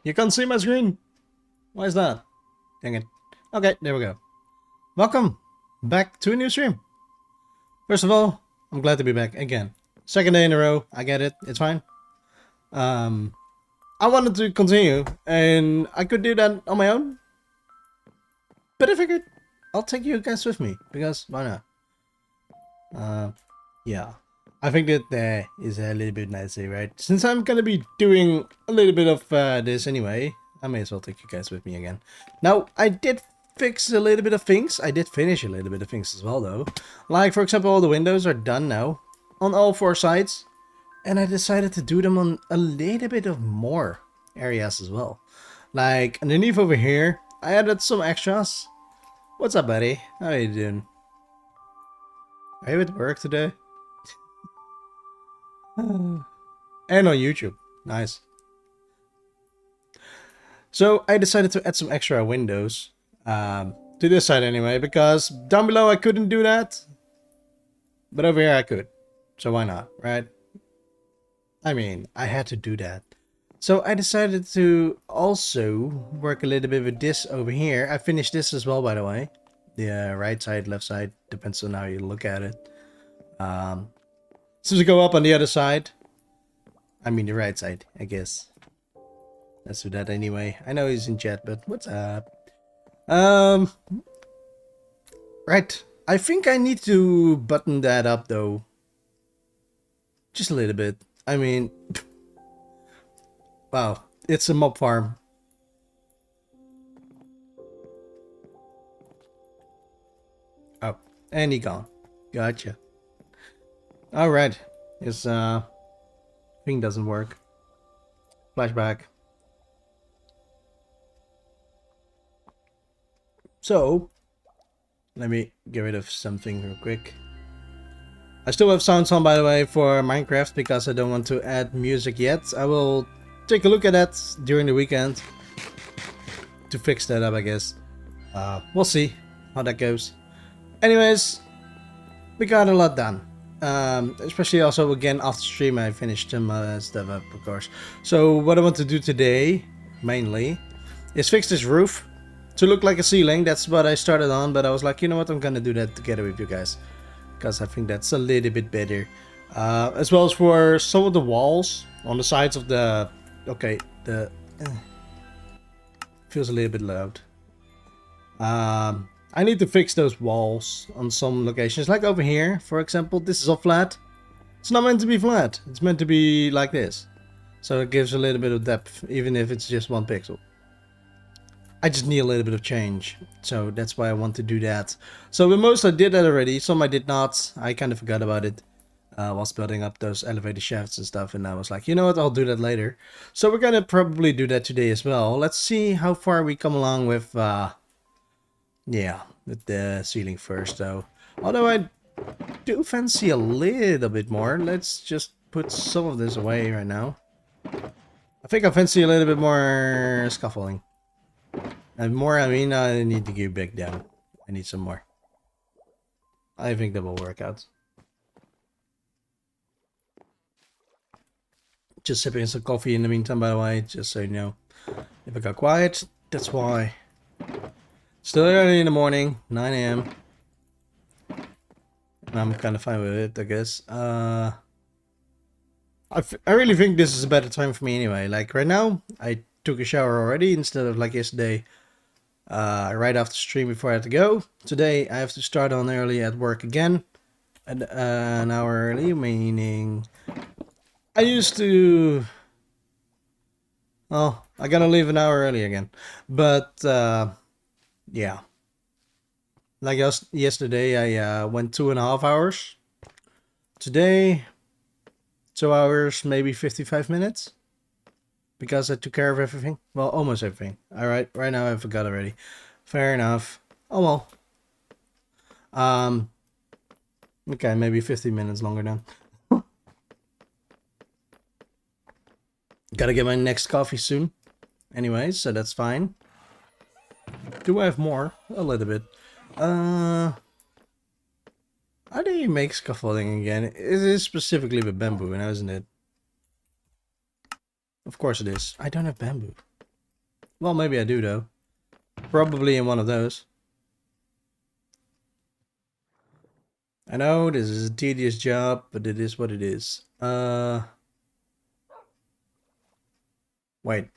You can't see my screen. Why is that? Dang it. Okay, there we go. Welcome back to a new stream. First of all, I'm glad to be back again. Second day in a row. I get it. It's fine. I wanted to continue, and I could do that on my own. But I figured I'll take you guys with me, because why not? Yeah. I think that is a little bit nicer, right? Since I'm gonna be doing a little bit of this anyway, I may as well take you guys with me again. Now, I did fix a little bit of things. I did finish a little bit of things as well, though. Like, for example, all the windows are done now on all 4 sides. And I decided to do them on a little bit of more areas as well. Like, underneath over here, I added some extras. What's up, buddy? How are you doing? Are you at work today? And on YouTube. Nice. So I decided to add some extra windows to this side anyway, because down below I couldn't do that. But over here I could. So why not, right? I mean, I had to do that. So I decided to also work a little bit with this over here. I finished this as well, by the way. The right side, left side, depends on how you look at it. Since we go up on the other side, I mean the right side, I guess. Let's do that anyway. I know he's in chat, but what's up? Right. I think I need to button that up though. Just a little bit. I mean, wow, it's a mob farm. Oh, and he gone. Gotcha. Alright. His thing doesn't work. Flashback. So, let me get rid of something real quick. I still have sounds on, by the way, for Minecraft because I don't want to add music yet. I will take a look at that during the weekend to fix that up, I guess. We'll see how that goes. Anyways, we got a lot done. Especially also again after stream I finished some stuff up, of course. So what I want to do today, mainly, is fix this roof to look like a ceiling. That's what I started on, but I was like, you know what, I'm gonna do that together with you guys. Because I think that's a little bit better. As well as for some of the walls on the sides of the... Okay, the... feels a little bit loud. I need to fix those walls on some locations. Like over here, for example, this is all flat. It's not meant to be flat. It's meant to be like this. So it gives a little bit of depth, even if it's just 1 pixel. I just need a little bit of change, so that's why I want to do that. So with most I did that already, some I did not. I kind of forgot about it whilst building up those elevator shafts and stuff, and I was like, you know what, I'll do that later. So we're gonna probably do that today as well. Let's see how far we come along with, yeah, with the ceiling first though. Although I do fancy a little bit more. Let's just put some of this away right now. I think I fancy a little bit more scaffolding. And more, I mean, I need to get back down. I need some more. I think that will work out. Just sipping some coffee in the meantime, by the way, just so you know. If I got quiet, that's why. Still early in the morning, 9 AM. I'm kind of fine with it, I guess. I really think this is a better time for me anyway. Like right now, I took a shower already instead of like yesterday. Right after stream before I had to go. Today I have to start on early at work again. An hour early, meaning I used to... Well, I gotta leave an hour early again. But, yeah. Like yesterday I went 2.5 hours. Today, 2 hours, maybe 55 minutes. Because I took care of everything. Well, almost everything. Alright, right now I forgot already. Fair enough. Oh well. Okay, maybe 15 minutes longer now. Gotta get my next coffee soon. Anyway, so that's fine. Do I have more? A little bit. How do you make scaffolding again? It is specifically with bamboo now, isn't it? Of course it is. I don't have bamboo. Well, maybe I do though. Probably in one of those. I know this is a tedious job, but it is what it is. Wait.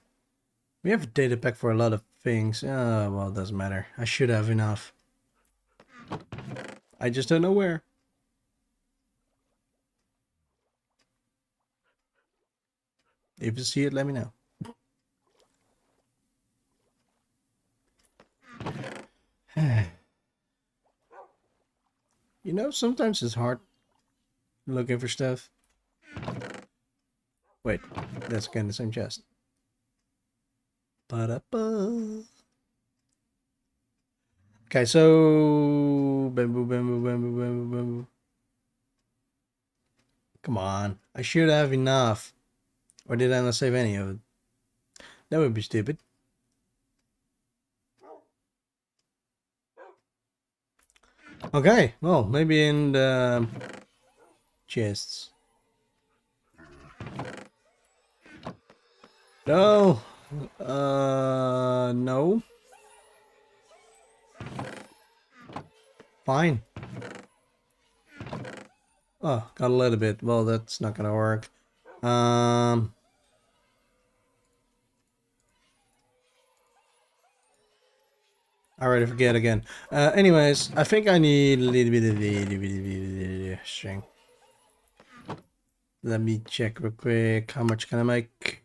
We have a data pack for a lot of things. Well, it doesn't matter. I should have enough. I just don't know where. If you see it, let me know. You know, sometimes it's hard looking for stuff. Wait, that's again the same chest. Ba-da-ba. Okay, so bamboo, bamboo, bamboo, bamboo, bamboo. Come on, I should have enough. Or did I not save any of it? That would be stupid. Okay, well, maybe in the chests. No. No. Fine. Oh, got a little bit. Well, that's not gonna work. I already forget again. Anyways, I think I need a little bit of string. Let me check real quick. How much can I make?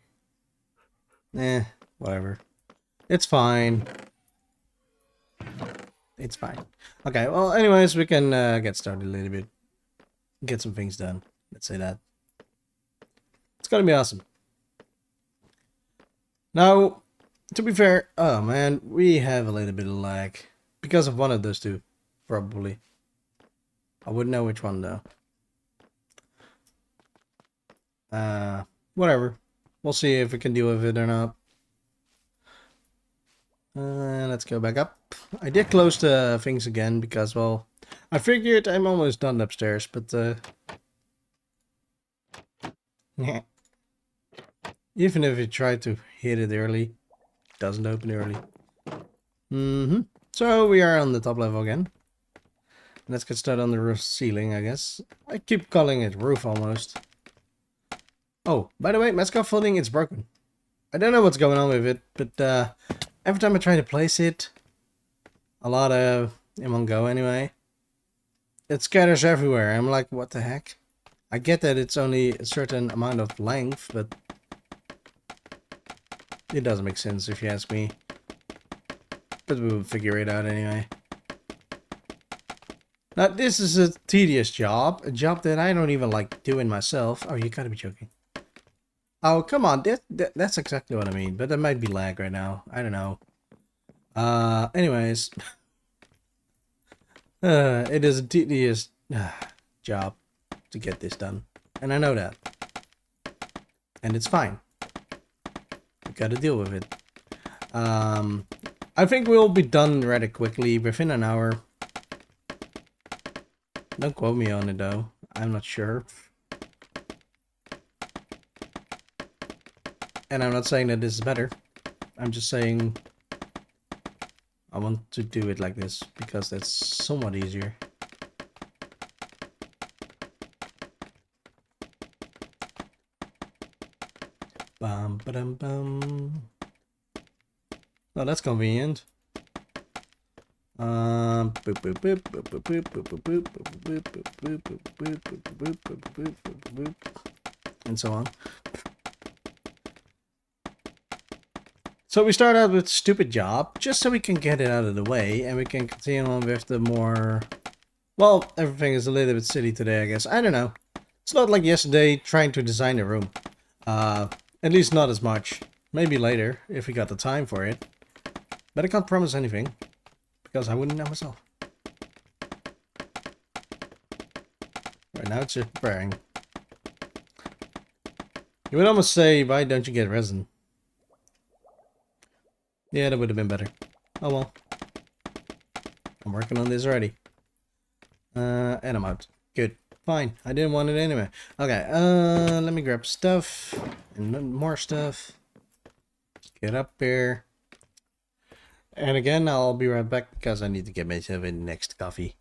Whatever. It's fine. It's fine. Okay, well, anyways, we can get started a little bit. Get some things done. Let's say that. It's gonna be awesome. Now, to be fair, oh man, we have a little bit of lag. Because of one of those two, probably. I wouldn't know which one though. Whatever. We'll see if we can deal with it or not. Let's go back up. I did close the things again because, well, I figured I'm almost done upstairs, but yeah. Even if you try to hit it early, it doesn't open early. So we are on the top level again. Let's get started on the roof ceiling, I guess. I keep calling it roof almost. Oh, by the way, my scaffolding is broken. I don't know what's going on with it, but every time I try to place it, a lot of in one go anyway, it scatters everywhere. I'm like, what the heck? I get that it's only a certain amount of length, but it doesn't make sense if you ask me. But we'll figure it out anyway. Now, this is a tedious job. A job that I don't even like doing myself. Oh, you gotta be joking. Oh, come on. That's exactly what I mean. But there might be lag right now. I don't know. Anyways. It is a tedious job to get this done. And I know that. And it's fine. We gotta deal with it. I think we'll be done rather quickly, within an hour. Don't quote me on it though. I'm not sure. And I'm not saying that this is better. I'm just saying I want to do it like this because that's somewhat easier. Bum ba-dum bum. Well, that's convenient. And so on. So we start out with stupid job, just so we can get it out of the way, and we can continue on with the more... Well, everything is a little bit silly today, I guess. I don't know. It's not like yesterday trying to design a room. At least not as much. Maybe later, if we got the time for it. But I can't promise anything, because I wouldn't know myself. Right now it's just preparing. You would almost say, why don't you get resin? Yeah, that would have been better. Oh well. I'm working on this already. And I'm out. Good. Fine. I didn't want it anyway. Okay, let me grab stuff. And more stuff. Get up here. And again, I'll be right back because I need to get myself a next coffee.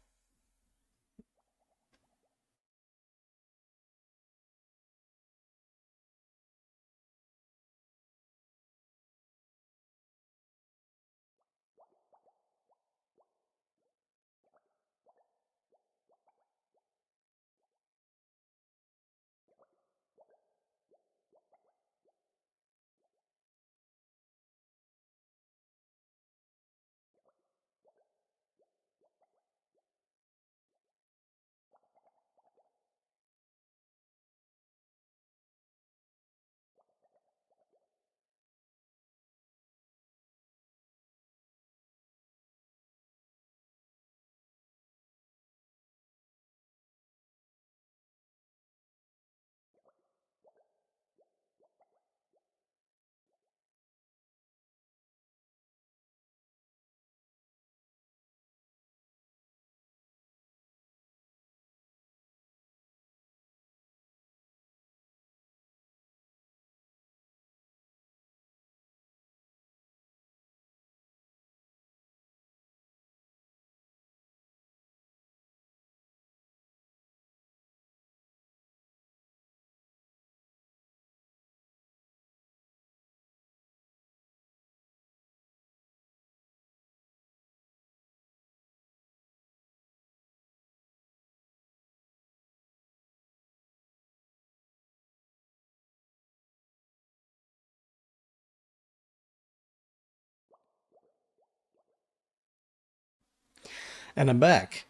And I'm back.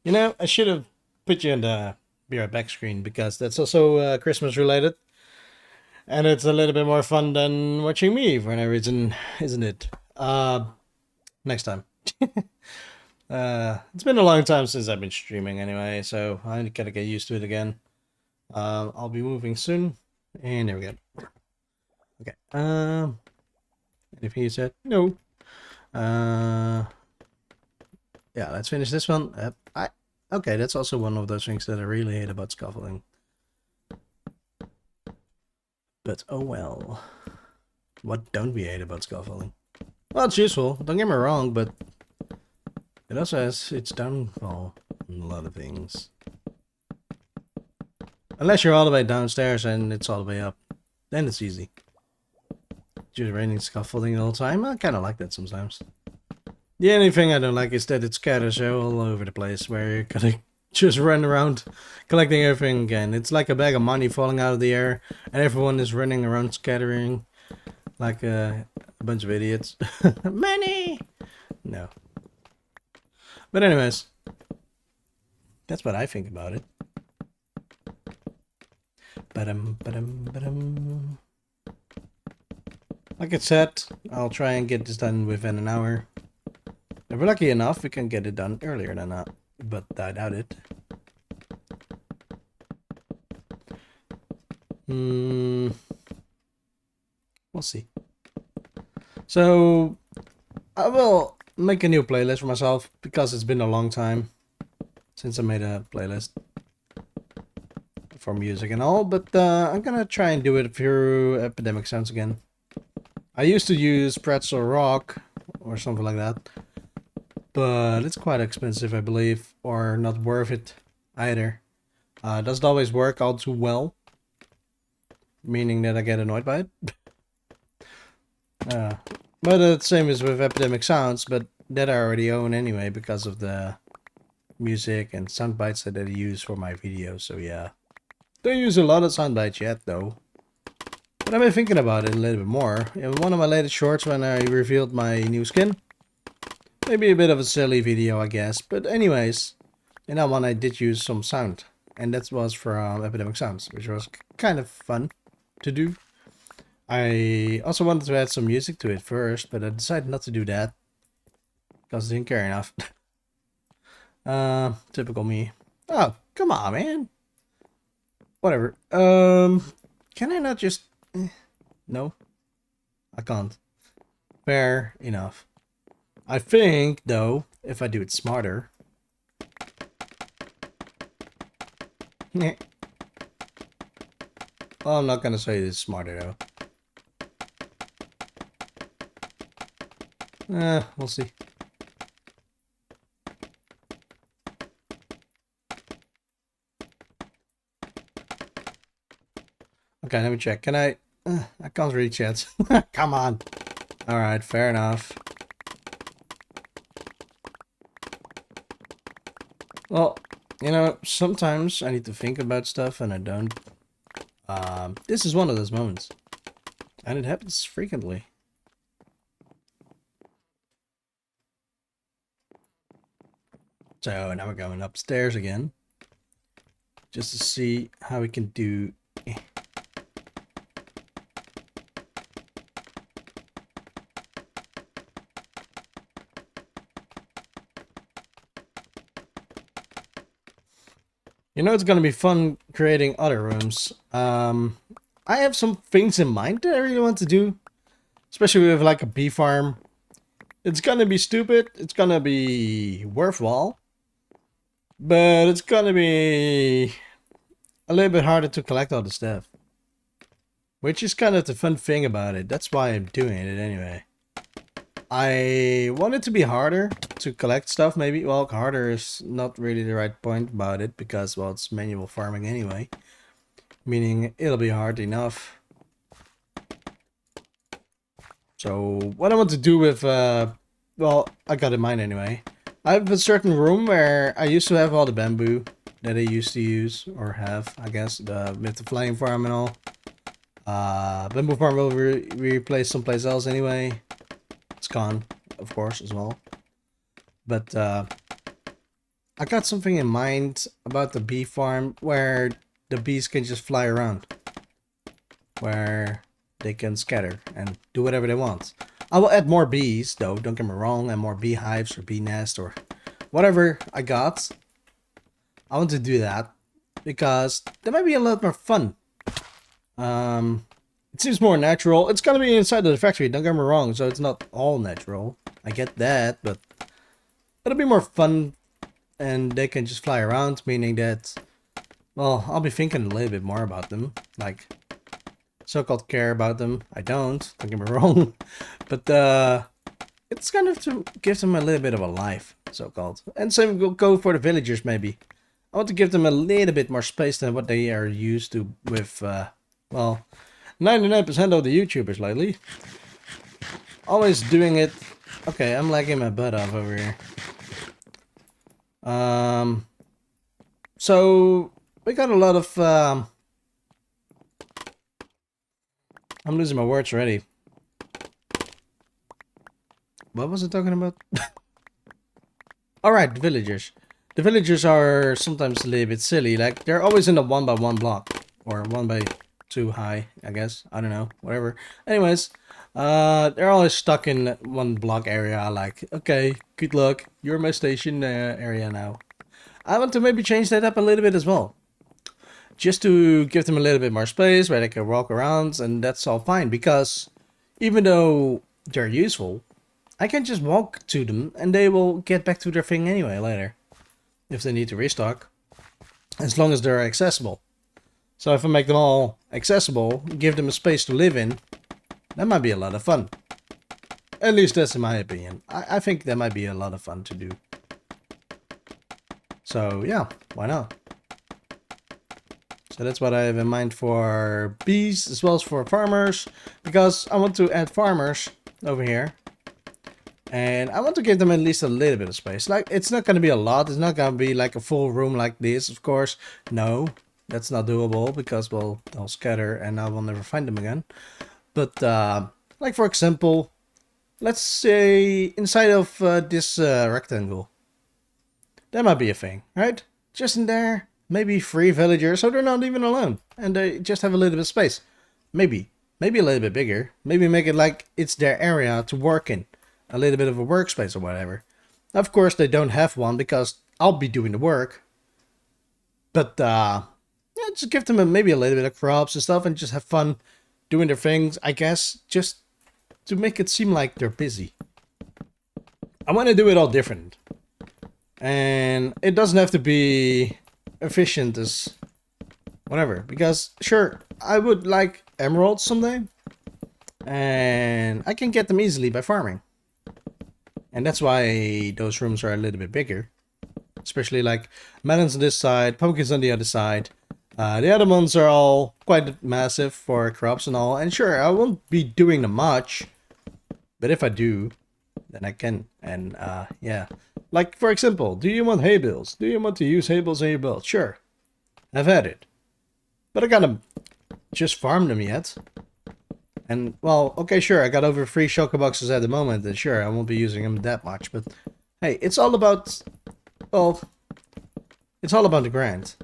You know, I should have put you in the be right back screen because that's also Christmas related. And it's a little bit more fun than watching me for any reason, isn't it? Next time. It's been a long time since I've been streaming anyway, so I gotta get used to it again. I'll be moving soon. And there we go. Okay. Anything you said? No. Uh, yeah, let's finish this one. Okay, that's also one of those things that I really hate about scaffolding. But oh well. What don't we hate about scaffolding? Well, it's useful, don't get me wrong, but it also has its downfall in a lot of things. Unless you're all the way downstairs and it's all the way up, then it's easy. Just raining scaffolding all the time, I kind of like that sometimes. The only thing I don't like is that it scatters all over the place, where you're gonna just run around collecting everything again. It's like a bag of money falling out of the air, and everyone is running around scattering like a bunch of idiots. Money! No. But anyways, that's what I think about it. Ba-dum. Like I said, I'll try and get this done within an hour. If we're lucky enough, we can get it done earlier than that, but I doubt it. We'll see. So, I will make a new playlist for myself, because it's been a long time since I made a playlist for music and all, but I'm gonna try and do it through Epidemic Sounds again. I used to use Pretzel Rock, or something like that, but it's quite expensive, I believe, or not worth it either. It doesn't always work all too well, meaning that I get annoyed by it. But the same as with Epidemic Sounds, but that I already own anyway because of the music and sound bites that I use for my videos, so yeah. Don't use a lot of sound bites yet though. But I've been thinking about it a little bit more. In one of my latest shorts when I revealed my new skin. Maybe a bit of a silly video, I guess. But anyways, in that one I did use some sound. And that was from Epidemic Sounds, which was kind of fun to do. I also wanted to add some music to it first, but I decided not to do that. Because I didn't care enough. Typical me. Oh, come on, man. Whatever. Can I not just... No? I can't. Fair enough. I think, though, if I do it smarter... Well, I'm not gonna say this smarter, though. We'll see. Okay, let me check. Can I? I can't reach yet. Come on. Alright, fair enough. Well, you know, sometimes I need to think about stuff and I don't. This is one of those moments. And it happens frequently. So now we're going upstairs again. Just to see how we can do... You know, it's gonna be fun creating other rooms. I have some things in mind that I really want to do. Especially with like a bee farm. It's gonna be stupid. It's gonna be worthwhile. But it's gonna be a little bit harder to collect all the stuff. Which is kind of the fun thing about it. That's why I'm doing it anyway. I want it to be harder to collect stuff, maybe. Well, harder is not really the right point about it, because, well, it's manual farming anyway. Meaning, it'll be hard enough. So, what I want to do with, well, I got in mind anyway. I have a certain room where I used to have all the bamboo that I used to use, or have, I guess, with the flying farm and all. Bamboo farm will be replaced someplace else anyway. It's gone, of course, as well. But I got something in mind about the bee farm where the bees can just fly around. Where they can scatter and do whatever they want. I will add more bees, though, don't get me wrong, and more beehives or bee nest or whatever I got. I want to do that because that might be a lot more fun. It seems more natural. It's gonna be inside of the factory, don't get me wrong, so it's not all natural. I get that, but it'll be more fun and they can just fly around, meaning that, well, I'll be thinking a little bit more about them. Like, so-called care about them. I don't get me wrong. But it's kind of to give them a little bit of a life, so-called. And same will go for the villagers, maybe. I want to give them a little bit more space than what they are used to with, well, 99% of the YouTubers lately. Always doing it. Okay, I'm lagging my butt off over here. So we got a lot of I'm losing my words already. What was I talking about? Alright, the villagers. The villagers are sometimes a little bit silly. Like, they're always in the 1x1 block. Or 1x2 high, I guess. I don't know. Whatever. Anyways, they're always stuck in one block area. Like, okay, good luck. You're my station area now. I want to maybe change that up a little bit as well. Just to give them a little bit more space where they can walk around, and that's all fine. Because even though they're useful, I can just walk to them and they will get back to their thing anyway later. If they need to restock. As long as they're accessible. So if I make them all accessible, give them a space to live in, that might be a lot of fun. At least that's in my opinion. I think that might be a lot of fun to do. So yeah, why not? So that's what I have in mind for bees as well as for farmers. Because I want to add farmers over here. And I want to give them at least a little bit of space. Like, it's not going to be a lot. It's not going to be like a full room like this, of course. No, that's not doable because, well, they'll scatter and I will never find them again. But, like, for example, let's say inside of this rectangle. That might be a thing, right? Just in there, maybe 3 villagers, so they're not even alone. And they just have a little bit of space. Maybe a little bit bigger. Maybe make it like it's their area to work in. A little bit of a workspace or whatever. Of course, they don't have one because I'll be doing the work. But, yeah, just give them maybe a little bit of crops and stuff and just have fun doing their things, I guess. Just to make it seem like they're busy. I want to do it all different. And it doesn't have to be efficient as whatever. Because, sure, I would like emeralds someday. And I can get them easily by farming. And that's why those rooms are a little bit bigger. Especially like melons on this side, pumpkins on the other side. The other ones are all quite massive for crops and all. And sure, I won't be doing them much. But if I do, then I can. And yeah. Like, for example, do you want hay bales? Do you want to use hay bales on your build? Sure. I've had it. But I gotta just farm them yet. And, well, okay, sure, I got over 3 shulker boxes at the moment. And sure, I won't be using them that much. But, hey, it's all about... Well, it's all about the grind.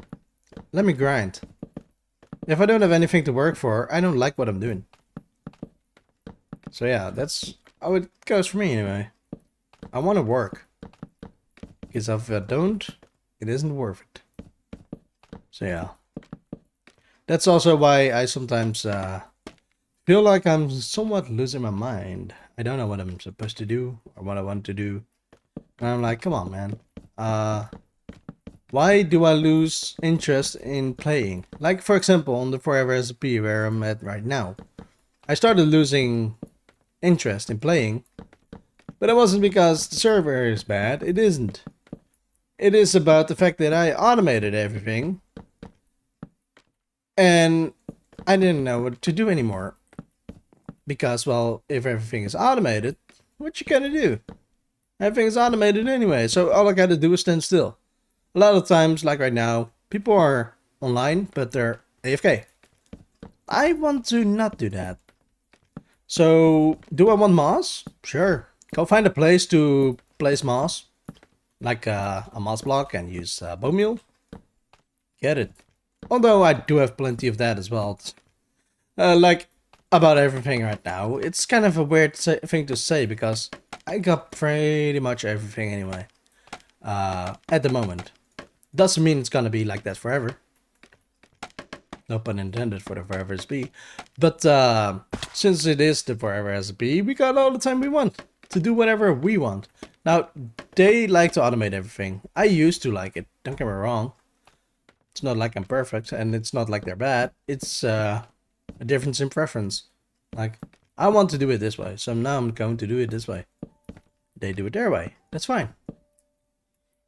Let me grind. If I don't have anything to work for, I don't like what I'm doing. So yeah, that's how it goes for me anyway. I want to work. Because if I don't, it isn't worth it. So yeah. That's also why I sometimes feel like I'm somewhat losing my mind. I don't know what I'm supposed to do or what I want to do. And I'm like, come on, man. Why do I lose interest in playing? Like, for example, on the 4EverSMP where I'm at right now. I started losing interest in playing. But it wasn't because the server is bad. It isn't. It is about the fact that I automated everything. And I didn't know what to do anymore. Because, well, if everything is automated, what you gonna do? Everything is automated anyway, so all I gotta do is stand still. A lot of times, like right now, people are online, but they're AFK. I want to not do that. So, do I want moss? Sure. Go find a place to place moss. Like a moss block and use bone meal. Get it. Although I do have plenty of that as well. Like, about everything right now. It's kind of a weird thing to say because I got pretty much everything anyway. At the moment. Doesn't mean it's gonna be like that forever. No pun intended for the 4EverSMP. But since it is the 4EverSMP, we got all the time we want to do whatever we want. Now, they like to automate everything. I used to like it, don't get me wrong. It's not like I'm perfect, and it's not like they're bad. It's a difference in preference. Like, I want to do it this way, so now I'm going to do it this way. They do it their way. That's fine.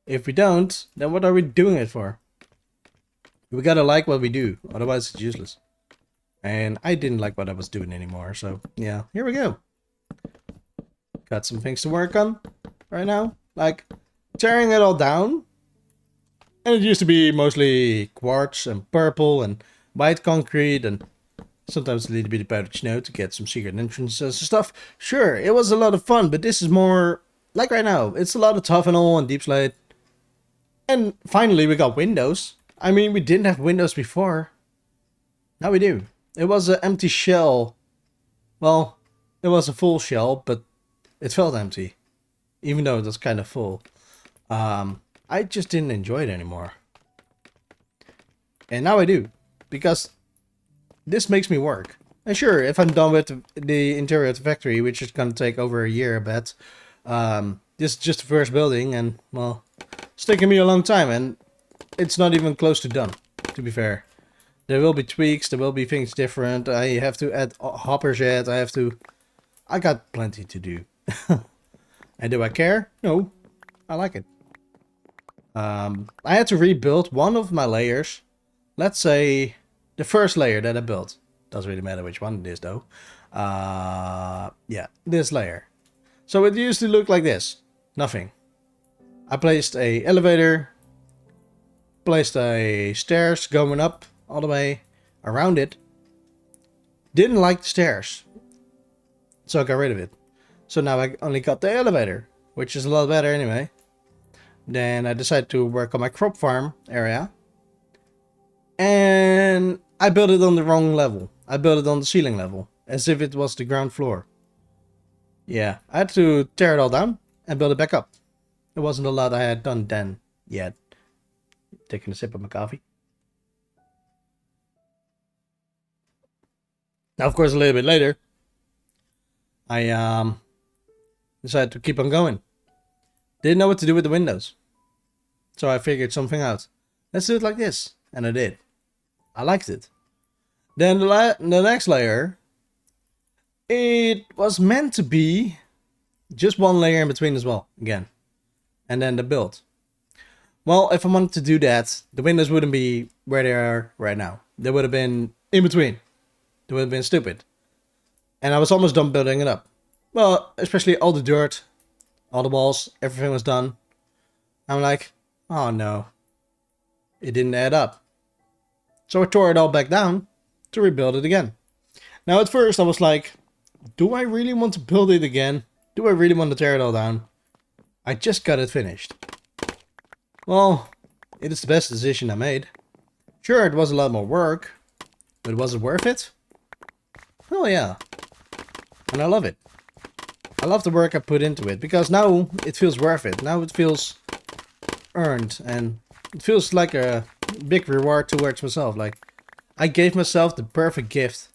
If we don't, then what are we doing it for? We gotta like what we do, otherwise it's useless. And I didn't like what I was doing anymore, so yeah, here we go. Got some things to work on right now, like tearing it all down. And it used to be mostly quartz and purple and white concrete and sometimes a little bit of powdered snow to get some secret entrances and stuff. Sure, it was a lot of fun, but this is more like right now. It's a lot of tough and all and deep slate. And finally we got windows. I mean, we didn't have windows before. Now we do. It was an empty shell. Well, it was a full shell, but it felt empty. Even though it was kind of full. I just didn't enjoy it anymore. And now I do. Because this makes me work. And sure, if I'm done with the interior of the factory, which is going to take over a year, I bet. This is just the first building, and, well, it's taking me a long time, and it's not even close to done, to be fair. There will be tweaks, there will be things different. I have to add hoppers yet, I got plenty to do. And do I care? No, I like it. I had to rebuild one of my layers. Let's say the first layer that I built. Doesn't really matter which one it is though. Yeah, this layer. So it used to look like this. Nothing. I placed a elevator. Placed a stairs going up all the way around it. Didn't like the stairs. So I got rid of it. So now I only got the elevator, which is a lot better anyway. Then I decided to work on my crop farm area. And I built it on the wrong level. I built it on the ceiling level, as if it was the ground floor. Yeah, I had to tear it all down and build it back up. There wasn't a lot I had done then yet. Taking a sip of my coffee. Now, of course, a little bit later, I decided to keep on going. Didn't know what to do with the windows. So I figured something out. Let's do it like this. And I did. I liked it. Then the next layer, it was meant to be Just one layer in between as well, again. And then the build. Well, if I wanted to do that, the windows wouldn't be where they are right now. They would have been in between. They would have been stupid. And I was almost done building it up. Well, especially all the dirt, all the walls, everything was done. I'm like, oh no. It didn't add up. So I tore it all back down to rebuild it again. Now at first I was like, do I really want to build it again? Do I really want to tear it all down? I just got it finished. Well, it is the best decision I made. Sure, it was a lot more work, but was it worth it? Well, yeah. And I love it. I love the work I put into it, because now it feels worth it. Now it feels earned, and it feels like a big reward towards myself. Like, I gave myself the perfect gift,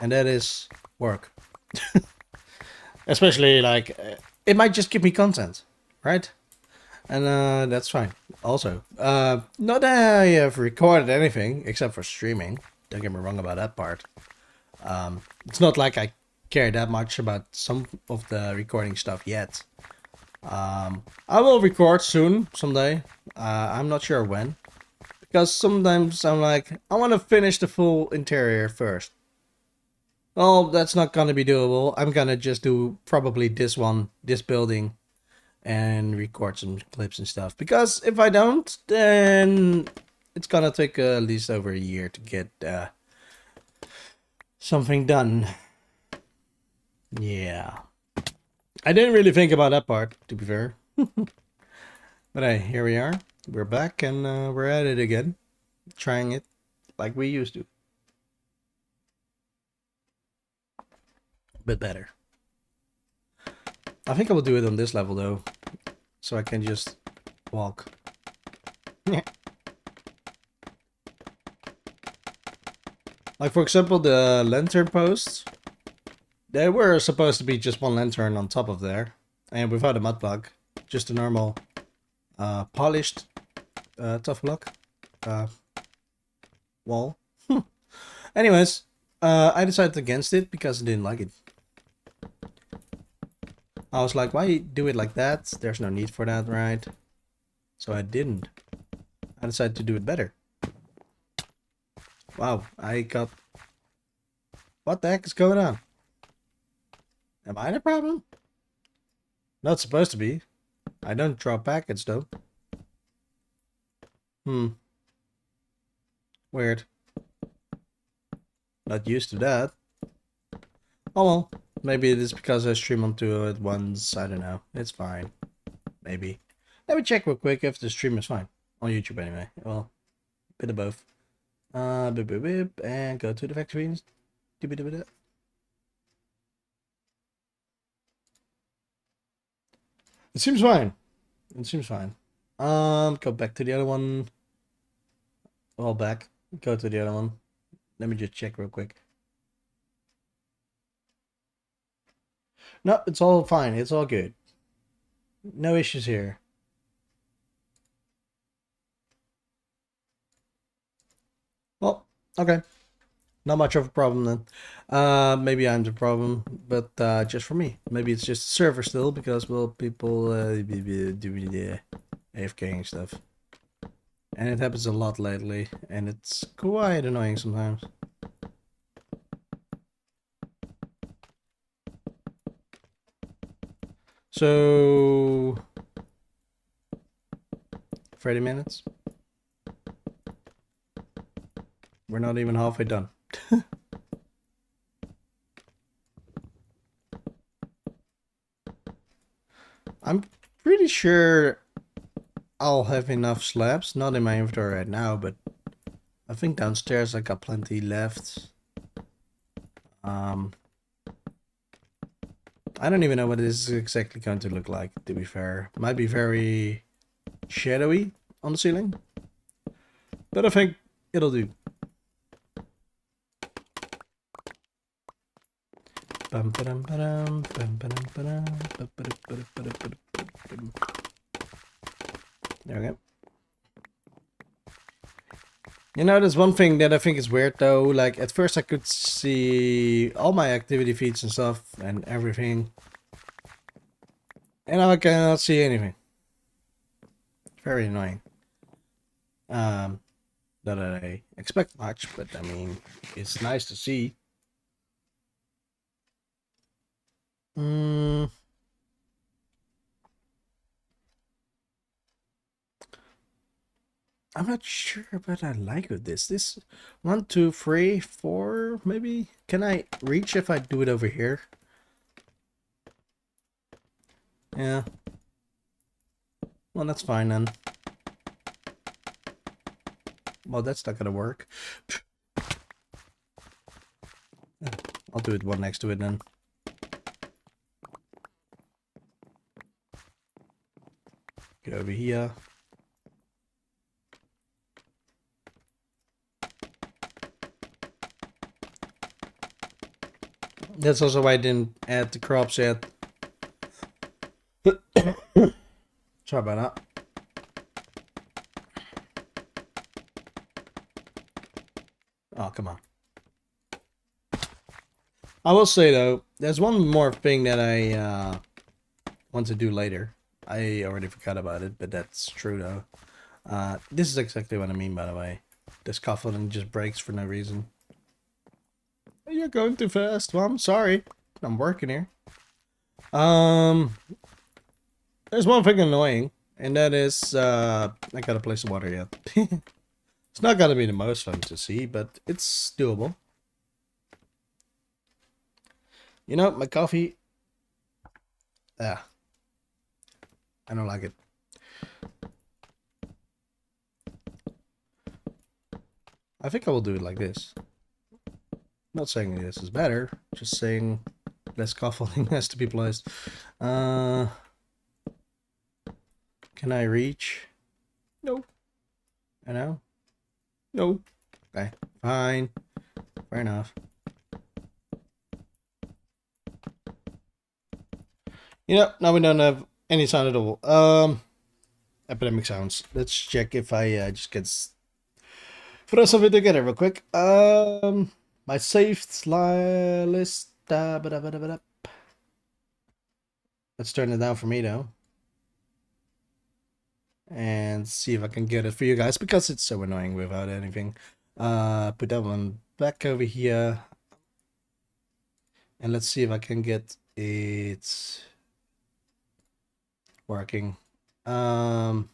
and that is work. Especially, like, it might just give me content, right? And that's fine. Also, not that I have recorded anything except for streaming. Don't get me wrong about that part. It's not like I care that much about some of the recording stuff yet. I will record soon, someday. I'm not sure when. Because sometimes I'm like, I want to finish the full interior first. Well, that's not gonna be doable. I'm gonna just do probably this building, and record some clips and stuff. Because if I don't, then it's gonna take at least over a year to get something done. Yeah. I didn't really think about that part, to be fair. But hey, here we are. We're back and we're at it again. Trying it like we used to. Bit better. I think I will do it on this level though, so I can just walk. Like for example, the lantern posts. They were supposed to be just one lantern on top of there, and without a mud bug, just a normal, polished, tough block, wall. Anyways, I decided against it because I didn't like it. I was like, why do it like that? There's no need for that, right? So I didn't. I decided to do it better. Wow, I got... What the heck is going on? Am I the problem? Not supposed to be. I don't drop packets though. Weird. Not used to that. Oh well. Maybe it is because I stream onto it once. I don't know. It's fine. Maybe. Let me check real quick if the stream is fine. On YouTube anyway. Well, bit of both. Bip, bip, bip, and go to the factories. It seems fine. It seems fine. Go back to the other one. All back. Go to the other one. Let me just check real quick. No, it's all fine. It's all good. No issues here. Well, okay. Not much of a problem then. Maybe I'm the problem, but just for me. Maybe it's just the server still, because, well, people do the AFK and stuff. And it happens a lot lately, and it's quite annoying sometimes. So... 30 minutes? We're not even halfway done. I'm pretty sure I'll have enough slabs. Not in my inventory right now, but I think downstairs I got plenty left. I don't even know what this is exactly going to look like, to be fair. It might be very shadowy on the ceiling, but I think it'll do. There we go. You know, there's one thing that I think is weird though. Like, at first I could see all my activity feeds and stuff and everything. And I cannot see anything. Very annoying. Not that I expect much, but I mean, it's nice to see. I'm not sure what I like with this. This 1, 2, 3, 4, maybe. Can I reach if I do it over here? Yeah. Well, that's fine then. Well, that's not gonna work. I'll do it one next to it then. Get over here. That's also why I didn't add the crops yet. Sorry about that. Oh, come on. I will say though, there's one more thing that I want to do later. I already forgot about it, but that's true though. This is exactly what I mean, by the way. The scaffolding just breaks for no reason. You're going too fast. Well, I'm sorry. I'm working here. There's one thing annoying, and that is, I gotta place the water yet. It's not gonna be the most fun to see, but it's doable. You know, my coffee... I don't like it. I think I will do it like this. Not saying this is better, just saying less scaffolding has to be placed. Can I reach? No. I know. No. Okay, fine. Fair enough. You know, now we don't have any sound at all. Epidemic sounds. Let's check if I just get throw something together real quick. My saved list. Let's turn it down for me though, and see if I can get it for you guys because it's so annoying without anything. Put that one back over here, and let's see if I can get it working. Let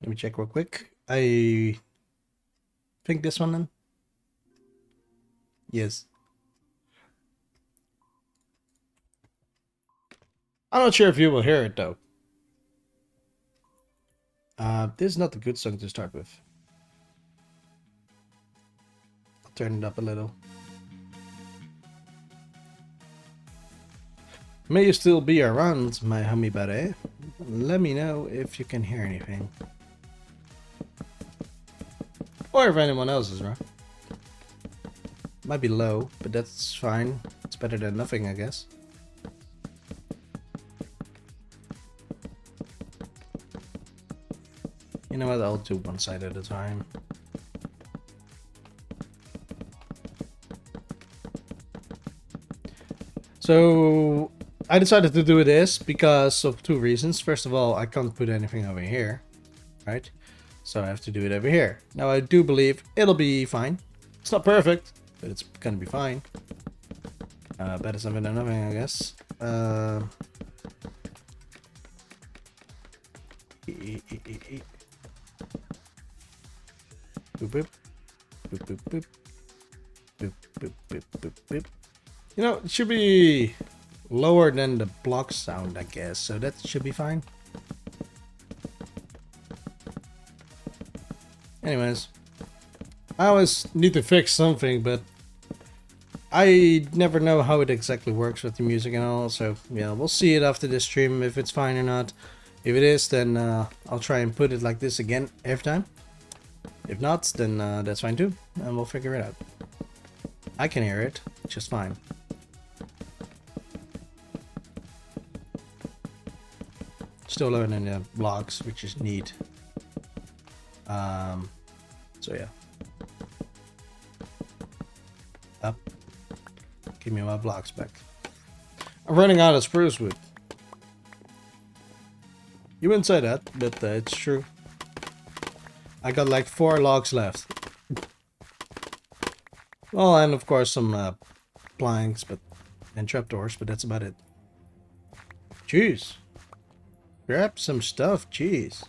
me check real quick. I think this one then. Yes. I'm not sure if you will hear it though. This is not a good song to start with. I'll turn it up a little. May you still be around, my homie buddy. Let me know if you can hear anything. Or if anyone else is around. Might be low, but that's fine. It's better than nothing, I guess. You know what, I'll do one side at a time. So I decided to do this because of two reasons. First of all, I can't put anything over here, right? So I have to do it over here. Now I do believe it'll be fine. It's not perfect, but it's gonna be fine. Better something than nothing, I guess. Boop, boop. Boop, boop, boop. Boop, boop, boop, boop, boop. You know, it should be lower than the block sound, I guess, so that should be fine. Anyways, I always need to fix something, but I never know how it exactly works with the music and all, so yeah, we'll see it after this stream if it's fine or not. If it is, then I'll try and put it like this again every time. If not, then that's fine too, and we'll figure it out. I can hear it just fine. Still learning the blocks, which is neat. So yeah. Up. Give me my blocks back. I'm running out of spruce wood. You wouldn't say that, but it's true. I got like 4 logs left. Well, and of course some planks, and trapdoors, but that's about it. Jeez. Grab some stuff, jeez.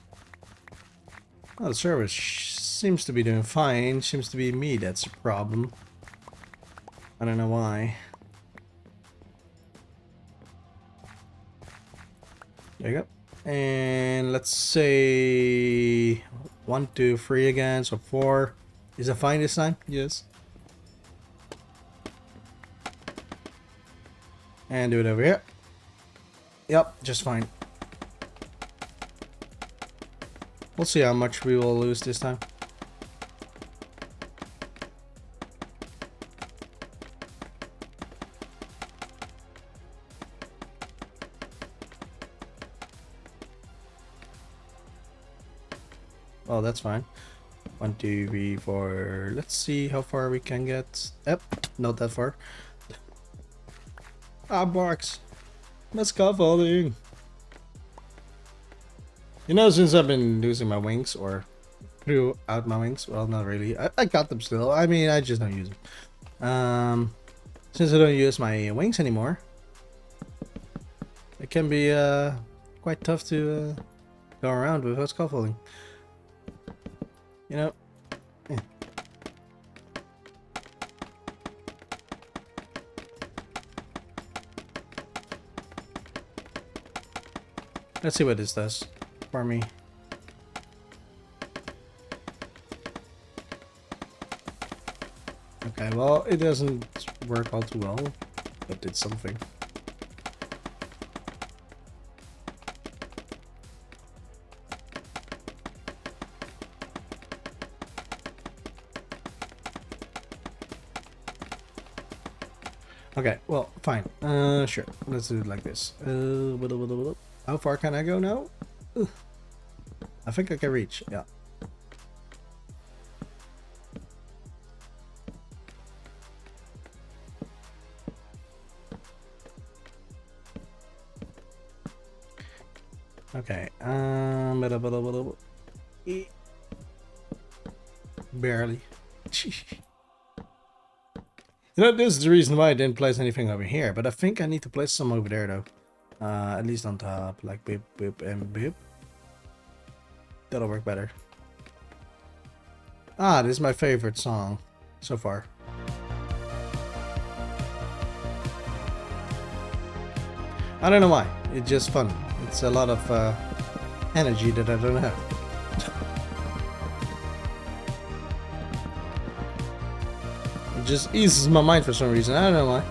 Well, the server seems to be doing fine. Seems to be me that's a problem. I don't know why. There you go. And let's say 1, 2, 3 again, so 4. Is it fine this time? Yes. And do it over here. Yep, just fine. We'll see how much we will lose this time. Oh, that's fine. 1, 2, 3, 4. Let's see how far we can get. Yep, not that far. Ah, barks. Let's scaffolding. You know, since I've been losing my wings, or threw out my wings, well, not really. I got them still. I mean, I just don't use them. Since I don't use my wings anymore, it can be quite tough to go around without scaffolding. You know. Yeah. Let's see what this does for me. Okay, well, it doesn't work all too well, but it's something. Okay, well, fine. Sure. Let's do it like this. How far can I go now? I think I can reach. Yeah. Okay. Barely. You know, this is the reason why I didn't place anything over here, but I think I need to place some over there though. At least on top, like beep, beep, and beep. That'll work better. Ah, this is my favorite song so far. I don't know why. It's just fun. It's a lot of energy that I don't have. It just eases my mind for some reason. I don't know why.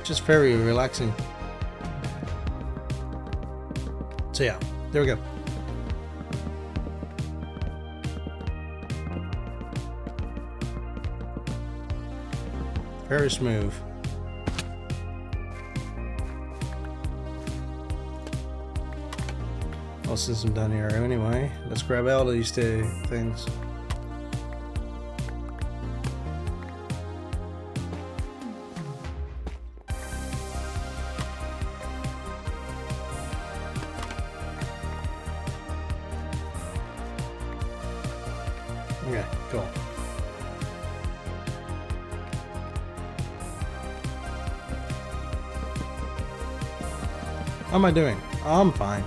Just very relaxing. So yeah, there we go. Very smooth. Well, since I'm done here anyway, let's grab all of these two things. Okay, cool. How am I doing? I'm fine.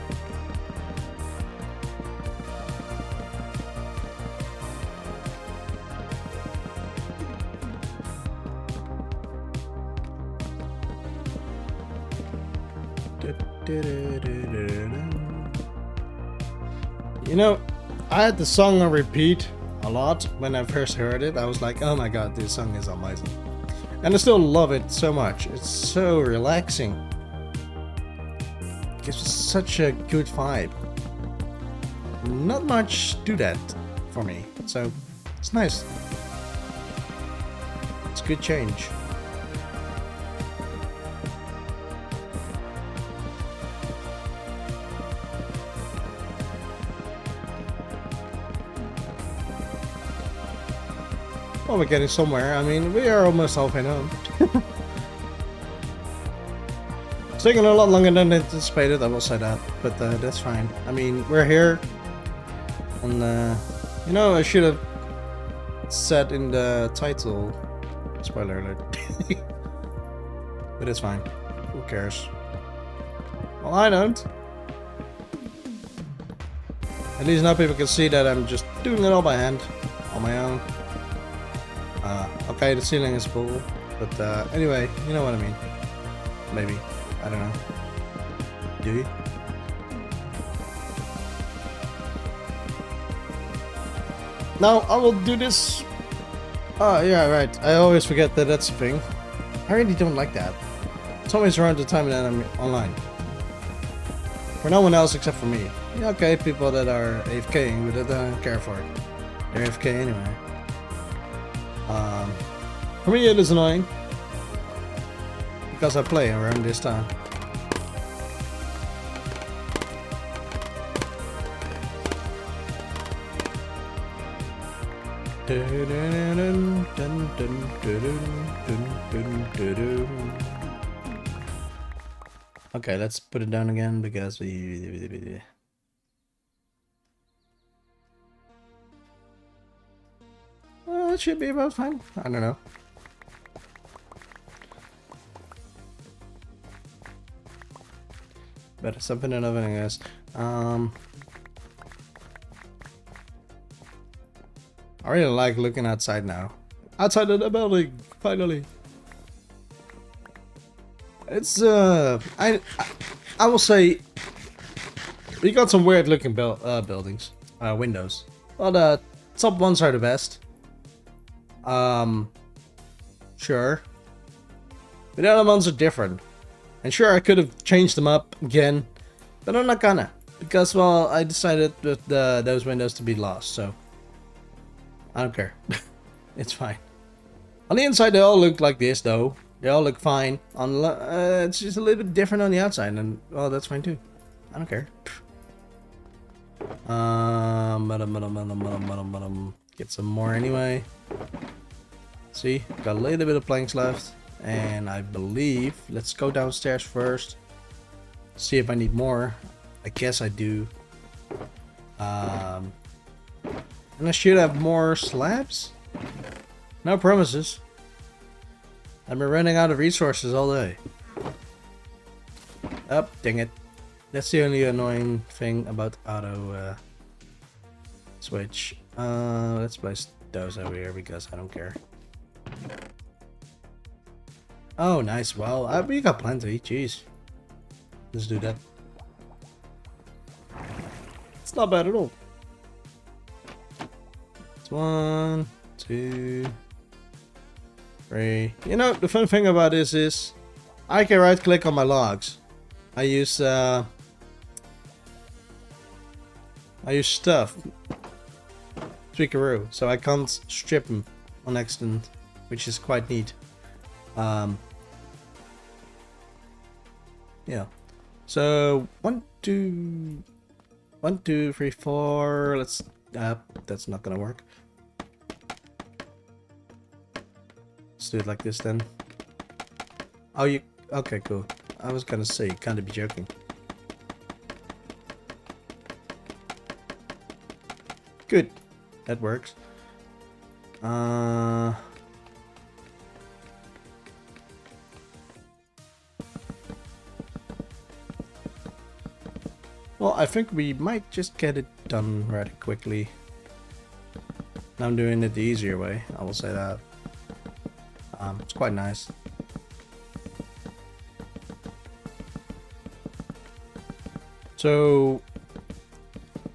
You know, I had the song on repeat a lot when I first heard it. I was like, oh my god, this song is amazing. And I still love it so much. It's so relaxing. It gives such a good vibe. Not much do that for me, so it's nice. It's a good change. Well, we're getting somewhere. I mean, we are almost halfway home. taking a lot longer than anticipated, I will say that, but that's fine. I mean, we're here, and you know, I should have said in the title, spoiler alert, but it's fine. Who cares? Well, I don't. At least now people can see that I'm just doing it all by hand, on my own. Okay, the ceiling is full, but anyway, you know what I mean. Maybe. I don't know. Do you? Now I will do this. Oh yeah, right. I always forget that that's a thing. I really don't like that. It's always around the time that I'm online. For no one else except for me. Yeah, okay, people that are AFKing, but I don't care for it. They're AFK anyway. For me it is annoying. Because I play around this time. Okay, let's put it down again because we... Well, it should be about fine. I don't know. Better something than nothing, I guess. I really like looking outside now. Outside of the building, finally. It's I will say we got some weird looking buildings, windows. Well, the top ones are the best. Sure. But the other ones are different. And sure, I could have changed them up again, but I'm not gonna. Because, well, I decided with those windows to be lost, so I don't care. It's fine. On the inside, they all look like this, though. They all look fine. It's just a little bit different on the outside, and, well, that's fine, too. I don't care. Get some more anyway. See, got a little bit of planks left. And I believe, let's go downstairs first. See if I need more. I guess I do. And I should have more slabs? No promises. I've been running out of resources all day. Oh, dang it. That's the only annoying thing about auto switch. Let's place those over here because I don't care. Oh, nice. Well, we got plenty. Jeez. Let's do that. It's not bad at all. It's 1, 2, 3. You know, the fun thing about this is I can right click on my logs. I use stuff. Tweakaroo. So I can't strip them on accident, which is quite neat. Yeah. So 1, 2, 3, 4. Let's. That's not gonna work. Let's do it like this then. Oh, you. Okay, cool. I was gonna say, you can't be joking. Good. That works. Well, I think we might just get it done rather quickly. I'm doing it the easier way, I will say that. It's quite nice. So,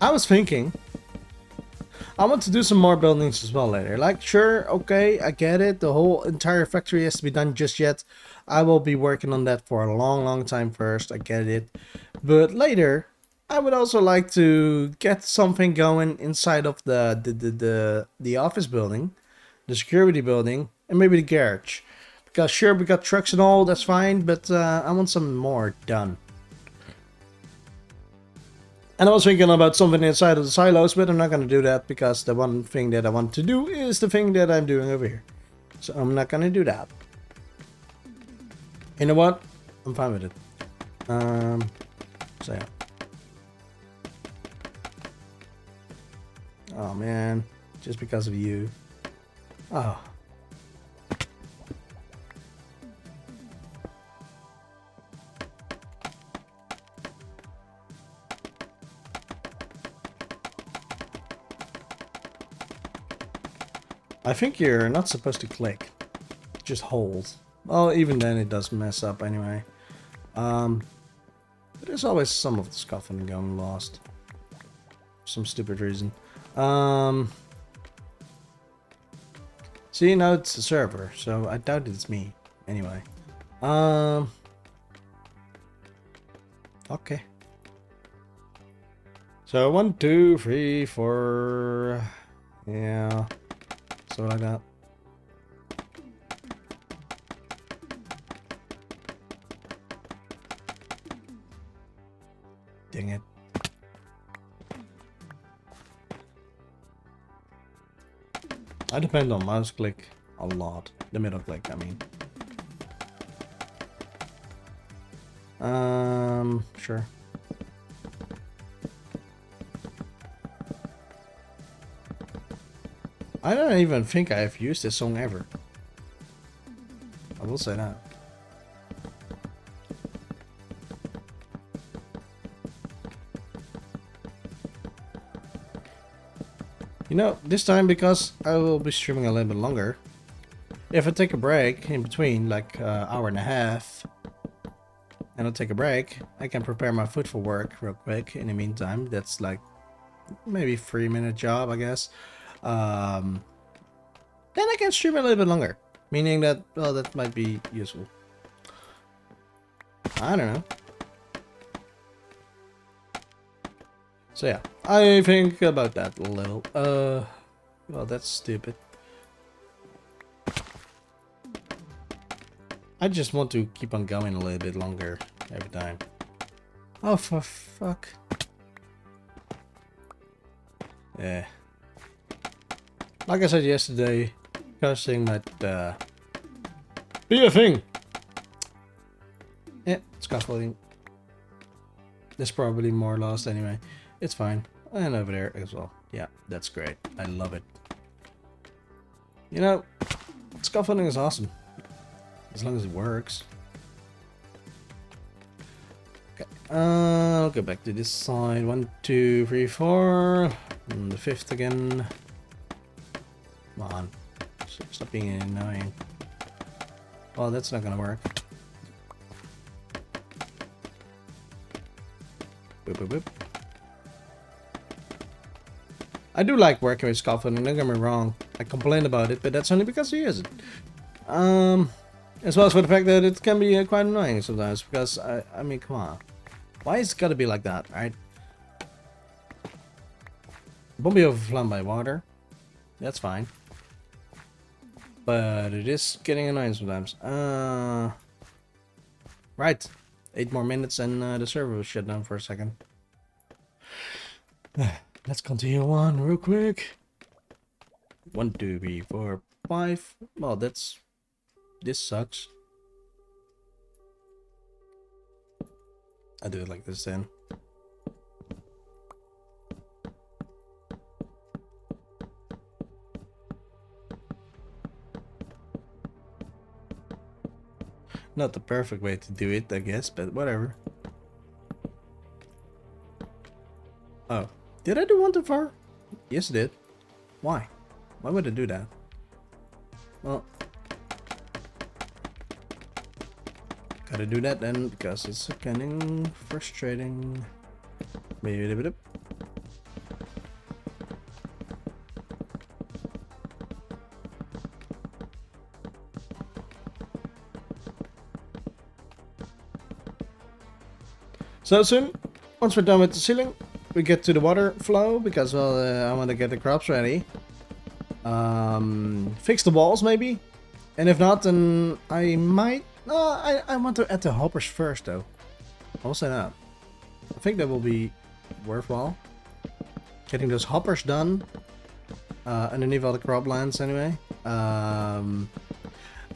I was thinking, I want to do some more buildings as well later. Like, sure, okay, I get it. The whole entire factory has to be done just yet. I will be working on that for a long, long time first. I get it. But later, I would also like to get something going inside of the office building, the security building, and maybe the garage. Because sure, we got trucks and all, that's fine, but I want some more done. And I was thinking about something inside of the silos, but I'm not going to do that because the one thing that I want to do is the thing that I'm doing over here. So I'm not going to do that. You know what? I'm fine with it. So yeah. Oh man, just because of you. Oh. I think you're not supposed to click. Just hold. Well, even then it does mess up anyway. But there's always some of the scaffolding going lost. For some stupid reason. See, now it's the server, so I doubt it's me. Anyway. Okay. So 1, 2, 3, 4. Yeah. So like that. Dang it. I depend on mouse click a lot. The middle click, I mean. Sure. I don't even think I've used this song ever. I will say that. You know, this time, because I will be streaming a little bit longer, if I take a break in between, like an hour and a half, and I'll take a break, I can prepare my food for work real quick in the meantime. That's like maybe 3-minute job, I guess. Then I can stream a little bit longer, meaning that, well, that might be useful. I don't know. So yeah, I think about that a little. Well, that's stupid. I just want to keep on going a little bit longer every time. Oh, for fuck. Yeah. Like I said yesterday, cursing might be a thing. Yeah, scaffolding. There's probably more lost anyway. It's fine. And over there as well. Yeah, that's great. I love it. You know, scaffolding is awesome. As long as it works. Okay. I'll go back to this side. 1, 2, 3, 4. And the 5th again. Come on. Stop being annoying. Well, that's not gonna work. Boop, boop, boop. I do like working with scaffolding, don't get me wrong. I complain about it, but that's only because I use it. As well as for the fact that it can be quite annoying sometimes, because, I mean, come on. Why is it gotta be like that, right? Won't be overflown by water. That's fine. But it is getting annoying sometimes. Right. 8 more minutes and the server will shut down for a second. Let's continue on real quick. 1, 2, 3, 4, 5. Well, that's... This sucks. I do it like this then. Not the perfect way to do it, I guess, but whatever. Oh. Did I do 1 too far? Yes, I did. Why? Why would I do that? Well, gotta do that then because it's kind of frustrating. So soon, once we're done with the ceiling, we get to the water flow because, well, I want to get the crops ready. Fix the walls maybe, and if not, then I might. I want to add the hoppers first though. I'll say that. I think that will be worthwhile. Getting those hoppers done underneath all the croplands anyway.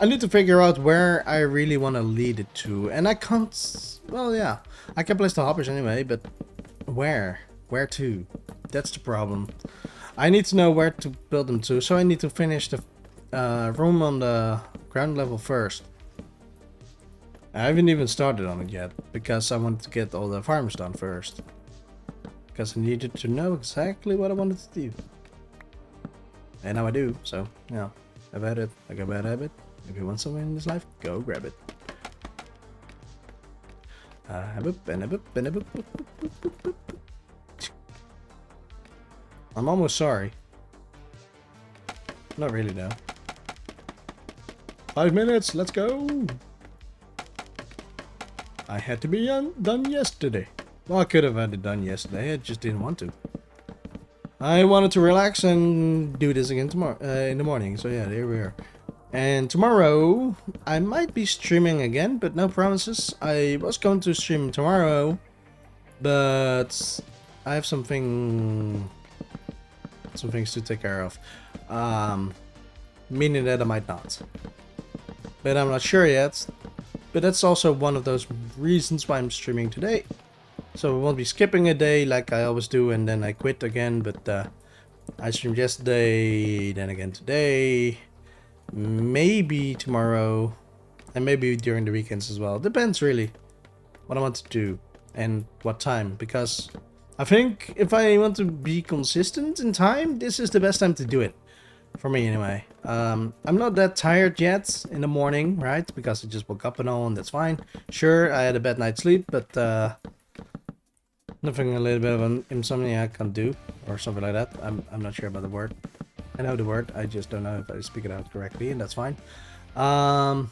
I need to figure out where I really want to lead it to, and I can't. Well, yeah, I can place the hoppers anyway, but where? Where to? That's the problem. I need to know where to build them to, so I need to finish the room on the ground level first. I haven't even started on it yet, because I wanted to get all the farms done first. Because I needed to know exactly what I wanted to do. And now I do, so, yeah. I've had it, like a bad habit. If you want something in this life, go grab it. I'm almost sorry. Not really though. 5 minutes, let's go! I had to be done yesterday. Well, I could have had it done yesterday, I just didn't want to. I wanted to relax and do this again tomorrow in the morning, so yeah, there we are. And tomorrow, I might be streaming again, but no promises. I was going to stream tomorrow, but I have some things to take care of. Meaning that I might not. But I'm not sure yet. But that's also one of those reasons why I'm streaming today. So I won't be skipping a day like I always do and then I quit again. But I streamed yesterday, then again today. Maybe tomorrow, and maybe during the weekends as well. Depends really what I want to do and what time, because I think if I want to be consistent in time, this is the best time to do it for me anyway. I'm not that tired yet in the morning, right? Because I just woke up and all, and that's fine. Sure, I had a bad night's sleep, but nothing a little bit of an insomnia I can do or something like that. I'm not sure about the word. I know the word, I just don't know if I speak it out correctly, and that's fine. Dang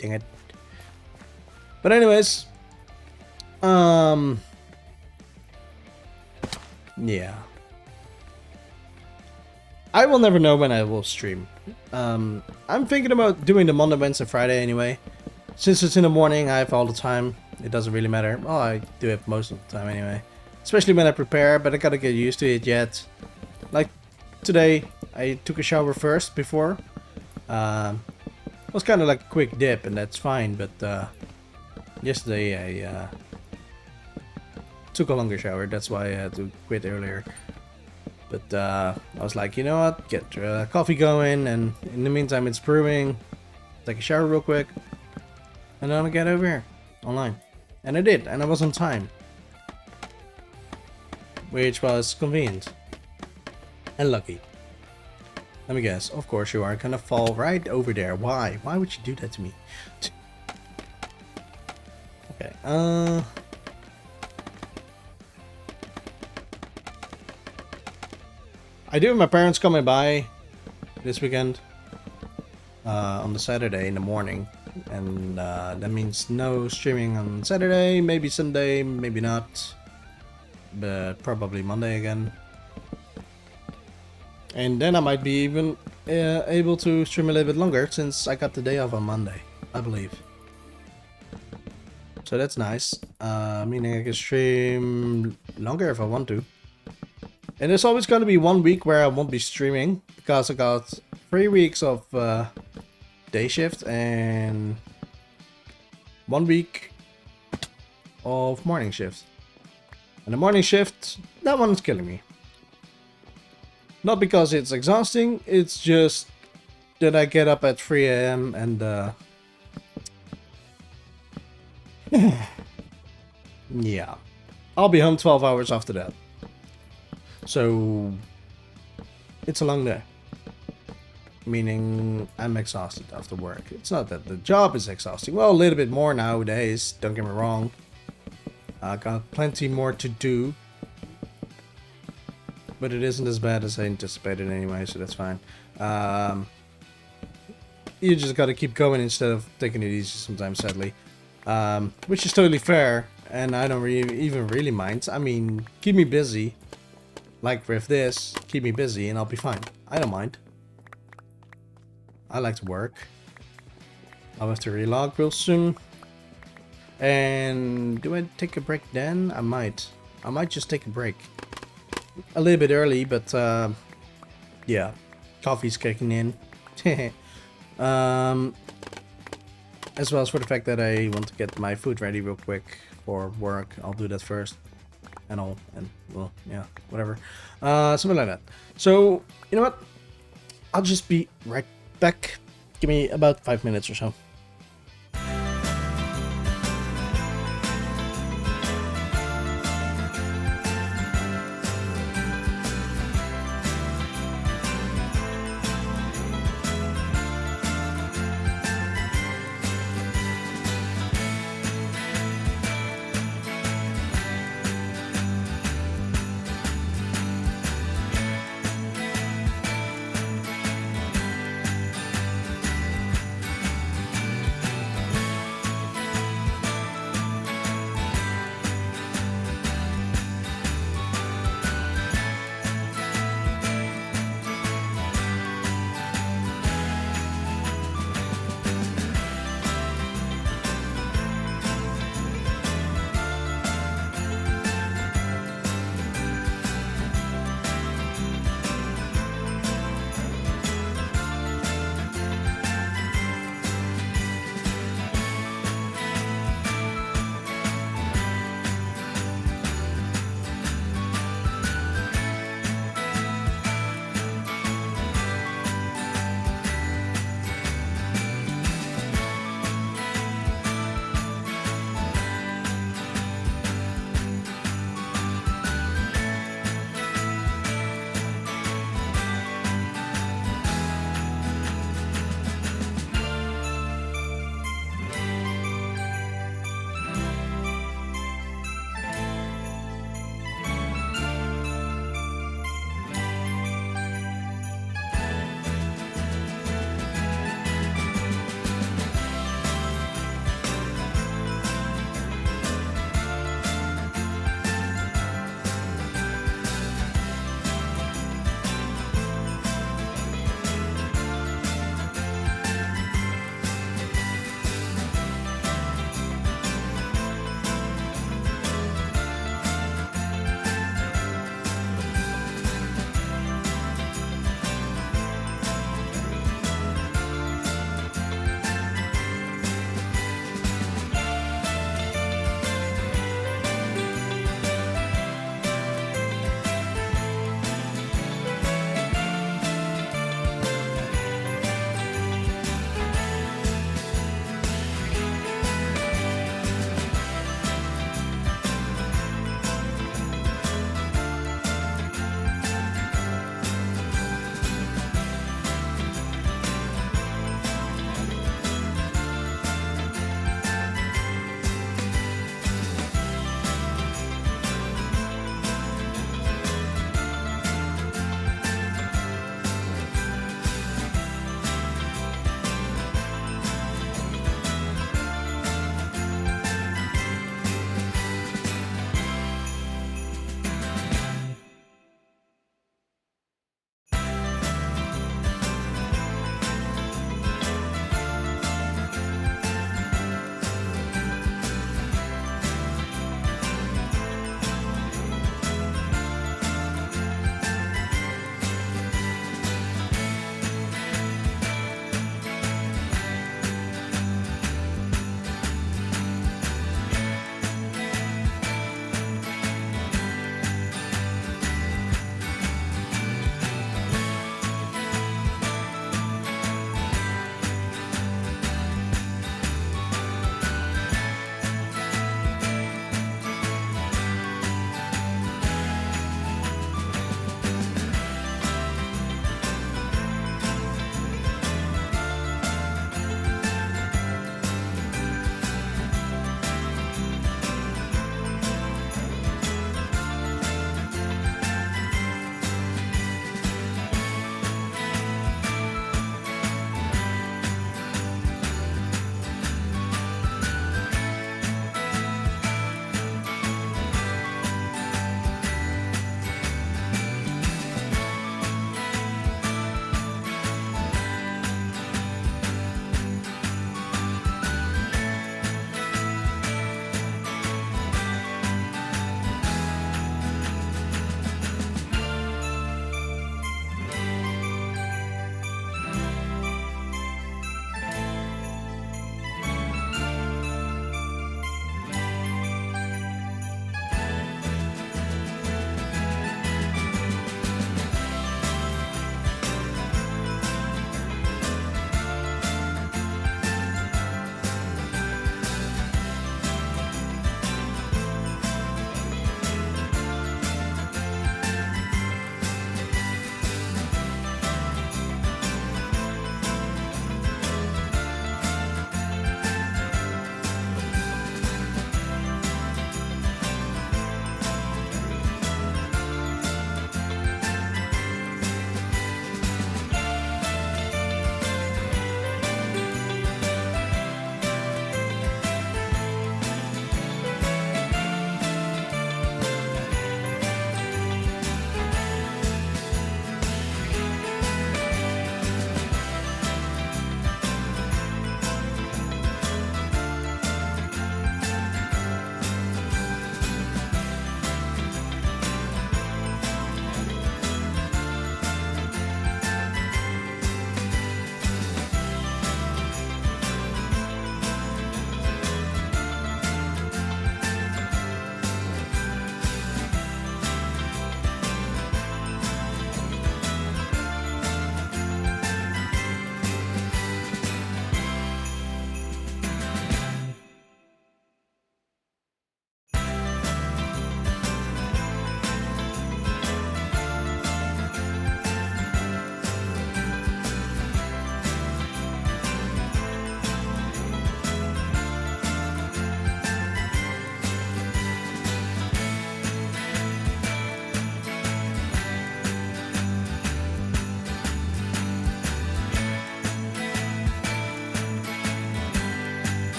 it. But anyways, yeah. I will never know when I will stream. I'm thinking about doing the Monday, Wednesday, Friday anyway. Since it's in the morning, I have all the time. It doesn't really matter. Well, I do it most of the time anyway. Especially when I prepare, but I gotta get used to it yet. Like today, I took a shower first before. It was kind of like a quick dip, and that's fine. But yesterday, I took a longer shower. That's why I had to quit earlier. But I was like, you know what? Get coffee going, and in the meantime, it's brewing. Take a shower real quick, and then I'll get over here online. And I did, and I was on time, which was convenient and lucky. Let me guess. Of course you are gonna fall right over there. Why? Why would you do that to me? Okay. I do have my parents coming by this weekend on the Saturday in the morning, and that means no streaming on Saturday, maybe Sunday, maybe not, but probably Monday again. And then I might be even able to stream a little bit longer, since I got the day off on Monday, I believe. So that's nice, meaning I can stream longer if I want to. And there's always going to be 1 week where I won't be streaming, because I got 3 weeks of day shift and 1 week of morning shift. And the morning shift, that one's killing me. Not because it's exhausting, it's just that I get up at 3 AM and yeah, I'll be home 12 hours after that. So it's a long day. Meaning I'm exhausted after work. It's not that the job is exhausting. Well, a little bit more nowadays, don't get me wrong. I got plenty more to do. But it isn't as bad as I anticipated anyway, so that's fine. You just gotta keep going instead of taking it easy sometimes, sadly. Which is totally fair, and I don't even really mind. I mean, keep me busy. Like with this, keep me busy and I'll be fine. I don't mind. I like to work. I'll have to relog real soon. And do I take a break then? I might just take a break. A little bit early, but yeah. Coffee's kicking in. As well as for the fact that I want to get my food ready real quick for work. I'll do that first. And all, and well, yeah, whatever. Something like that. So, you know what? I'll just be right back. Give me about 5 minutes or so.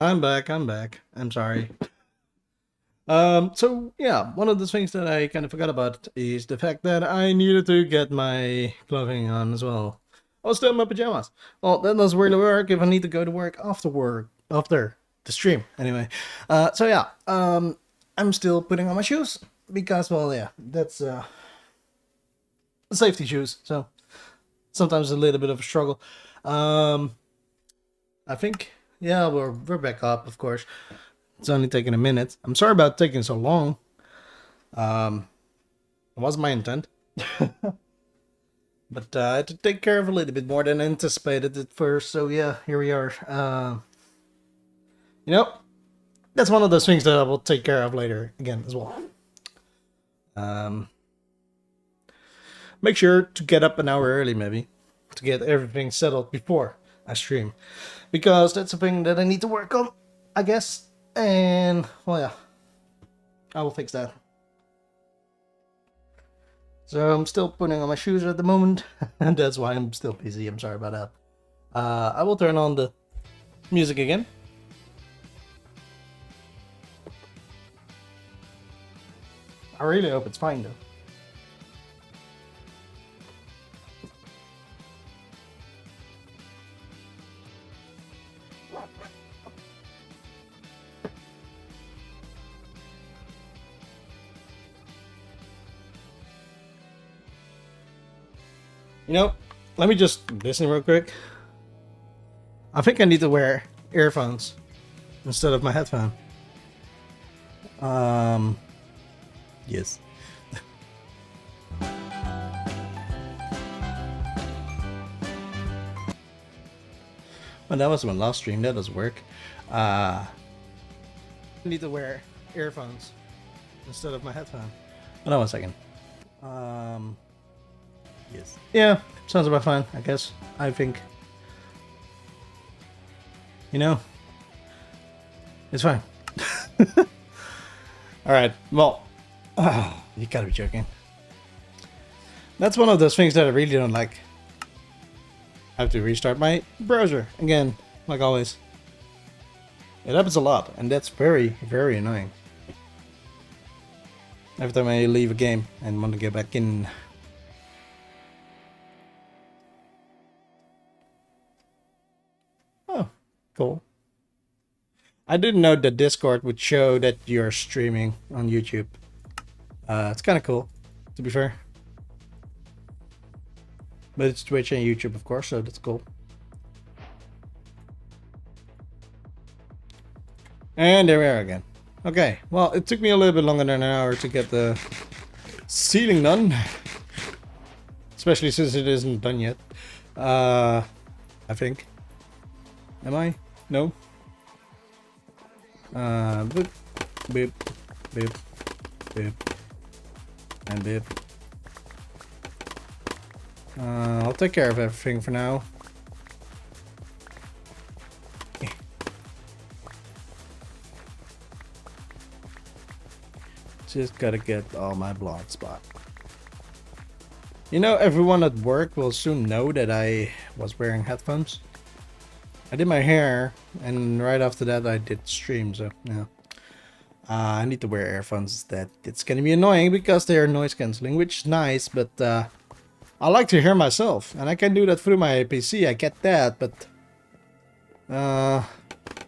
I'm back. I'm back. I'm sorry. So yeah, one of the things that I kind of forgot about is the fact that I needed to get my clothing on as well. I was still in my pajamas. Well, that doesn't really work if I need to go to work after the stream. Anyway, so yeah, I'm still putting on my shoes because, well, yeah, that's safety shoes. So sometimes a little bit of a struggle. Um, I think, yeah, we're back up, of course. It's only taking a minute. I'm sorry about taking so long. It wasn't my intent. But I had to take care of a little bit more than anticipated at first. So yeah, here we are. You know, that's one of those things that I will take care of later again as well. Um, Make sure to get up an hour early, maybe, to get everything settled before I stream, because that's a thing that I need to work on, I guess. And well, yeah, I will fix that. So I'm still putting on my shoes at the moment, and that's why I'm still busy. I'm sorry about that. I will turn on the music again. I really hope it's fine though. You know, let me just listen real quick. I think I need to wear earphones instead of my headphone. Yes. Well, that was my last stream. That doesn't work. I need to wear earphones instead of my headphone. Hold on one second. Yes. Yeah, sounds about fine, I guess. I think. You know, it's fine. Alright, well, you gotta be joking. That's one of those things that I really don't like. I have to restart my browser again, like always. It happens a lot, and that's very, very annoying. Every time I leave a game and want to get back in. Oh, cool. I didn't know that Discord would show that you're streaming on YouTube. It's kind of cool, to be fair. But it's Twitch and YouTube, of course, so that's cool. And there we are again. Okay, well, it took me a little bit longer than an hour to get the ceiling done. Especially since it isn't done yet. I think. Am I? No? Boop, beep, beep, beep, and beep. I'll take care of everything for now. Just gotta get all my blind spot. You know, everyone at work will soon know that I was wearing headphones. I did my hair, and right after that I did stream, so yeah. I need to wear earphones instead. It's gonna be annoying because they are noise cancelling, which is nice, but I like to hear myself, and I can do that through my PC, I get that, but yeah,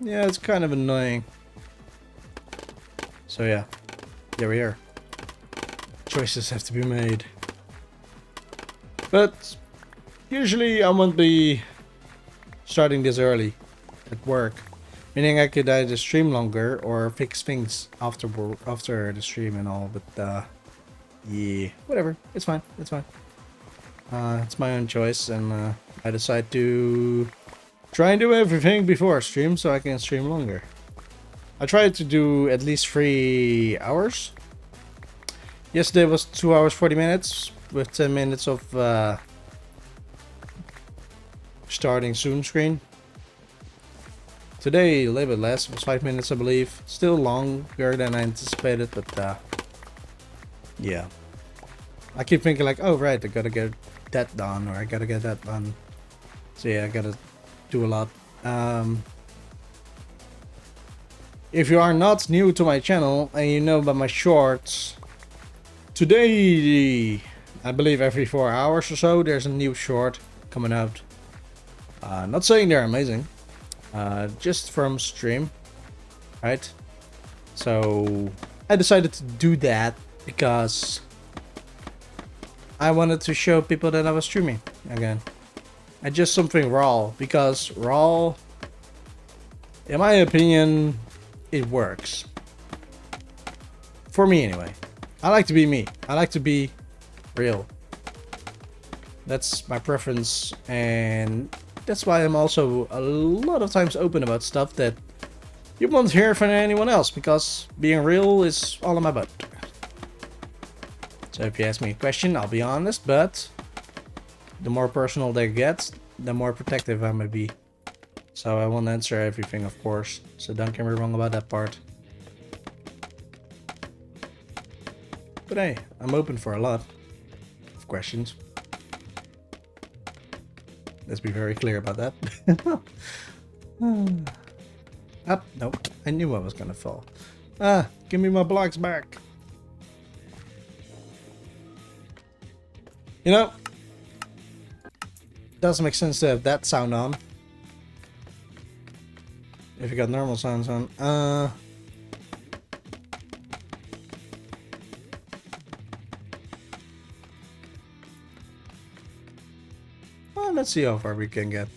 it's kind of annoying. So yeah, there we are. Choices have to be made. But usually I won't be starting this early at work, meaning I could either stream longer or fix things after the stream and all, but yeah, whatever, it's fine, it's fine. It's my own choice, and I decide to try and do everything before stream so I can stream longer. I tried to do at least 3 hours. Yesterday was 2 hours 40 minutes with 10 minutes of starting soon screen. Today a little bit less, it was 5 minutes I believe. Still longer than I anticipated, but yeah. I keep thinking like, oh right, I gotta get that done, or I gotta get that done. So yeah, I gotta do a lot. If you are not new to my channel and you know about my shorts, today, I believe every 4 hours or so, there's a new short coming out. Not saying they're amazing, just from stream, right? So I decided to do that because I wanted to show people that I was streaming again. And just something raw, because raw, in my opinion, it works. For me anyway. I like to be me. I like to be real. That's my preference, and that's why I'm also a lot of times open about stuff that you won't hear from anyone else, because being real is all I'm about. So if you ask me a question, I'll be honest, but the more personal they get, the more protective I may be. So I won't answer everything, of course, so don't get me wrong about that part. But hey, I'm open for a lot of questions. Let's be very clear about that. Up, nope, I knew I was gonna fall. Give me my blocks back. You know, doesn't make sense to have that sound on if you got normal sounds on. Well, let's see how far we can get.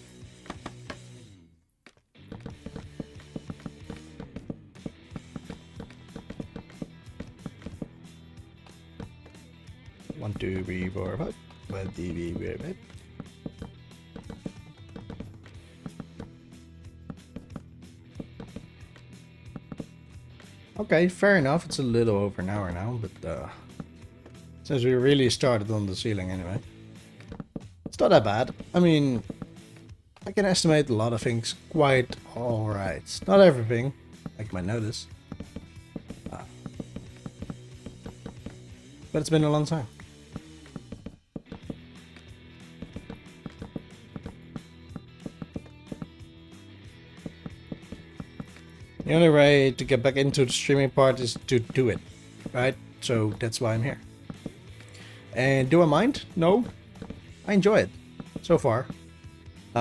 One, two, three, four, five. Okay, fair enough. It's a little over an hour now, but since we really started on the ceiling anyway, it's not that bad. I mean, I can estimate a lot of things quite alright. Not everything, like you might notice. But it's been a long time. The only way to get back into the streaming part is to do it, right? So that's why I'm here. And do I mind? No. I enjoy it, so far.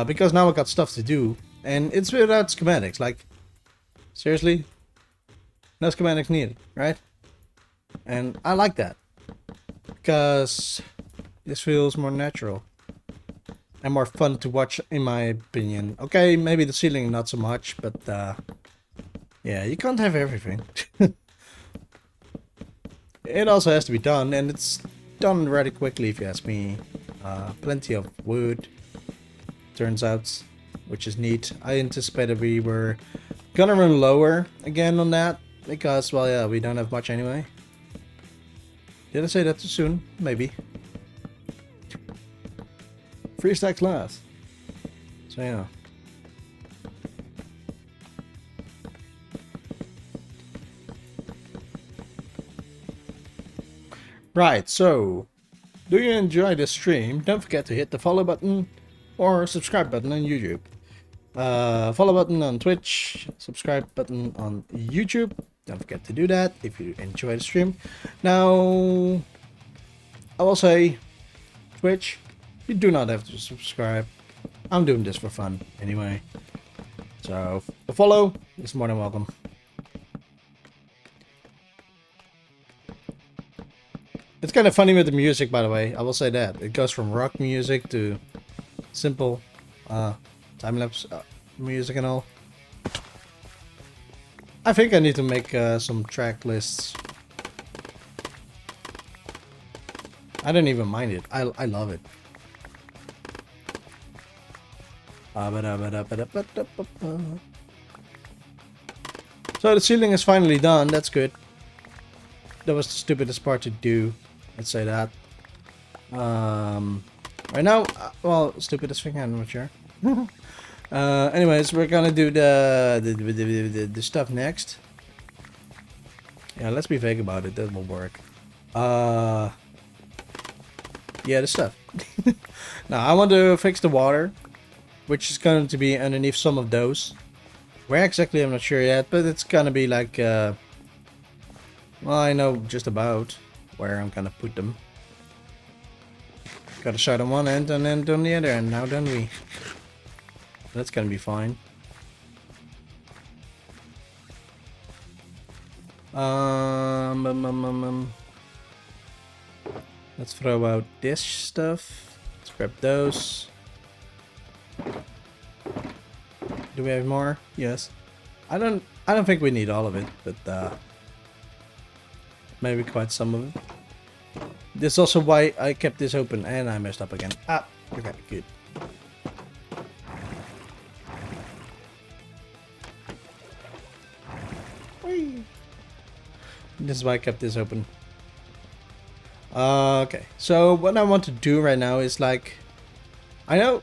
Because now I got stuff to do, and it's without schematics, like, seriously? No schematics needed, right? And I like that. Because this feels more natural. And more fun to watch, in my opinion. Okay, maybe the ceiling not so much, but yeah, you can't have everything. It also has to be done, and it's done rather quickly if you ask me. Plenty of wood, turns out, which is neat. I anticipated we were gonna run lower again on that, because, well, yeah, we don't have much anyway. Did I say that too soon? Maybe. 3 stacks left. So yeah. Right, so do you enjoy the stream? Don't forget to hit the follow button or subscribe button on YouTube. Follow button on Twitch, subscribe button on YouTube. Don't forget to do that if you enjoy the stream. Now, I will say, Twitch, you do not have to subscribe. I'm doing this for fun anyway. So, the follow is more than welcome. It's kind of funny with the music, by the way. I will say that. It goes from rock music to simple time-lapse music and all. I think I need to make some track lists. I don't even mind it. I love it. So the ceiling is finally done. That's good. That was the stupidest part to do. Let's say that. Right now, well, stupidest thing, I'm not sure. Anyways, we're gonna do the stuff next. Yeah, let's be vague about it. That will work. Yeah, the stuff. Now I want to fix the water, which is going to be underneath some of those. Where exactly, I'm not sure yet, but it's gonna be like, well, I know just about where I'm gonna put them. Got a shot on one end and then on the other end, now don't we? That's gonna be fine. Let's throw out this stuff. Let's grab those. Do we have more? Yes. I don't think we need all of it, but maybe quite some of it. This is also why I kept this open and I messed up again. Ah, okay, good. Whee. This is why I kept this open. Okay, so what I want to do right now is like, I know,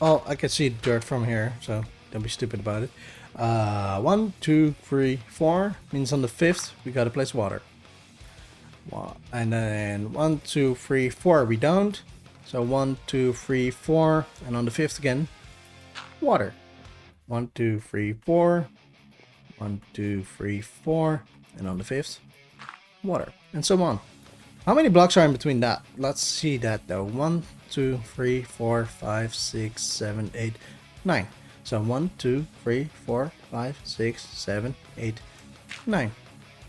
oh, I can see dirt from here, so don't be stupid about it. 1, 2, 3, 4 means on the 5th we gotta place water. And then 1, 2, 3, 4 we don't. So 1, 2, 3, 4, and on the 5th again, water. 1, 2, 3, 4. 1, 2, 3, 4, and on the 5th, water, and so on. How many blocks are in between that? Let's see that though. 1, 2, 3, 4, 5, 6, 7, 8, 9. So 1, 2, 3, 4, 5, 6, 7, 8, 9.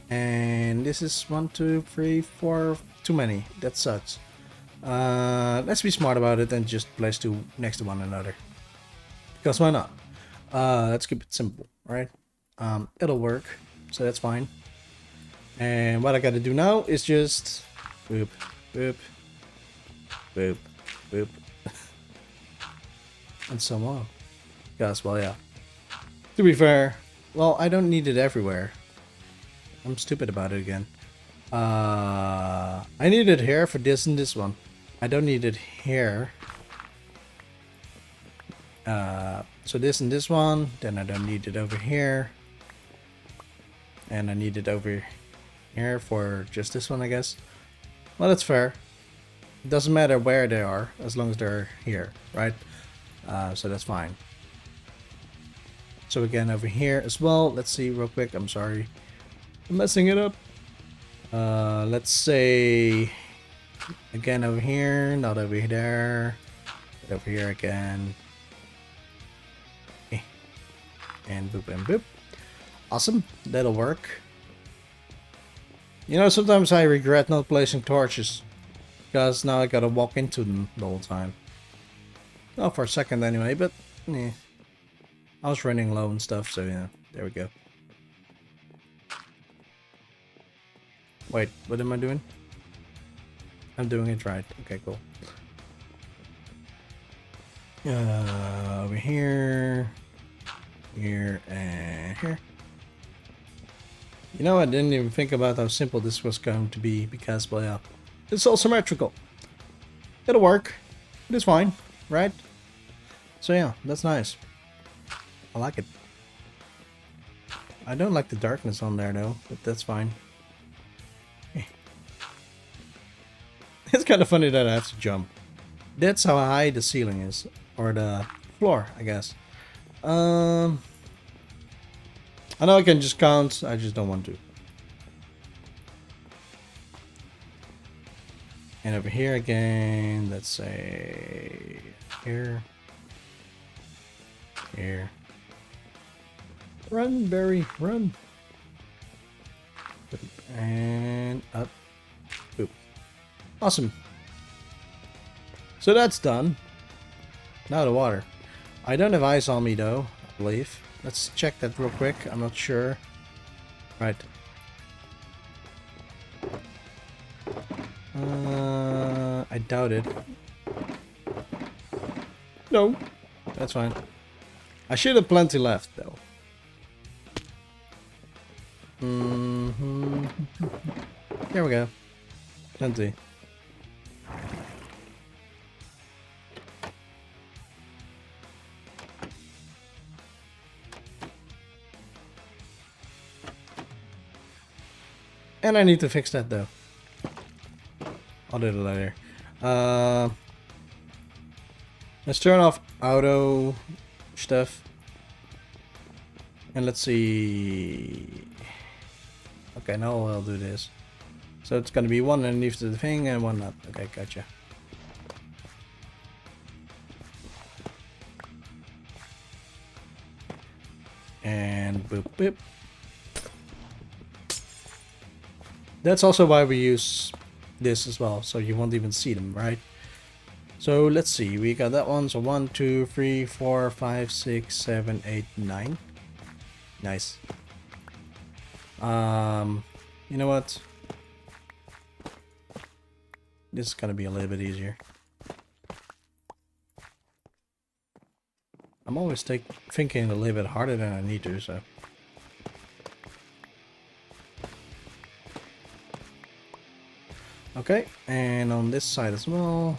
And this is 1, 2, 3, 4. Too many. That sucks. Let's be smart about it and just place two next to one another. Because why not? Let's keep it simple, right? It'll work, so that's fine. And what I gotta do now is just boop, boop, boop, boop, and so on. Because, well, yeah. To be fair, well, I don't need it everywhere. I'm stupid about it again. I need it here for this and this one. I don't need it here. So this and this one, then I don't need it over here. And I need it over here for just this one, I guess. Well, that's fair. It doesn't matter where they are, as long as they're here, right? So that's fine. So again, over here as well, let's see real quick. I'm sorry, I'm messing it up. Let's say, again over here, not over there, but over here again. And boop and boop. Awesome, that'll work. You know, sometimes I regret not placing torches, because now I gotta walk into them the whole time. Well, for a second anyway, but yeah. I was running low and stuff, so yeah, there we go. Wait, what am I doing? I'm doing it right. Okay, cool. Over here, here, and here. You know, I didn't even think about how simple this was going to be because, well, yeah, it's all symmetrical. It'll work. It is fine, right? So yeah, that's nice. I like it. I don't like the darkness on there though, but that's fine. It's kind of funny that I have to jump. That's how high the ceiling is, or the floor, I guess. I know I can just count, I just don't want to. And over here again, let's say here, here. Run, Barry, run. And up. Boop. Awesome. So that's done. Now the water. I don't have ice on me though, I believe. Let's check that real quick. I'm not sure. Right. I doubt it. No. That's fine. I should have plenty left though. There we go. Plenty. And I need to fix that though. I'll do it later. Let's turn off auto stuff. And let's see. Okay, now I'll do this. So it's gonna be one underneath the thing and one up. Okay, gotcha. And boop boop. That's also why we use this as well, so you won't even see them, right? So let's see, we got that one. So 1, 2, 3, 4, 5, 6, 7, 8, 9. Nice. You know what? This is gonna be a little bit easier. I'm always thinking a little bit harder than I need to, so. Okay, and on this side as well.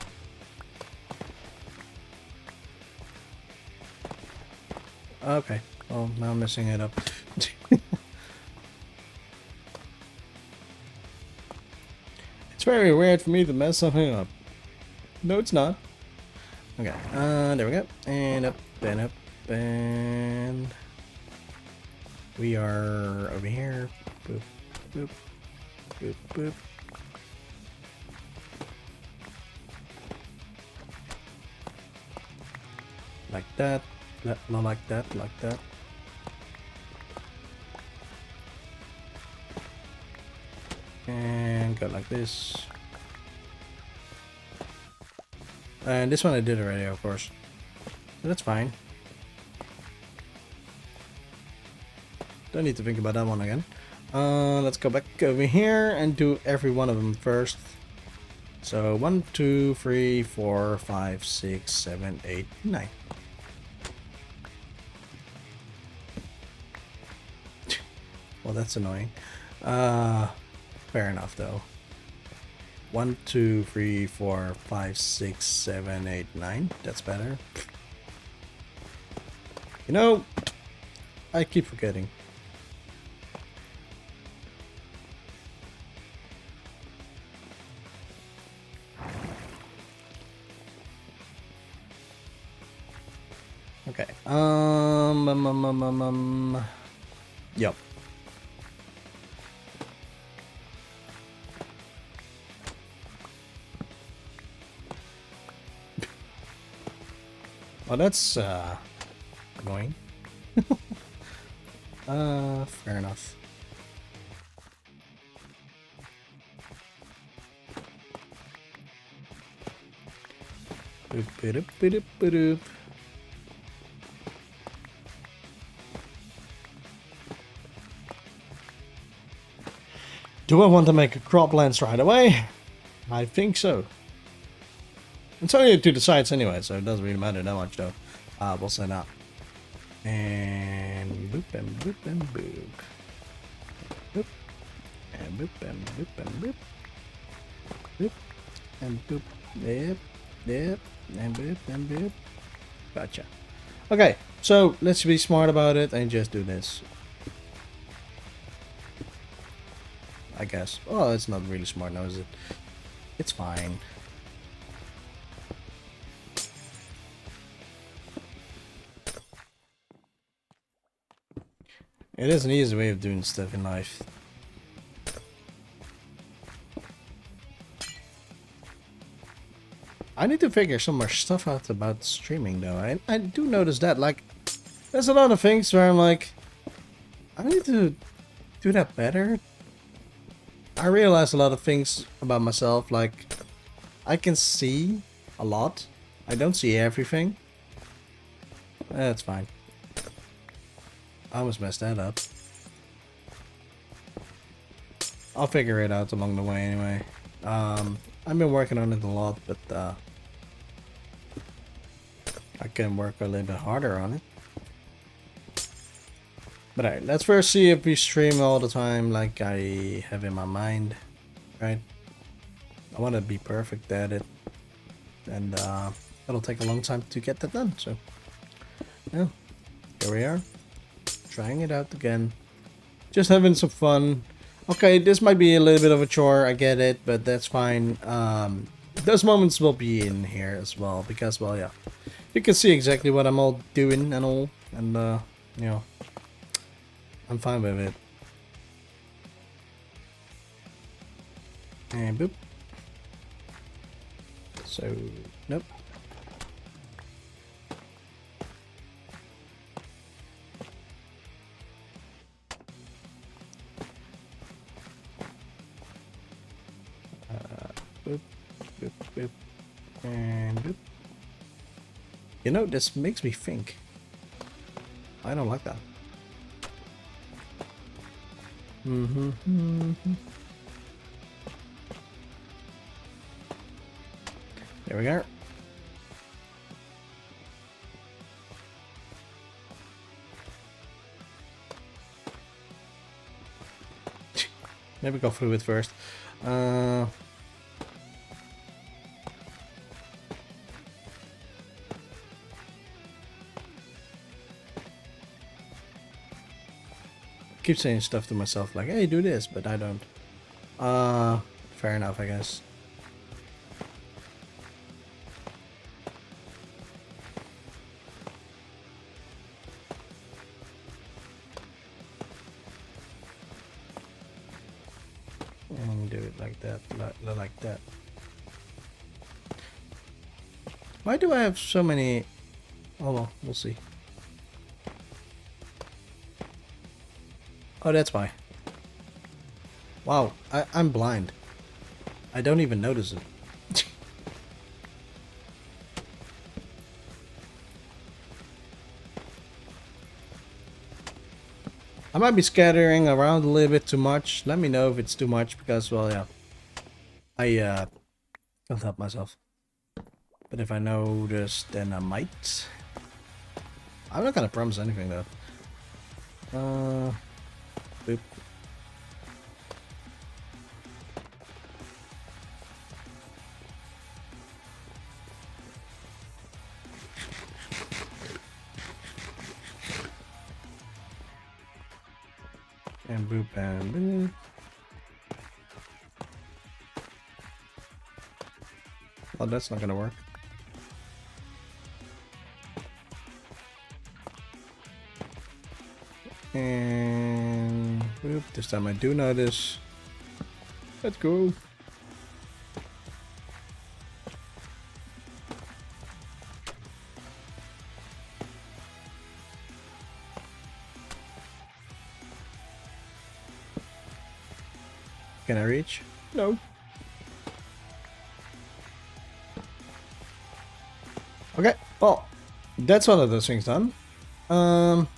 Okay, well, now I'm messing it up. It's very weird for me to mess something up. No, it's not. Okay, there we go. And up, and up, and... we are over here. Boop, boop, boop, boop. Like that. Not like that, like that. And go like this. And this one I did already, of course. So that's fine. Don't need to think about that one again. Let's go back over here and do every one of them first. So 1, 2, 3, 4, 5, 6, 7, 8, 9. Well, that's annoying. Fair enough, though. 1, 2, 3, 4, 5, 6, 7, 8, 9. That's better. You know, I keep forgetting. Okay. Yep. Well, that's annoying. Fair enough. Boop, boop, boop, boop, boop. Do I want to make a croplands right away? I think so. It's only to the sides anyway, so it doesn't really matter that much though. We'll set up. And boop and boop and boop. Boop. And boop and boop and boop. Boop. And boop. Yep. Yep. And boop and boop. Gotcha. Okay, so let's be smart about it and just do this. I guess. Oh, it's not really smart now, is it? It's fine. It is an easy way of doing stuff in life. I need to figure some more stuff out about streaming though. I do notice that, like, there's a lot of things where I'm like, I need to do that better. I realize a lot of things about myself, like, I can see a lot. I don't see everything. That's fine. I almost messed that up. I'll figure it out along the way anyway. I've been working on it a lot, but I can work a little bit harder on it. But alright, let's first see if we stream all the time like I have in my mind, right? I want to be perfect at it, and it'll take a long time to get that done, so yeah, here we are, trying it out again, just having some fun. Okay, this might be a little bit of a chore, I get it, but that's fine. Those moments will be in here as well, because, well, yeah, you can see exactly what I'm all doing and all, and you know, I'm fine with it. And boop. So, nope. Boop, boop, boop, and boop. You know, this makes me think. I don't like that. There we go. Maybe go through it first. Keep saying stuff to myself like, hey, do this, but I don't. Fair enough, I guess. And do it like that, like that. Why do I have so many? Oh well, we'll see. Oh, that's why. Wow, I'm blind. I don't even notice it. I might be scattering around a little bit too much. Let me know if it's too much because, well, yeah. I can't help myself. But if I notice, then I might. I'm not gonna promise anything though. Boop. And boop and boop. Well, that's not gonna work. And boop. This time I do notice. Let's go. Can I reach? No. Okay, well, that's one of those things done. Awesome.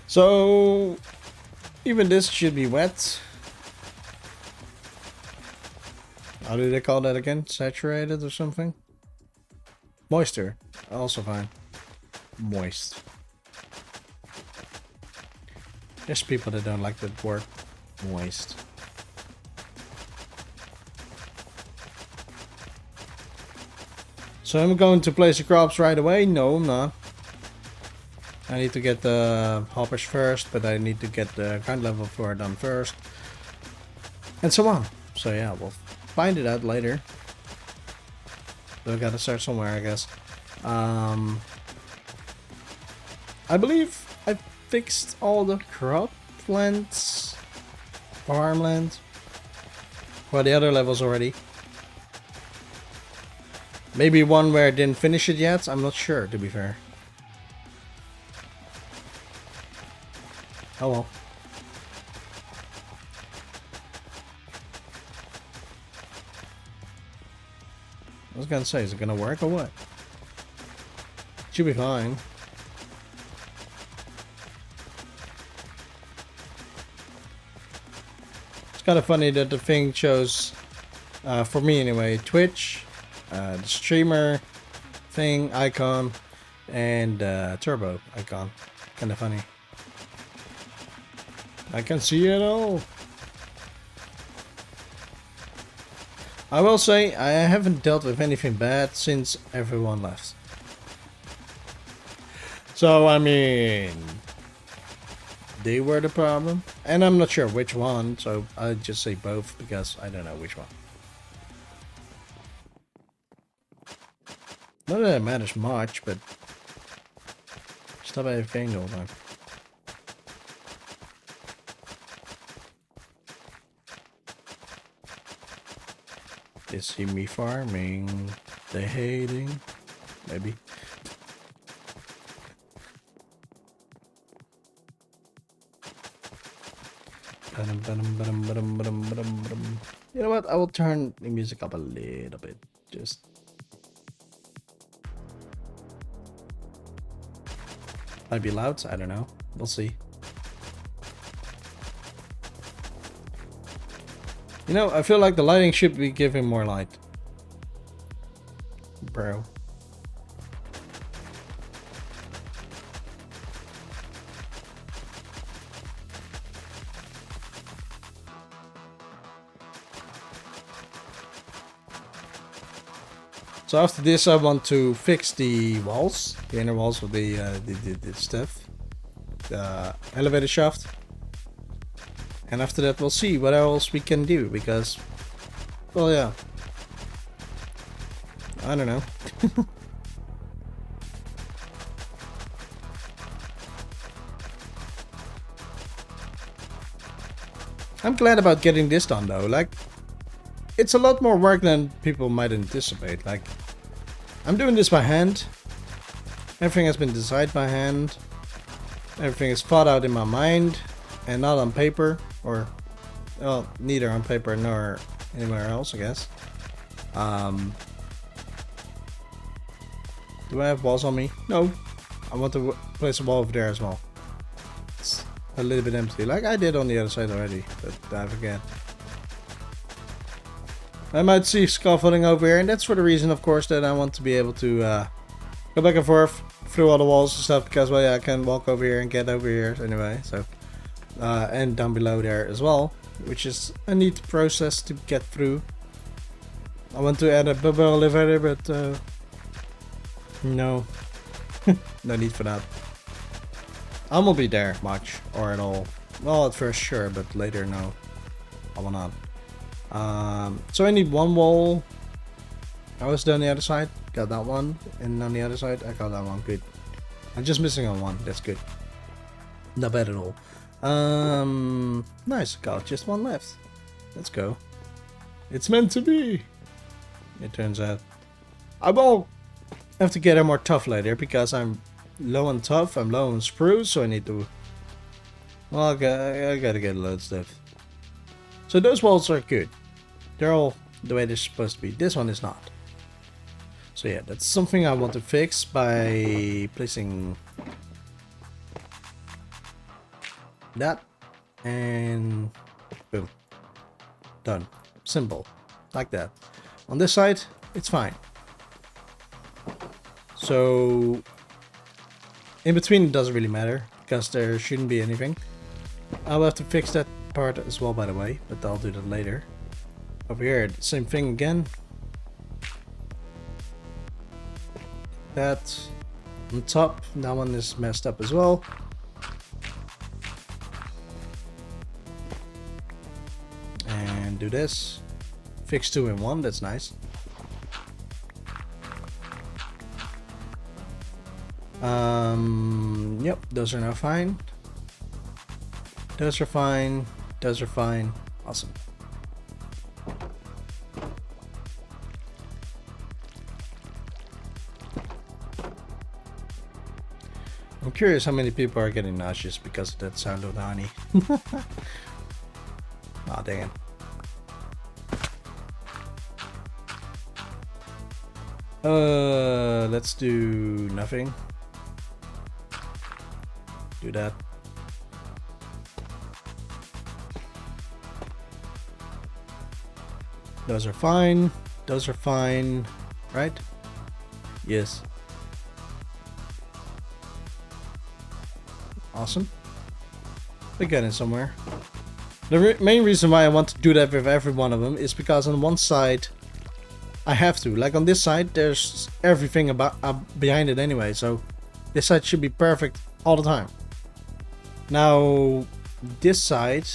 So, even this should be wet. How do they call that again? Saturated or something? Moisture. Also fine. Moist. There's people that don't like that word. Moist. So I'm going to place the crops right away? No, I'm not. I need to get the hoppers first, but I need to get the ground level floor done first. And so on. So yeah, we'll find it out later. But we gotta start somewhere, I guess. I believe I fixed all the croplands, farmland, for the other levels already. Maybe one where I didn't finish it yet. I'm not sure, to be fair. Oh well. I was gonna say, is it gonna work or what? Should be fine. It's kind of funny that the thing shows, for me anyway, Twitch, the streamer thing icon, and turbo icon. Kind of funny. I can see it all. I will say I haven't dealt with anything bad since everyone left. So I mean, they were the problem, and I'm not sure which one. So I'll just say both because I don't know which one. Not that it matters much, but Stop AFKing all the time. They see me farming. They hating. Maybe. You know what? I will turn the music up a little bit. Just. Might be loud. I don't know. We'll see. You know, I feel like the lighting should be giving more light. Bro. So after this, I want to fix the walls, the inner walls of the stuff, the elevator shaft, and after that we'll see what else we can do, because, well, yeah, I don't know. I'm glad about getting this done though. Like, it's a lot more work than people might anticipate. Like, I'm doing this by hand. Everything has been decided by hand. Everything is thought out in my mind and not on paper, or, well, neither on paper nor anywhere else, I guess. Do I have walls on me? No. I want to place a wall over there as well. It's a little bit empty, like I did on the other side already, but I forget. I might see scaffolding over here, and that's for the reason, of course, that I want to be able to go back and forth through all the walls and stuff, because, well, yeah, I can walk over here and get over here anyway, so, and down below there as well, which is a neat process to get through. I want to add a bubble elevator, but, no, no need for that. I won't be there much, or at all. Well, at first, sure, but later, no, I will not. So I need one wall. I was done the other side, got that one, and on the other side I got that one. Good. I'm just missing on one. That's good. Not bad at all. Nice. Got just one left. Let's go. It's meant to be. It turns out. I will have to get more tough later because I'm low on tough. I'm low on spruce, so I need to. Well, I gotta get a load of stuff. So those walls are good. They're all the way they're supposed to be. This one is not. So yeah, that's something I want to fix by placing that, and boom, done. Simple, like that. On this side, it's fine. So in between it doesn't really matter because there shouldn't be anything. I'll have to fix that part as well, by the way, but I'll do that later. Over here, same thing again. That on top, that one is messed up as well. And do this. Fix 2 in 1, that's nice. Yep, those are now fine. Those are fine. Those are fine. Awesome. I'm curious how many people are getting nauseous because of that sound of the honey. Aw, dang it. Let's do nothing. Do that. Those are fine. Those are fine. Right? Yes. Awesome. We're getting somewhere. The main reason why I want to do that with every one of them is because on one side I have to. Like on this side there's everything about behind it anyway, so this side should be perfect all the time. Now this side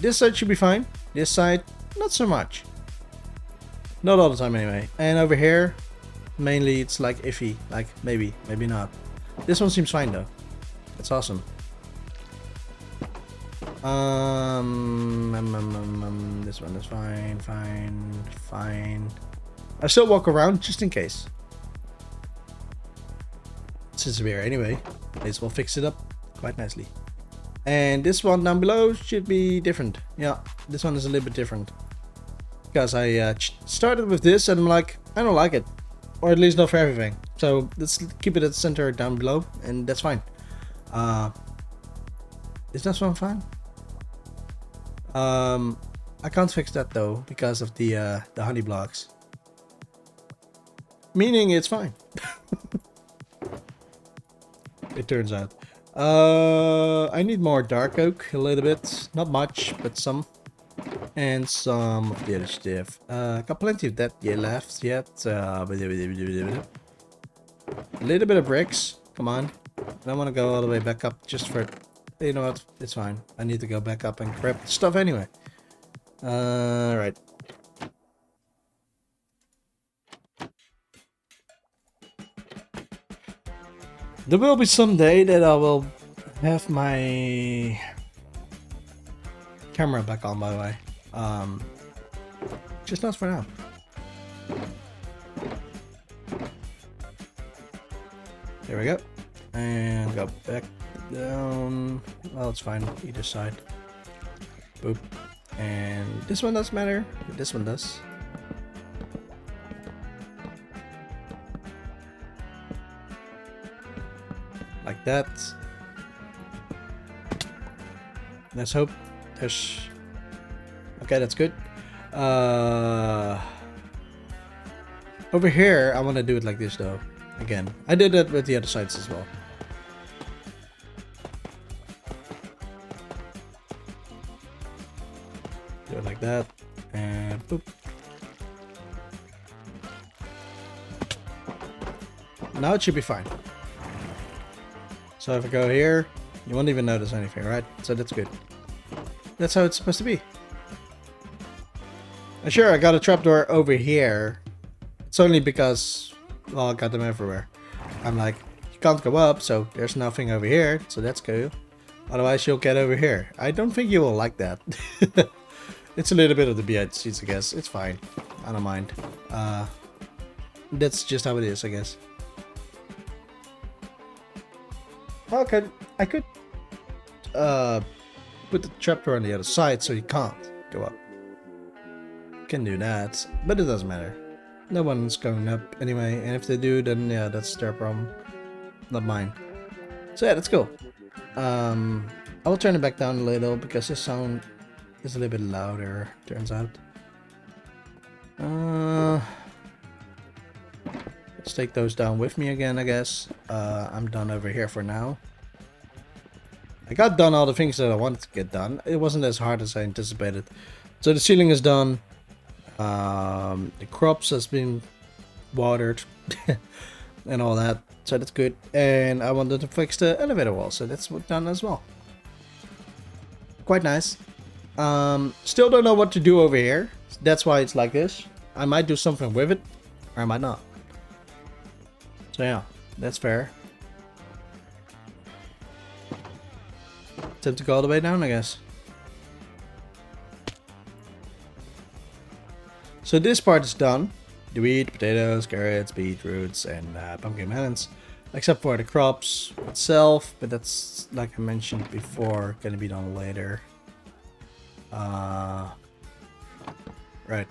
should be fine. This side not so much. Not all the time anyway. And over here mainly it's like iffy, like maybe not. This one seems fine though. It's awesome. This one is fine, fine. I still walk around just in case. Since we're here anyway, this will fix it up quite nicely. And this one down below should be different. Yeah, this one is a little bit different. Because I started with this and I'm like, I don't like it. Or at least not for everything. So let's keep it at the center down below and that's fine. Is that one fine? I can't fix that though because of the honey blocks. Meaning it's fine. It turns out. I need more dark oak a little bit. Not much, but some. And some of the other stuff. Got plenty of that left yet. A little bit of bricks. Come on. I don't want to go all the way back up just for... You know what? It's fine. I need to go back up and grab the stuff anyway. Right. There will be some day that I will have my camera back on, by the way. Just not for now. There we go. And go back down. Well, it's fine. Either side. Boop. And this one doesn't matter. This one does. Like that. Let's hope there's... Okay, that's good. Over here, I want to do it like this though. Again, I did that with the other sides as well. Do it like that. And boop. Now it should be fine. So if I go here, you won't even notice anything, right? So that's good. That's how it's supposed to be. And sure, I got a trapdoor over here. It's only because, well, I got them everywhere. I'm like, you can't go up, so there's nothing over here, so that's cool. Otherwise, you'll get over here. I don't think you will like that. It's a little bit of the behind the scenes, I guess. It's fine. I don't mind. That's just how it is, I guess. Okay, I could put the trapdoor on the other side so you can't go up. Can do that, but it doesn't matter. No one's going up anyway, and if they do, then yeah, that's their problem, not mine. So yeah, that's cool. I will turn it back down a little because this sound is a little bit louder, turns out. Let's take those down with me again, I guess. I'm done over here for now. I got done all the things that I wanted to get done. It wasn't as hard as I anticipated. So the ceiling is done. The crops has been watered and all that, so that's good. And I wanted to fix the elevator wall, so that's done as well. Quite nice. Still don't know what to do over here. That's why it's like this. I might do something with it, or I might not. So yeah, that's fair. Time to go all the way down, I guess. So this part is done. The wheat, potatoes, carrots, beetroots, and pumpkin melons. Except for the crops itself, but that's, like I mentioned before, gonna be done later. Right.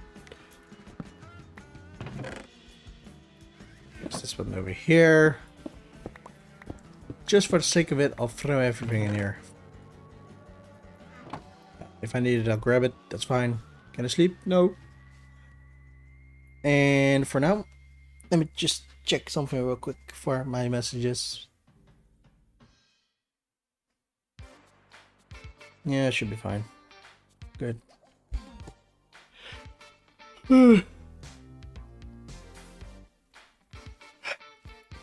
There's this one over here. Just for the sake of it, I'll throw everything in here. If I need it, I'll grab it. That's fine. Can I sleep? No. And for now, let me just check something real quick for my messages. Yeah, it should be fine. Good.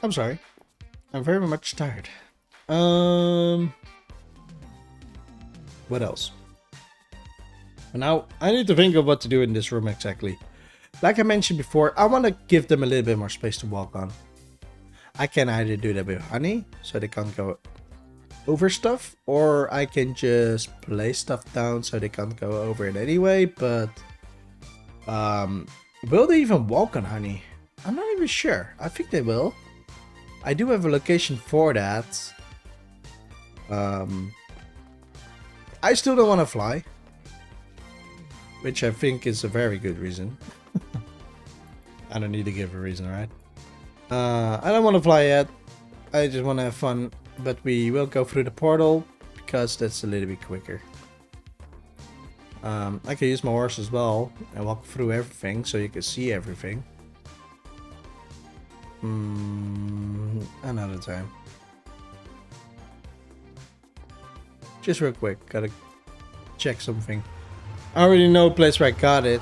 I'm sorry. I'm very much tired. What else? Now, I need to think of what to do in this room exactly. Like I mentioned before, I want to give them a little bit more space to walk on. I can either do that with honey, so they can't go over stuff, or I can just place stuff down so they can't go over it anyway. But will they even walk on honey? I'm not even sure. I think they will. I do have a location for that. I still don't want to fly, which I think is a very good reason. I don't need to give a reason, right? I don't want to fly yet. I just want to have fun. But we will go through the portal because that's a little bit quicker. I can use my horse as well and walk through everything so you can see everything. Another time. Just real quick, gotta check something. I already know a place where I got it,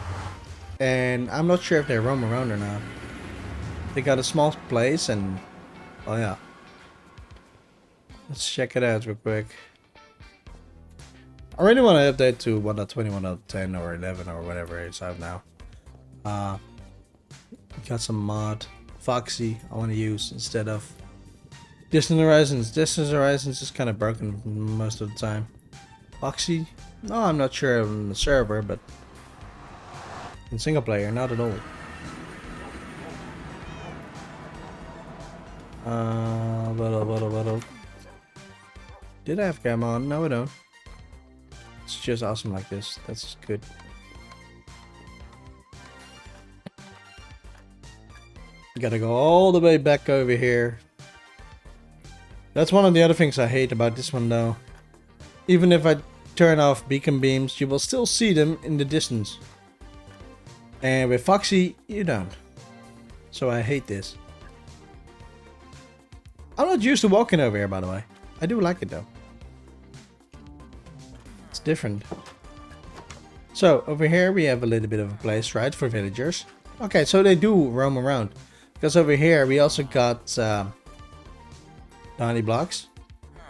and I'm not sure if they roam around or not. They got a small place, and oh yeah. Let's check it out real quick. I really want to update to 1.21.10 or 11 or whatever it's out now. Got some mod Foxy I want to use instead of Distant Horizons. Distant Horizons is kind of broken most of the time. Foxy? No, I'm not sure on the server, but in single player, not at all. What? Did I have cam on? No, I don't. It's just awesome like this. That's good. Gotta go all the way back over here. That's one of the other things I hate about this one though. Even if I turn off beacon beams, you will still see them in the distance. And with Foxy, you don't. So I hate this. I'm not used to walking over here, by the way. I do like it though. It's different. So over here we have a little bit of a place, right, for villagers. Okay, so they do roam around. Because over here we also got honey blocks.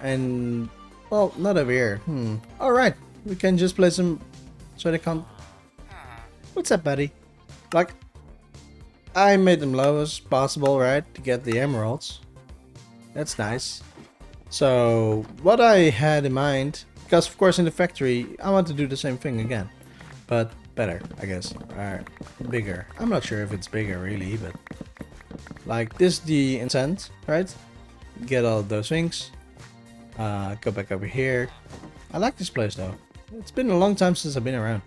And, well, not over here. Alright, we can just place them so they can't... What's up, buddy? Like, I made them low as possible, right, to get the emeralds. That's nice. So, what I had in mind, because of course in the factory, I want to do the same thing again. But better, I guess. Or bigger. I'm not sure if it's bigger really, but... Like, this is the intent, right? Get all those things. Go back over here. I like this place though. It's been a long time since I've been around.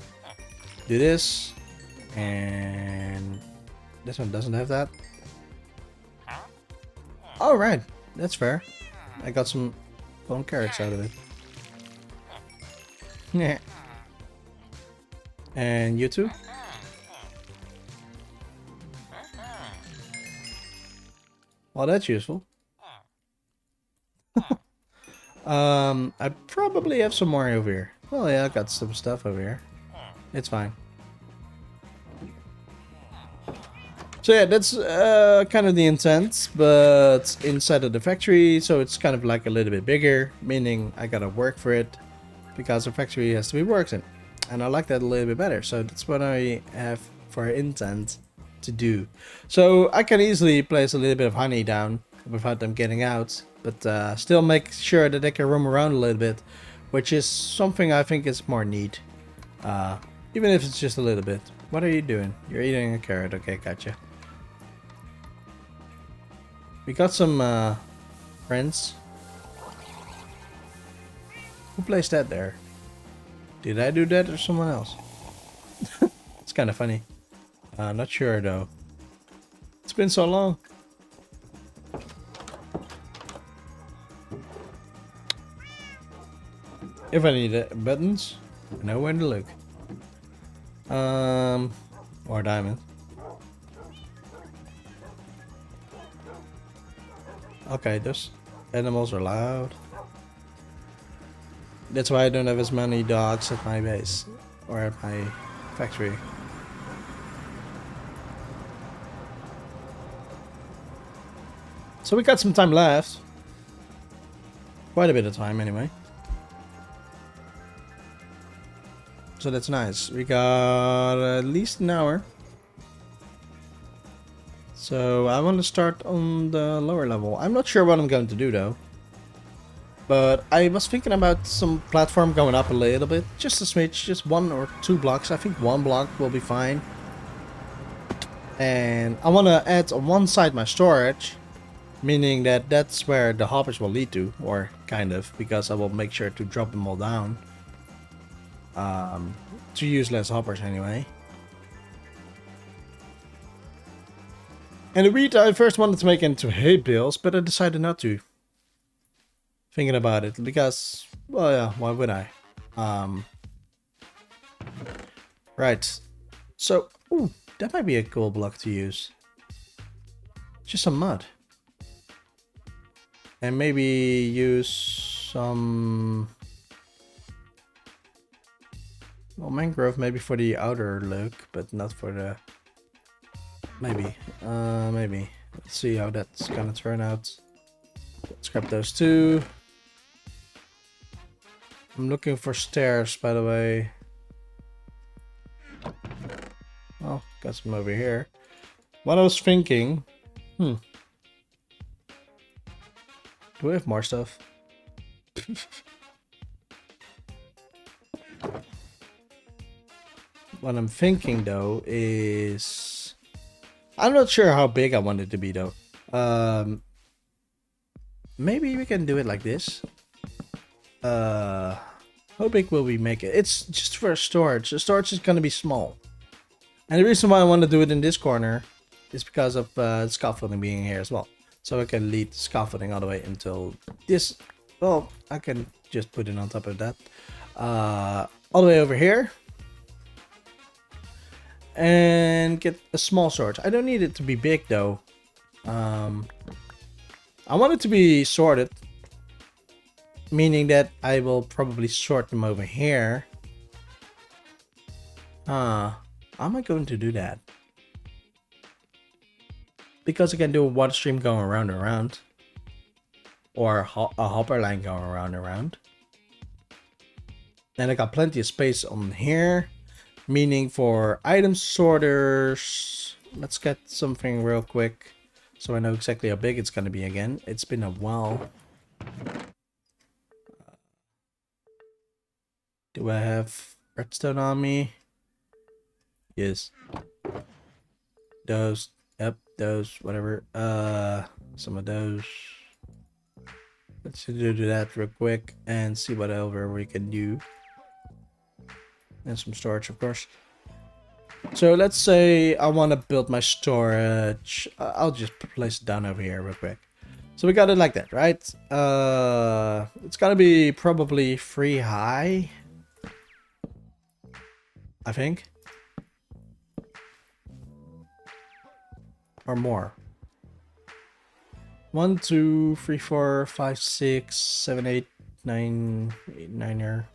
Do this. And... this one doesn't have that. Alright, that's fair. I got some golden carrots out of it. Yeah. And you too? Well, that's useful. I probably have some more over here. Well, yeah, I got some stuff over here. It's fine. So yeah, that's kind of the intent, but inside of the factory, so it's kind of like a little bit bigger, meaning I gotta work for it, because the factory has to be worked in. And I like that a little bit better, so that's what I have for intent to do. So I can easily place a little bit of honey down without them getting out, but still make sure that they can roam around a little bit, which is something I think is more neat, even if it's just a little bit. What are you doing? You're eating a carrot. Okay, gotcha. We got some friends. Who placed that there? Did I do that or someone else? It's kind of funny. Not sure though. It's been so long. If I need buttons, I know where to look. Or diamond. Okay, those animals are loud. That's why I don't have as many dogs at my base or at my factory. So we got some time left. Quite a bit of time anyway. So that's nice. We got at least an hour. So I want to start on the lower level. I'm not sure what I'm going to do though. But I was thinking about some platform going up a little bit. Just a smidge, just 1 or 2 blocks. I think 1 block will be fine. And I want to add on one side my storage. Meaning that that's where the hoppers will lead to. Or kind of. Because I will make sure to drop them all down. To use less hoppers anyway. And the wheat I first wanted to make into hay bales, but I decided not to. Thinking about it, because, well, yeah, why would I? Right. So, ooh, that might be a cool block to use. Just some mud. And maybe use some... well, mangrove maybe for the outer look, but not for the... maybe. Maybe. Let's see how that's gonna turn out. Scrap those 2. I'm looking for stairs, by the way. Oh, got some over here. What I was thinking... do we have more stuff? What I'm thinking, though, is... I'm not sure how big I want it to be, though. Maybe we can do it like this. How big will we make it? It's just for storage. The storage is going to be small. And the reason why I want to do it in this corner is because of scaffolding being here as well. So I can lead scaffolding all the way until this. Well, I can just put it on top of that. All the way over here. And get a small storage. I don't need it to be big though. I want it to be sorted. Meaning that I will probably sort them over here. How am I going to do that? Because I can do a water stream going around and around. Or a hopper line going around and around. And I got plenty of space on here. Meaning for item sorters. Let's get something real quick. So I know exactly how big it's going to be again. It's been a while. Do I have redstone on me? Yes. Those. Yep, those. Whatever. Some of those. Let's do that real quick and see whatever we can do. And some storage, of course. So let's say I want to build my storage. I'll just place it down over here real quick. So we got it like that, right? It's gonna be probably 3 high. I think. Or more. 1, 2, 3, 4, 5, 6, 7, 8, 9, 8, 9 here.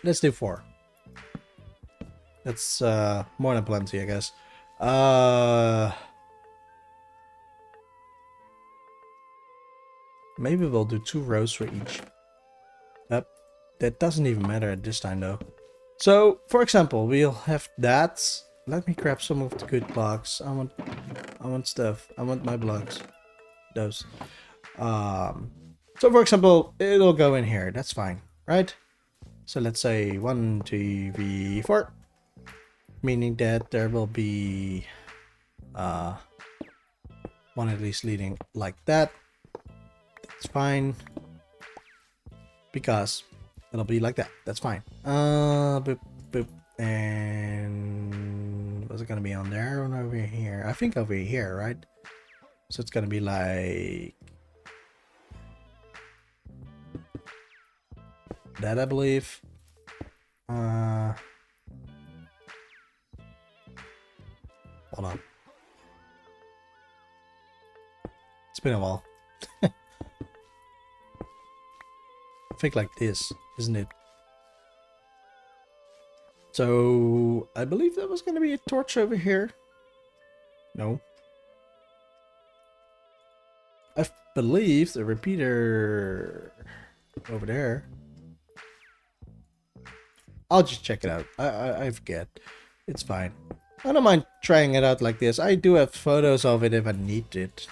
Let's do 4. That's more than plenty, I guess. Maybe we'll do 2 rows for each. Yep. That doesn't even matter at this time though. So, for example, we'll have that. Let me grab some of the good blocks. I want stuff. I want my blocks. Those. So for example, it'll go in here. That's fine, right? So let's say 1, 2, 3, 4. Meaning that there will be one at least leading like that. That's fine. Because it'll be like that. That's fine. Boop, boop. And was it gonna be on there or over here? I think over here, right? So it's gonna be like that, I believe. Hold on. It's been a while. I think like this, isn't it? So I believe that was going to be a torch over here. No. I believe the repeater over there. I'll just check it out. I forget. It's fine. I don't mind trying it out like this. I do have photos of it if I need it.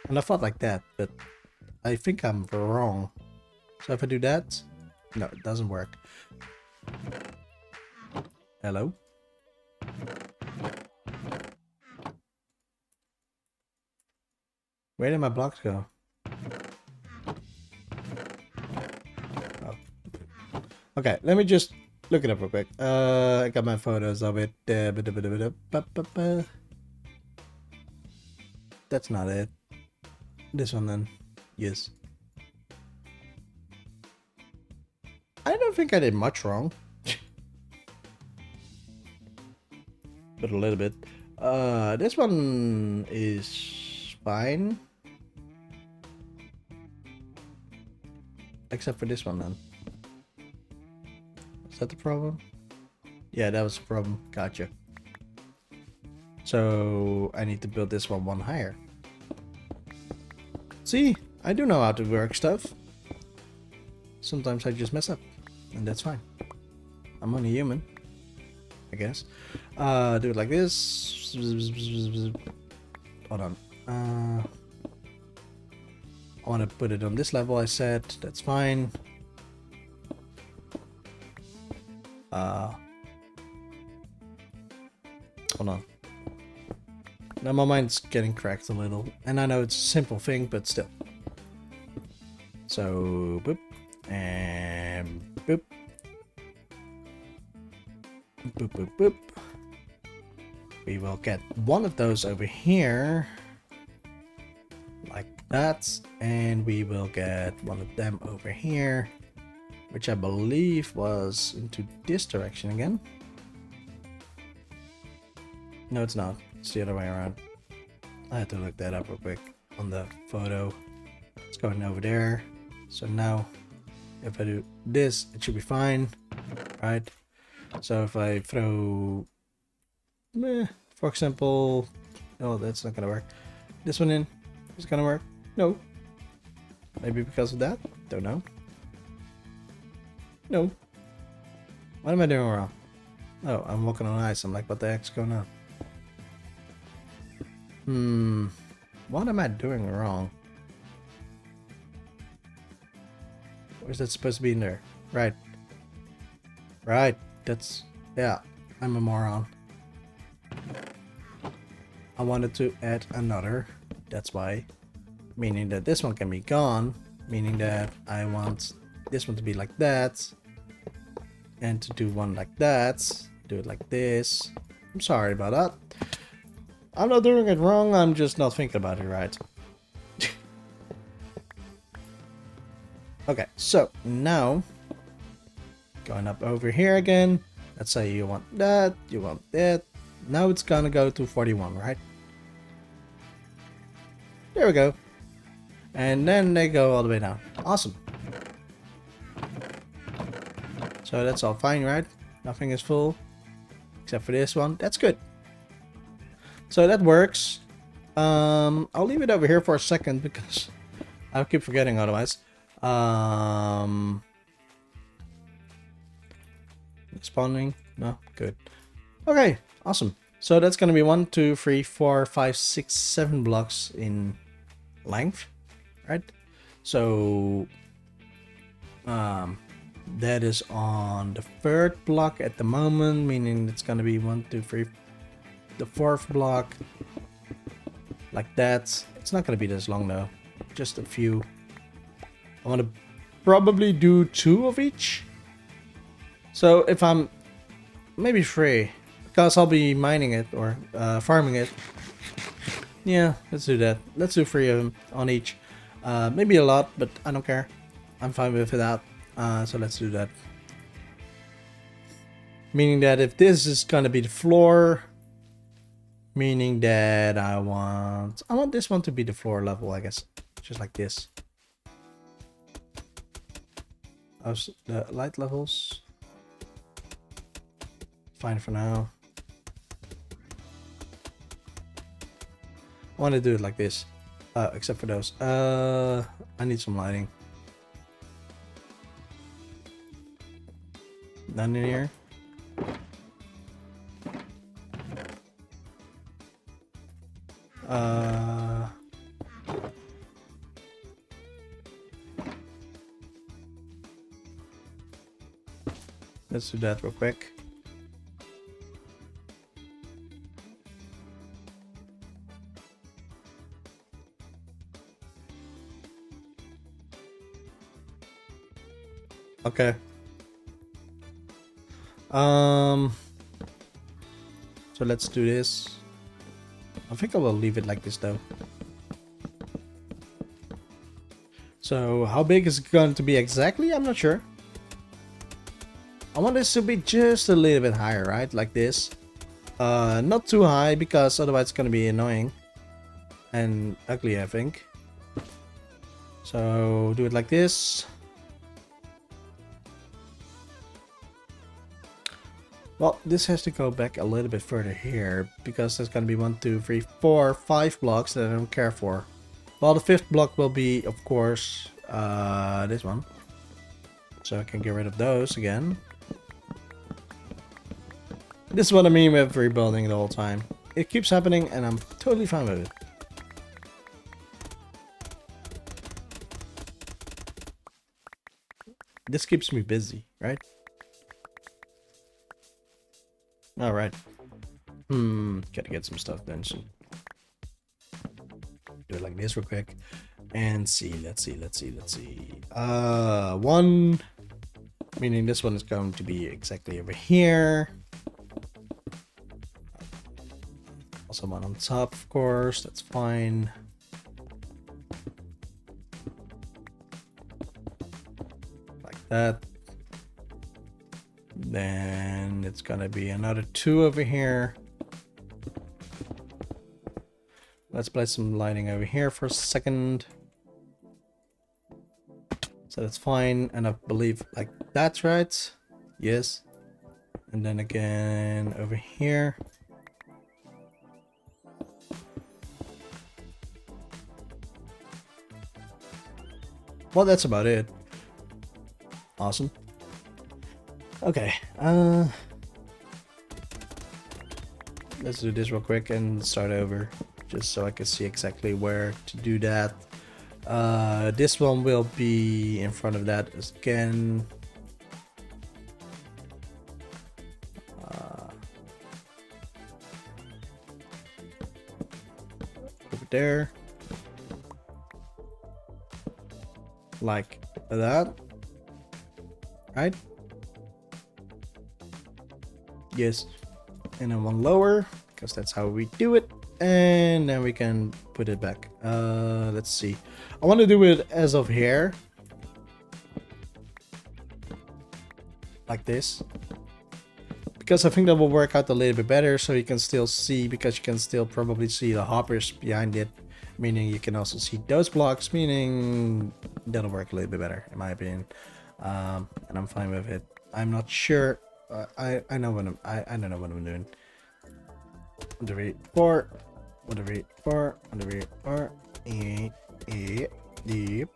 And I thought like that, but I think I'm wrong. So if I do that, no, it doesn't work. Hello? Where did my blocks go? Oh. Okay, let me just look it up real quick. I got my photos of it. That's not it. This one then. Yes. I don't think I did much wrong. But a little bit. This one is fine. Except for this one then. Is that the problem? Yeah, that was the problem. Gotcha. So I need to build this one higher. See, I do know how to work stuff. Sometimes I just mess up, and that's fine. I'm only human, I guess. Do it like this. Hold on. I want to put it on this level, I said. That's fine. Hold on. Now my mind's getting cracked a little. And I know it's a simple thing, but still. So, boop. And boop. Boop, boop, boop. We will get one of those over here. Like that. And we will get one of them over here. Which I believe was into this direction again. No, it's not. It's the other way around. I had to look that up real quick on the photo. It's going over there. So now, if I do this, it should be fine, right? So if I throw, for example, oh, that's not gonna work. This one in, is it gonna work? No. Maybe because of that? Don't know. No. What am I doing wrong? Oh, I'm walking on ice. I'm like, what the heck's going on? What am I doing wrong? Or is that supposed to be in there? Right. Right. That's... yeah. I'm a moron. I wanted to add another. That's why. Meaning that this one can be gone. Meaning that I want this one to be like that. And to do one like that. Do it like this. I'm sorry about that. I'm not doing it wrong, I'm just not thinking about it right. Okay, so now going up over here again. Let's say you want that, you want that. Now it's gonna go to 41, right? There we go. And then they go all the way down. Awesome. So that's all fine, right? Nothing is full except for this one. That's good. So that works. I'll leave it over here for a second because I'll keep forgetting otherwise. Spawning? No? Good. Okay, awesome. So that's gonna be 1, 2, 3, 4, 5, 6, 7 blocks in length, right? So that is on the 3rd block at the moment, meaning it's gonna be 1, 2, 3, the 4th block, like that. It's not gonna be this long though, just a few. I want to probably do 2 of each. So if I'm maybe 3, because I'll be mining it or farming it. Yeah, let's do that. Let's do 3 of them on each. Maybe a lot, but I don't care. I'm fine with that. So let's do that. Meaning that if this is gonna be the floor, meaning that I want this one to be the floor level, I guess, just like this. The light levels, fine for now. I want to do it like this, except for those. I need some lighting. None in here. Uh, let's do that real quick. Okay. So let's do this. I think I will leave it like this though. So how big is it going to be exactly? I'm not sure. I want this to be just a little bit higher, right? Like this. Not too high because otherwise it's gonna be annoying and ugly, I think. So do it like this. Well, this has to go back a little bit further here because there's gonna be 1, 2, 3, 4, 5 blocks that I don't care for. Well, the 5th block will be, of course, this one. So I can get rid of those again. This is what I mean with rebuilding the whole time. It keeps happening and I'm totally fine with it. This keeps me busy, right? Alright. Gotta get some stuff done soon. Do it like this real quick. And see, let's see. 1. Meaning this one is going to be exactly over here. Also one on top, of course, that's fine. Like that. Then it's gonna be another 2 over here. Let's place some lighting over here for a second. So that's fine, and I believe like that's right. Yes. And then again over here. Well, that's about it. Awesome. Okay, let's do this real quick and start over, just so I can see exactly where to do that. This one will be in front of that again. Over there. Like that. Right? Yes. And then one lower, because that's how we do it. And then we can put it back. Let's see. I want to do it as of here. Like this. Because I think that will work out a little bit better, so you can still see, because you can still probably see the hoppers behind it. Meaning you can also see those blocks, meaning that'll work a little bit better, in my opinion. And I'm fine with it. I'm not sure. I know what I don't know what I'm doing. 1, 2, 3, 4. 1, 2, 3, 4. 1, 2, 3, 4. Deep.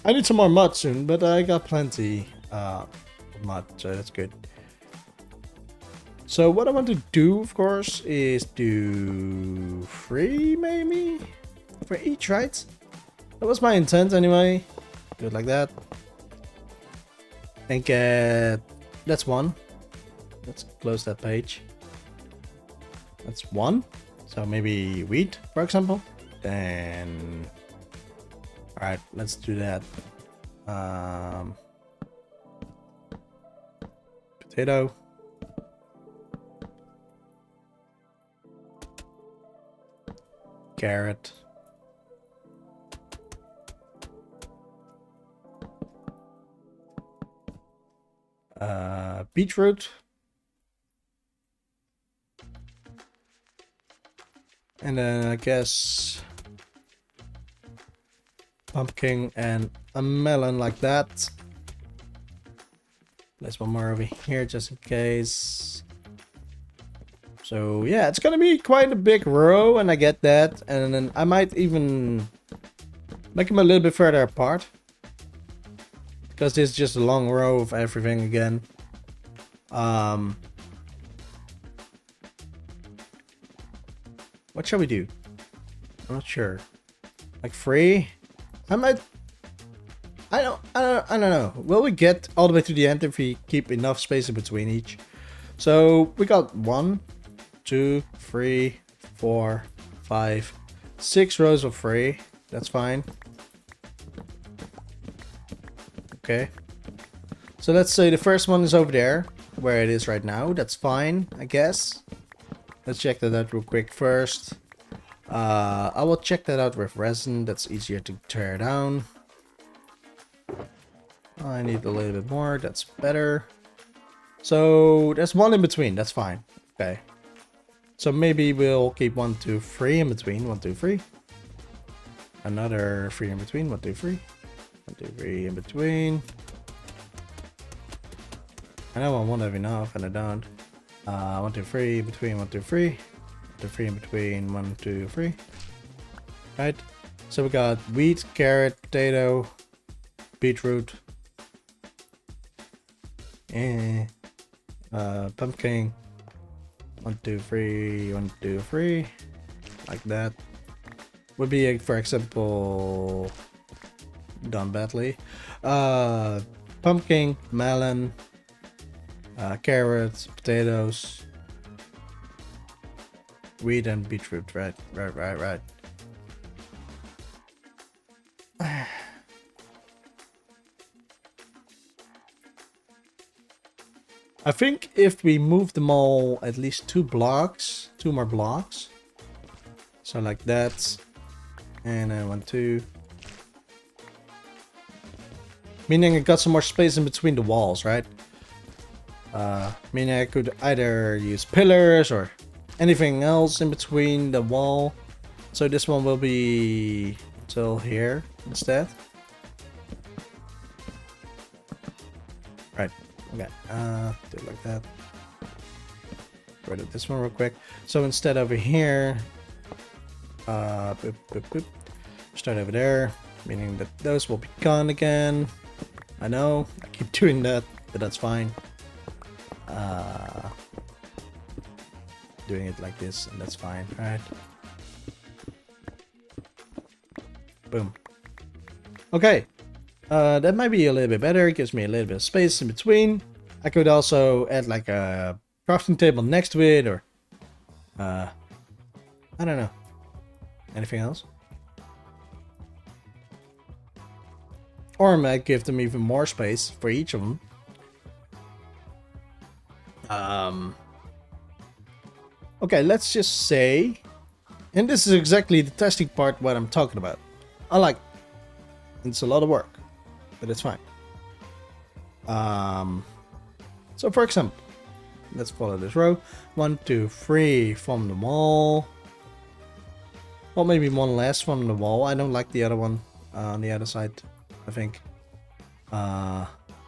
I need some more mud soon, but I got plenty of mud, so that's good. So what I want to do, of course, is do 3 maybe for each, right? That was my intent anyway. Do it like that. And get... That's 1. Let's close that page. That's 1. So maybe wheat, for example. Then... Alright, let's do that. Potato. Carrot. Beetroot. And then I guess pumpkin and a melon like that. There's one more over here just in case. So yeah, it's gonna be quite a big row, and I get that. And then I might even make them a little bit further apart, because this is just a long row of everything again. What shall we do? I'm not sure. Like 3? I might... I don't know. Will we get all the way to the end if we keep enough space in between each? So we got 1, 2, 3, 4, 5, 6 rows of 3. That's fine. Okay. So let's say the first one is over there, where it is right now. That's fine, I guess. Let's check that out real quick first. I will check that out with resin. That's easier to tear down. I need a little bit more. That's better. So there's one in between. That's fine. Okay. So maybe we'll keep 1, 2, 3 in between. 1, 2, 3. Another 3 in between. 1, 2, 3. 1, 2, 3 in between. I know I won't have enough, and I don't. 1, 2, 3 in between. 1, 2, 3. 1, 2, 3 in between. 1, 2, 3. Right. So we got wheat, carrot, potato, beetroot, and pumpkin. 1, 2, 3. 1, 2, 3. Like that. Would be, for example, done badly. Pumpkin, melon, carrots, potatoes, wheat, and beetroot. Right. I think if we move them all at least 2 more blocks. So like that. And then 1, 2. Meaning I got some more space in between the walls, right? Meaning I could either use pillars or anything else in between the wall. So this one will be till here instead. Right. Okay. Do it like that. Get rid of this one real quick. So instead over here, boop, boop, boop. Start over there, meaning that those will be gone again. I know I keep doing that, but that's fine. Doing it like this, and that's fine. All right. Boom. Okay. That might be a little bit better. It gives me a little bit of space in between. I could also add like a crafting table next to it, or I don't know. Anything else? Or I might give them even more space for each of them. Okay, let's just say, and this is exactly the testing part what I'm talking about. I like it. It's a lot of work, but it's fine. So for example, let's follow this row. 1, 2, 3 from the wall. Well, maybe one less from the wall. I don't like the other one on the other side, I think.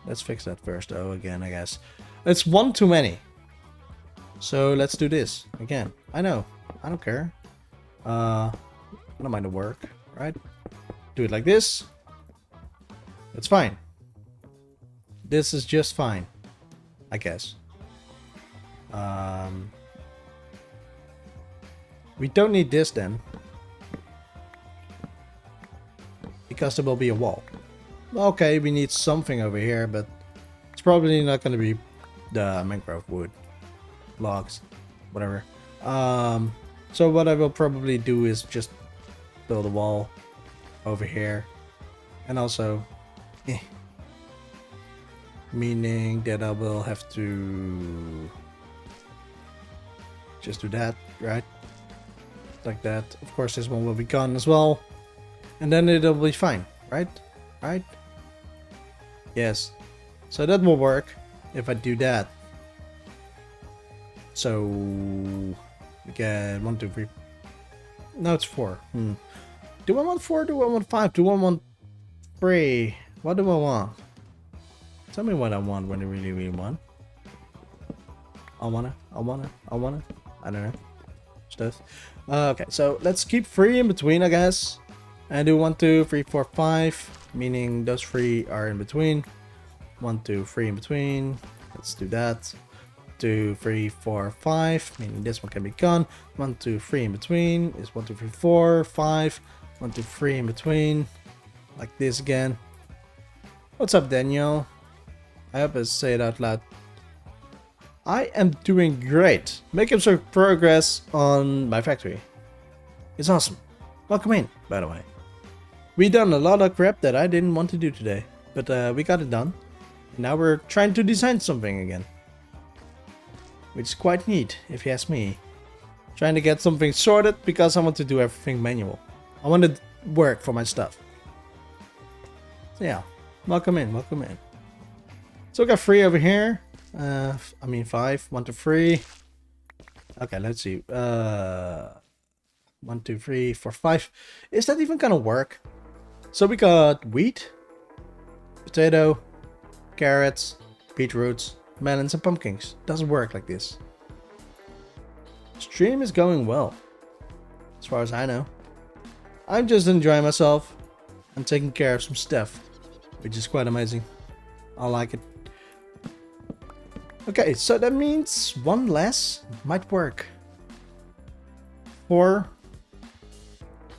Let's fix that first though, again, I guess. It's one too many. So let's do this again. I know, I don't care. I don't mind the work, right? Do it like this. It's fine. This is just fine, I guess. We don't need this then, because there will be a wall. Okay, we need something over here, but it's probably not going to be the mangrove wood, logs, whatever. So what I will probably do is just build a wall over here, and also meaning that I will have to just do that, right? Like that. Of course, this one will be gone as well, and then it'll be fine, right? Right? Yes. So that will work if I do that. So we get 1, 2, 3. No, it's 4. Do I want 4? Do I want 5? Do I want 3? What do I want? Tell me what I want when I really want. I don't know. Stuff. Okay, so let's keep 3 in between, I guess. And do 1, 2, 3, 4, 5. Meaning those 3 are in between. 1, 2, 3 in between. Let's do that. 2, 3, 4, 5, meaning this one can be gone. 1, 2, 3 in between is 1, 2, 3, 4, 5. 1, 2, 3 in between, like this again. What's up, Daniel? I hope I say it out loud. I am doing great, making some progress on my factory. It's awesome. Welcome in, by the way. We done a lot of crap that I didn't want to do today, but we got it done. Now we're trying to design something again, which is quite neat, if you ask me. Trying to get something sorted because I want to do everything manual. I want to work for my stuff. So yeah, welcome in, welcome in. So we got 3 over here. I mean 5. 1, 2, 3. Okay, let's see. 1, 2, 3, 4, 5. Is that even gonna work? So we got wheat, potato, carrots, beetroots, melons, and pumpkins. Doesn't work like this. Stream is going well, as far as I know. I'm just enjoying myself and taking care of some stuff, which is quite amazing. I like it. Okay, so that means 1 less might work. 4,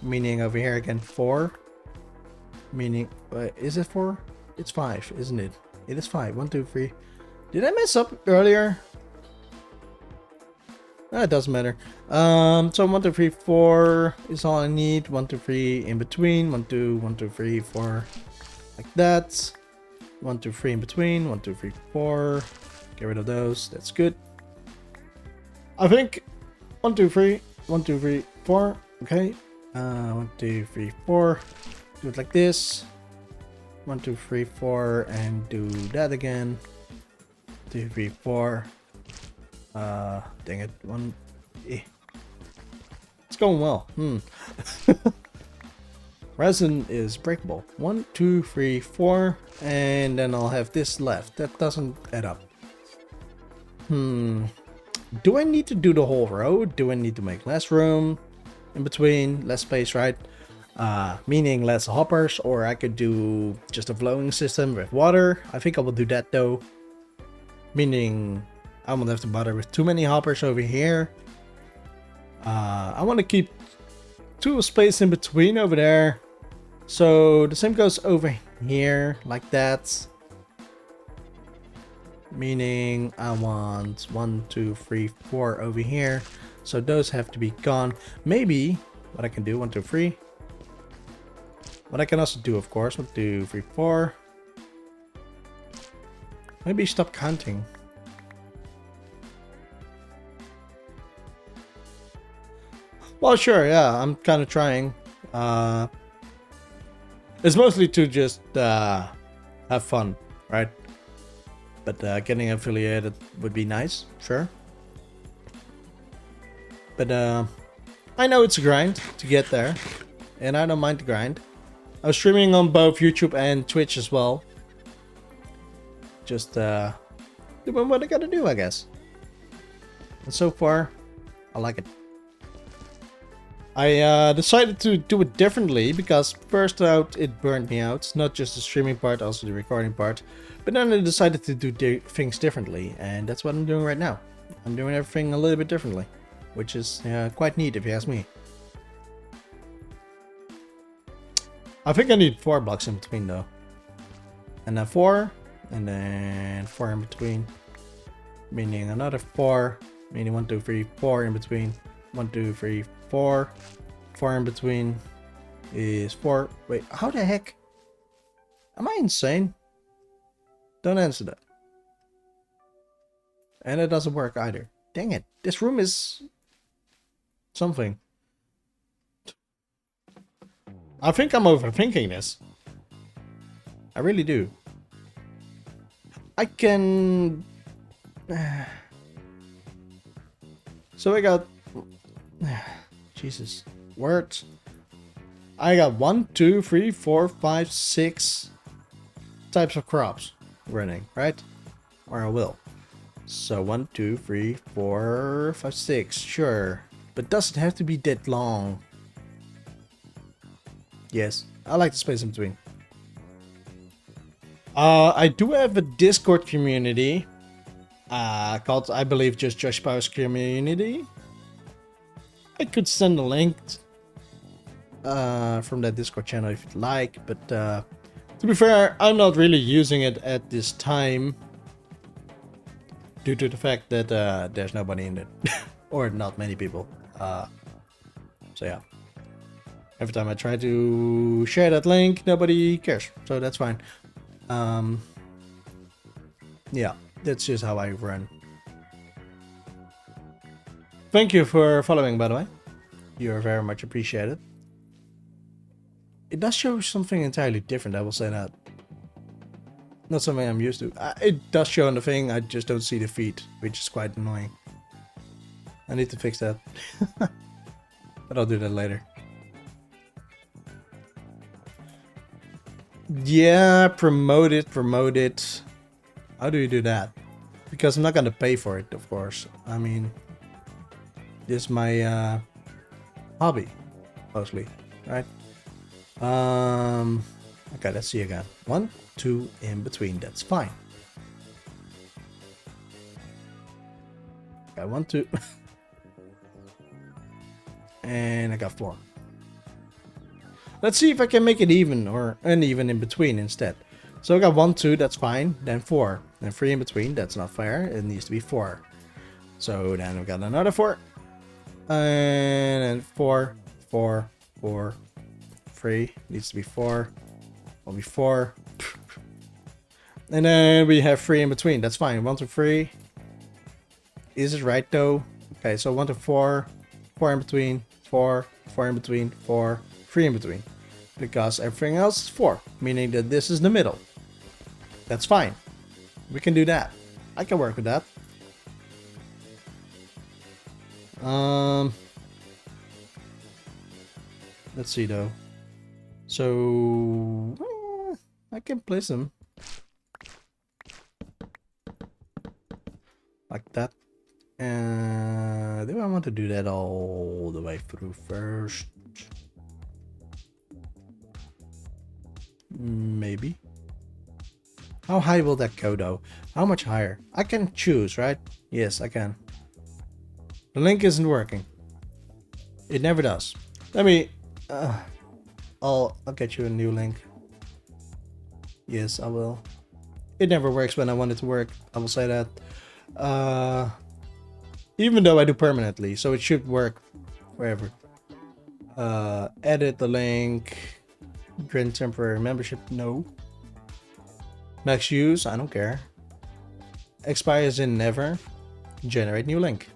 meaning over here again 4, meaning is it 4? It's 5, isn't it? It is 5. 1, 2, 3. Did I mess up earlier? No, it doesn't matter. So 1, 2, 3, 4 is all I need. 1, 2, 3 in between. 1, 2, 1, 2, 3, 4, like that. 1, 2, 3 in between. 1, 2, 3, 4. Get rid of those. That's good. I think 1, 2, 3. 1, 2, 3, 4. Okay. 1, 2, 3, 4. Do it like this. 1, 2, 3, 4, and do that again. 2, 3, 4. Dang it. 1. It's going well. Resin is breakable. 1, 2, 3, 4, and then I'll have this left. That doesn't add up. Do I need to do the whole road? Do I need to make less room in between? Less space, right? Meaning less hoppers, or I could do just a flowing system with water. I think I will do that though. Meaning I won't have to bother with too many hoppers over here. I want to keep 2 space in between over there. So the same goes over here, like that. Meaning I want 1, 2, 3, 4 over here. So those have to be gone. Maybe what I can do, 1, 2, 3. What I can also do, of course, 1, 2, 3, 4. Maybe stop counting. Well, sure, yeah, I'm kind of trying. It's mostly to just have fun, right? But getting affiliated would be nice, sure. But I know it's a grind to get there, and I don't mind the grind. I'm streaming on both YouTube and Twitch as well. Just doing what I gotta do, I guess. And so far, I like it. I decided to do it differently because first out it burned me out. Not just the streaming part, also the recording part. But then I decided to do things differently, and that's what I'm doing right now. I'm doing everything a little bit differently, which is quite neat if you ask me. I think I need 4 blocks in between though. And then 4, and then 4 in between. Meaning another 4, meaning 1, 2, 3, 4 in between. 1, 2, 3, 4. 4 in between is 4. Wait, how the heck? Am I insane? Don't answer that. And it doesn't work either. Dang it. This room is something. I think I'm overthinking this. I really do. I can... So I got... Jesus. Words. I got 1, 2, 3, 4, 5, 6 types of crops running, right? Or I will. So 1, 2, 3, 4, 5, 6. Sure. But does it have to be that long? Yes. I like the space in between. I do have a Discord community called, I believe, just Josh Powers Community. I could send a link from that Discord channel if you'd like, but to be fair, I'm not really using it at this time due to the fact that there's nobody in it, or not many people. So yeah, every time I try to share that link, nobody cares, so that's fine. Yeah, that's just how I run. Thank you for following, by the way. You're very much appreciated. It does show something entirely different, I will say that. Not something I'm used to. It does show on the thing, I just don't see the feed, which is quite annoying. I need to fix that. But I'll do that later. Yeah, promote it. How do you do that? Because I'm not gonna pay for it, of course. I mean, this is my hobby, mostly, right? Okay, let's see again. 1, 2 in between, that's fine. Okay, 1, 2. And I got 4. Let's see if I can make it even or uneven in between instead. So I got 1, 2, that's fine. Then 4. Then 3 in between, that's not fair. It needs to be 4. So then we got another 4. And then 4, 4, 4, 3. Needs to be 4. Will be 4. And then we have 3 in between. That's fine. 1 to 3. Is it right though? Okay, so 1 to 4. 4 in between. 4. 4 in between. 4. 3 in between. Because everything else is 4. Meaning that this is the middle. That's fine. We can do that. I can work with that. Let's see though. So I can place them like that. Do I want to do that all the way through first? Maybe. How high will that go though? How much higher? I can choose, right? Yes, I can. The link isn't working. It never does. Let me... I'll get you a new link. Yes, I will. It never works when I want it to work. I will say that. Even though I do permanently, so it should work forever. Edit the link. Grant temporary membership, no. Max use, I don't care. Expires in never. Generate new link.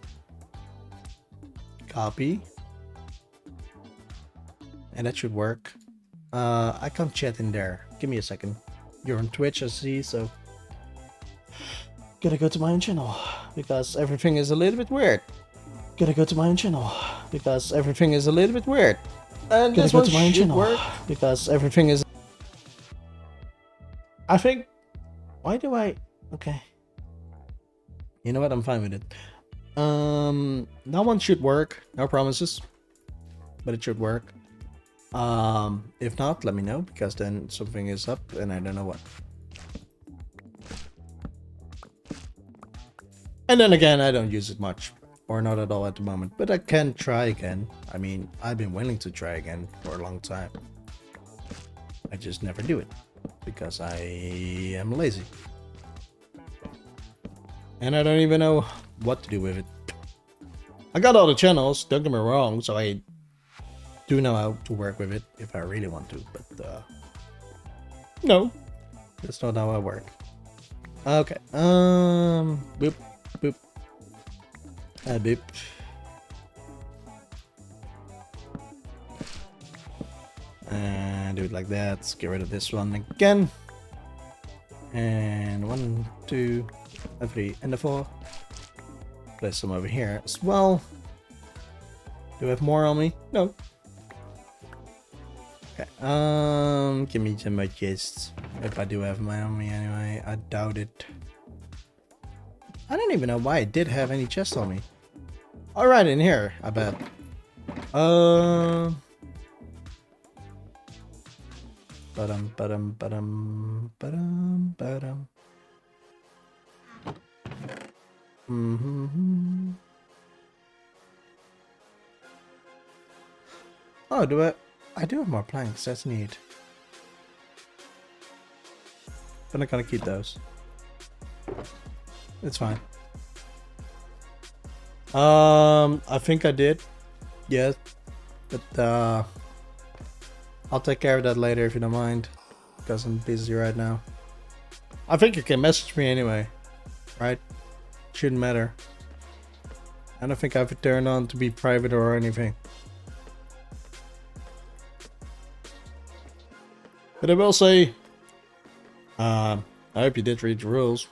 Copy. And that should work. I can't chat in there. Give me a second. You're on Twitch, I see, so... Gotta go to my own channel. Because everything is a little bit weird. Gotta go to my own channel. Because everything is a little bit weird. And this one should work. Because everything is... I think... Why do I... Okay. You know what? I'm fine with it. That one should work. No promises. But it should work. If not, let me know. Because then something is up and I don't know what. And then again, I don't use it much. Or not at all at the moment. But I can try again. I mean, I've been willing to try again for a long time. I just never do it. Because I am lazy. And I don't even know what to do with it. I got all the channels, don't get me wrong, so I do know how to work with it if I really want to, but no, that's not how I work. Okay, boop, boop, boop. And do it like that. Let's get rid of this one again. And 1, 2, 3, and 4. Place some over here as well. Do I have more on me? No. Okay. Give me some more chests. If I do have mine on me anyway. I doubt it. I don't even know why I did have any chests on me. Alright, in here, I bet. Mm-hmm. Oh, do I? I do have more planks. That's neat. But I'm gonna keep those. It's fine. I think I did. Yes. But I'll take care of that later if you don't mind. Because I'm busy right now. I think you can message me anyway. Right? Shouldn't matter. I don't think I've turned on to be private or anything. But I will say, I hope you did read the rules.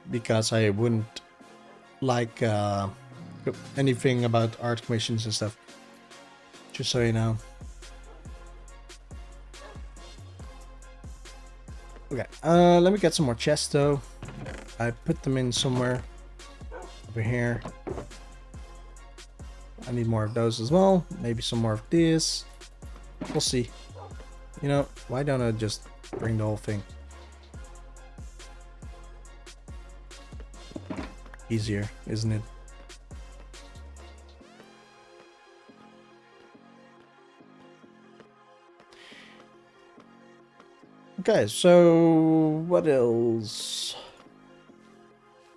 Because I wouldn't like anything about art commissions and stuff. Just so you know. Okay, let me get some more chests though. I put them in somewhere over here. I need more of those as well. Maybe some more of this. We'll see. You know, why don't I just bring the whole thing? Easier, isn't it? Okay, so what else?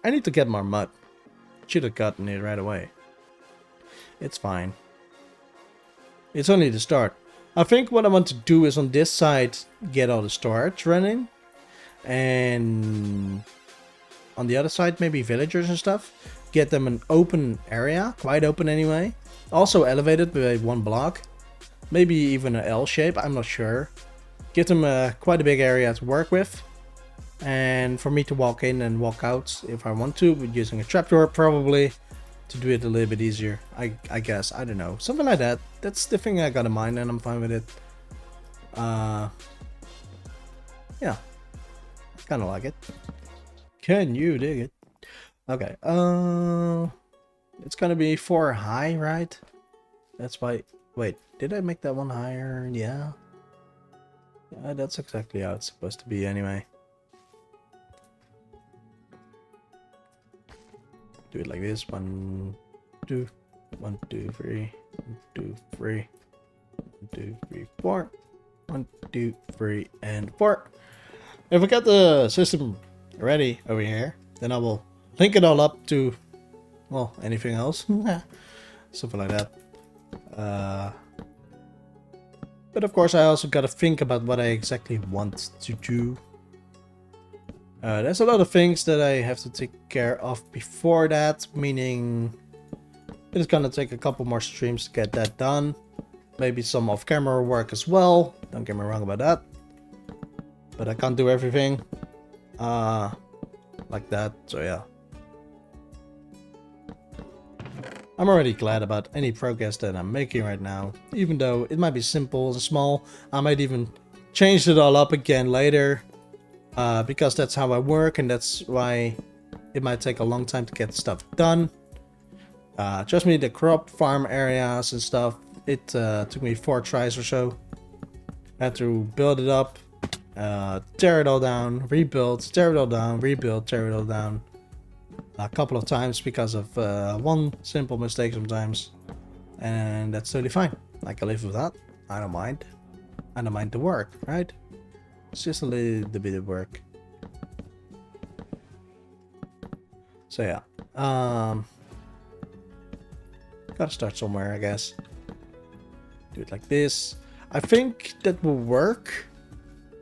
I need to get more mud. Should have gotten it right away. It's fine. It's only the start. I think what I want to do is on this side get all the storage running. And on the other side maybe villagers and stuff. Get them an open area, quite open anyway. Also elevated by one block. Maybe even an L shape, I'm not sure. Give them quite a big area to work with. And for me to walk in and walk out if I want to, with using a trapdoor probably. To do it a little bit easier, I guess. I don't know. Something like that. That's the thing I got in mind and I'm fine with it. Yeah. I kind of like it. Can you dig it? Okay. It's gonna be 4 high, right? That's why... Wait, did I make that one higher? Yeah. Yeah, that's exactly how it's supposed to be anyway. Do it like this. 1, 2, 1, 2, 3, 1, 2, 3, 1, 2, 3, 4, 1, 2, 3, and 4. If we got the system ready over here, then I will link it all up to, well, anything else, something like that. But of course, I also gotta think about what I exactly want to do. There's a lot of things that I have to take care of before that, meaning it's gonna take a couple more streams to get that done. Maybe some off-camera work as well, don't get me wrong about that. But I can't do everything like that, so yeah. I'm already glad about any progress that I'm making right now, even though it might be simple and small. I might even change it all up again later. Because that's how I work and that's why it might take a long time to get stuff done. Trust me, the crop farm areas and stuff, it took me 4 tries or so. I had to build it up, tear it all down, rebuild, tear it all down, rebuild, tear it all down. A couple of times because of one simple mistake sometimes. And that's totally fine. I can live with that. I don't mind. I don't mind the work, right? It's just a little bit of work. So yeah. Gotta start somewhere, I guess. Do it like this. I think that will work.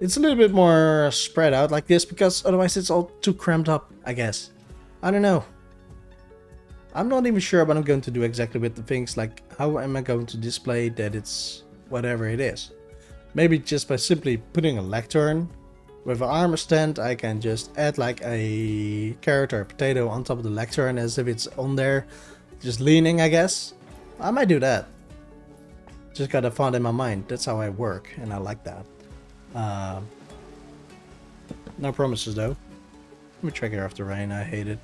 It's a little bit more spread out like this because otherwise it's all too cramped up, I guess. I don't know. I'm not even sure what I'm going to do exactly with the things. Like, how am I going to display that it's whatever it is? Maybe just by simply putting a lectern. With an armor stand, I can just add like a carrot or a potato on top of the lectern as if it's on there. Just leaning, I guess. I might do that. Just got a thought in my mind. That's how I work, and I like that. No promises, though. Let me trigger off the rain. I hate it.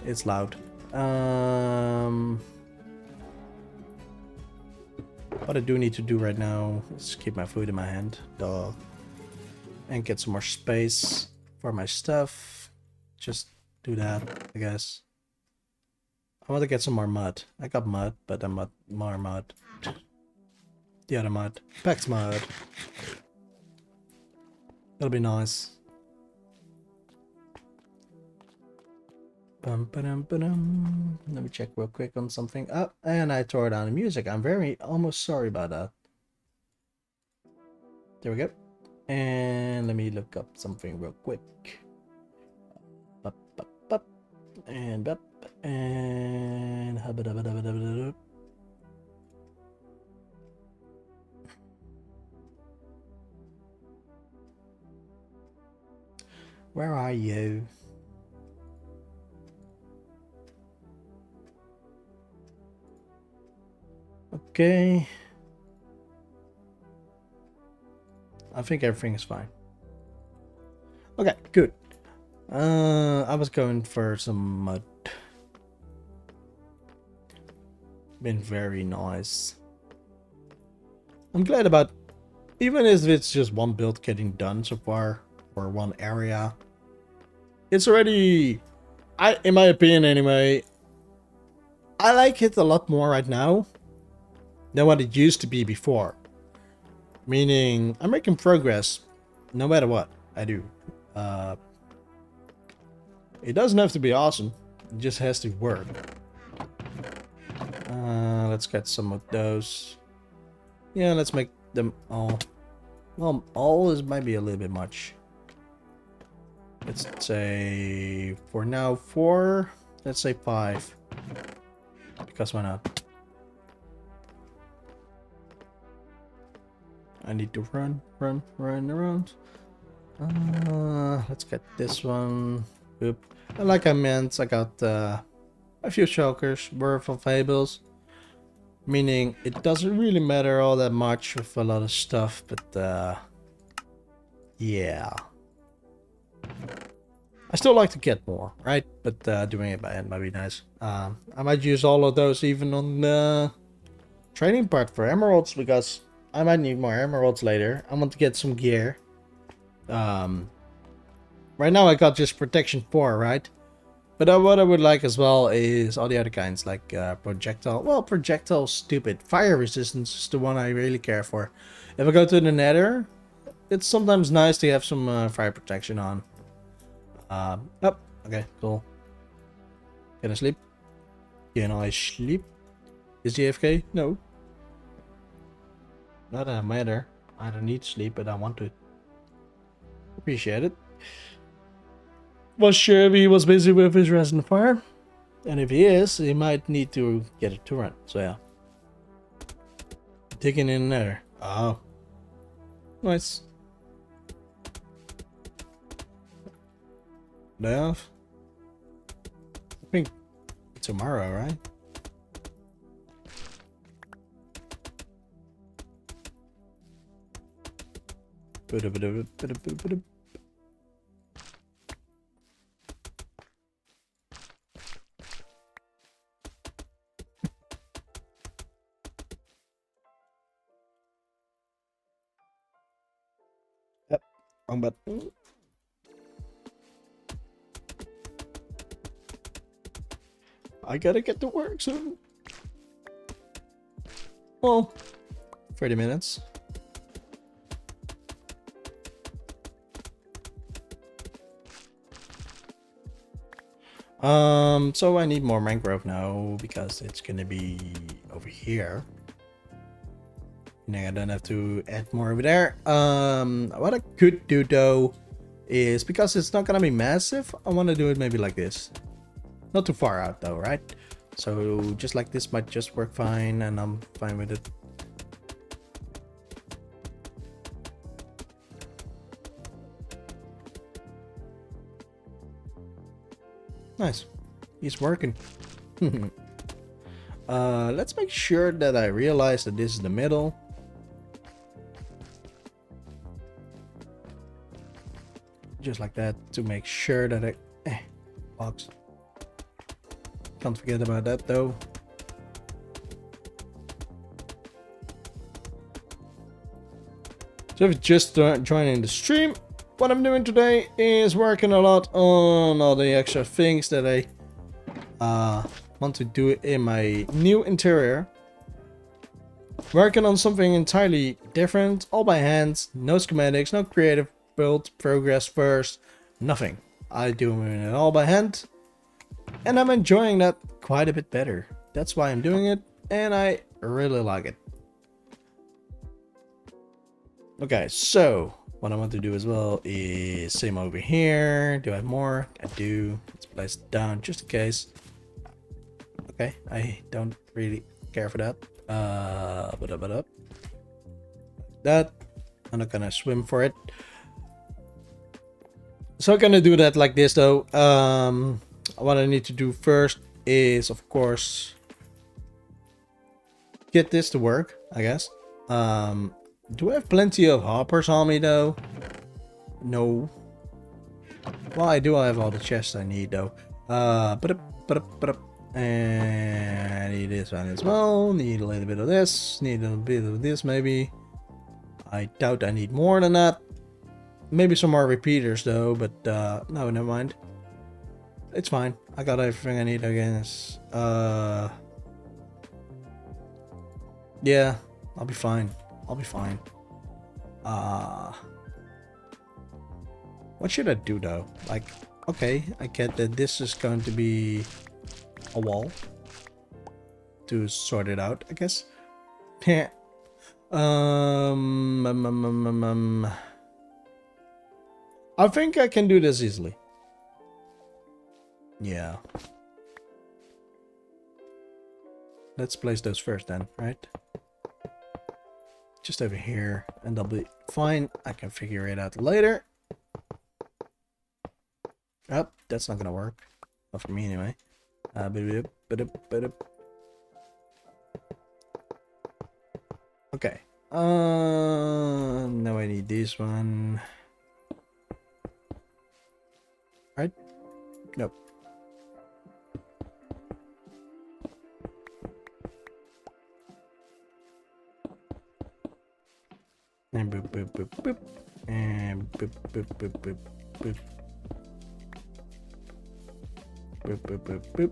It's loud. What I do need to do right now is keep my food in my hand. Duh. And get some more space for my stuff. just do that, I guess. I want to get some more mud. I got mud, but I'm more mud. The other mud. Pax mud. That'll be nice. Bum, ba-dum, ba-dum. Let me check real quick on something. Oh, and I tore down the music. I'm almost sorry about that. There we go. And let me look up something real quick. Bup, bup, bup. And bup. And hubba-dubba-dubba-dubba-dubba. Where are you? Okay. I think everything is fine. Okay, good. I was going for some mud. Been very nice. I'm glad about, even if it's just one build getting done so far, or one area. It's already, in my opinion anyway, I like it a lot more right now than what it used to be before. Meaning, I'm making progress no matter what I do. It doesn't have to be awesome. It just has to work. Let's get some of those. Yeah, let's make them all. Well, all is maybe a little bit much. Let's say, for now, 4. Let's say 5. Because why not? I need to run around. Let's get this one. Oop. And like I meant, I got a few shulkers worth of fables. Meaning, it doesn't really matter all that much with a lot of stuff, but yeah. I still like to get more, right? But doing it by hand might be nice. I might use all of those even on the training part for emeralds, because I might need more emeralds later. I want to get some gear. Right now I got just protection 4, right? But what I would like as well is all the other kinds, like projectile. Well, projectile stupid. Fire resistance is the one I really care for. If I go to the nether, it's sometimes nice to have some fire protection on. Oh, okay, cool. Can I sleep? Can I sleep? Is he AFK? No. Not a matter. I don't need to sleep, but I want to. Appreciate it. Was sure if he was busy with his resin fire. And if he is, he might need to get it to run. So yeah. Digging in there. Oh. Nice. Day off? I think tomorrow, right? Yep, wrong button. I gotta get to work soon. Well, 30 minutes. So I need more mangrove now because it's gonna be over here. And I don't have to add more over there. What I could do though is, because it's not gonna be massive, I want to do it maybe like this. Not too far out though, right? So just like this might just work fine, and I'm fine with it. Nice. He's working. Let's make sure that I realize that this is the middle. Just like that, to make sure that I... box. Can't forget about that though. So if you're just joining the stream, what I'm doing today is working a lot on all the extra things that I want to do in my new interior. Working on something entirely different, all by hand, no schematics, no creative build, progress first, nothing. I do it all by hand, and I'm enjoying that quite a bit better. That's why I'm doing it, and I really like it. Okay, so what I want to do as well is same over here. Do I have more? I do. Let's place it down just in case. Okay, I don't really care for that. That. I'm not gonna swim for it. So I'm gonna do that like this though. What I need to do first is, of course, get this to work, I guess. Do I have plenty of hoppers on me though? No. Well, I do have all the chests I need though. And I need this one as well. Need a little bit of this. Need a little bit of this maybe. I doubt I need more than that. Maybe some more repeaters though, but no, never mind. It's fine. I got everything I need, I guess. Yeah, I'll be fine. I'll be fine. What should I do though? Like, okay, I get that this is going to be a wall to sort it out, I guess. Yeah. I think I can do this easily. Yeah. Let's place those first then, right? Just over here, and they'll be fine. I can figure it out later. Oh, that's not gonna work. Not for me anyway. Okay. Now I need this one. Right? Nope. And boop boop boop boop. And boop boop boop boop boop. Boop boop boop boop.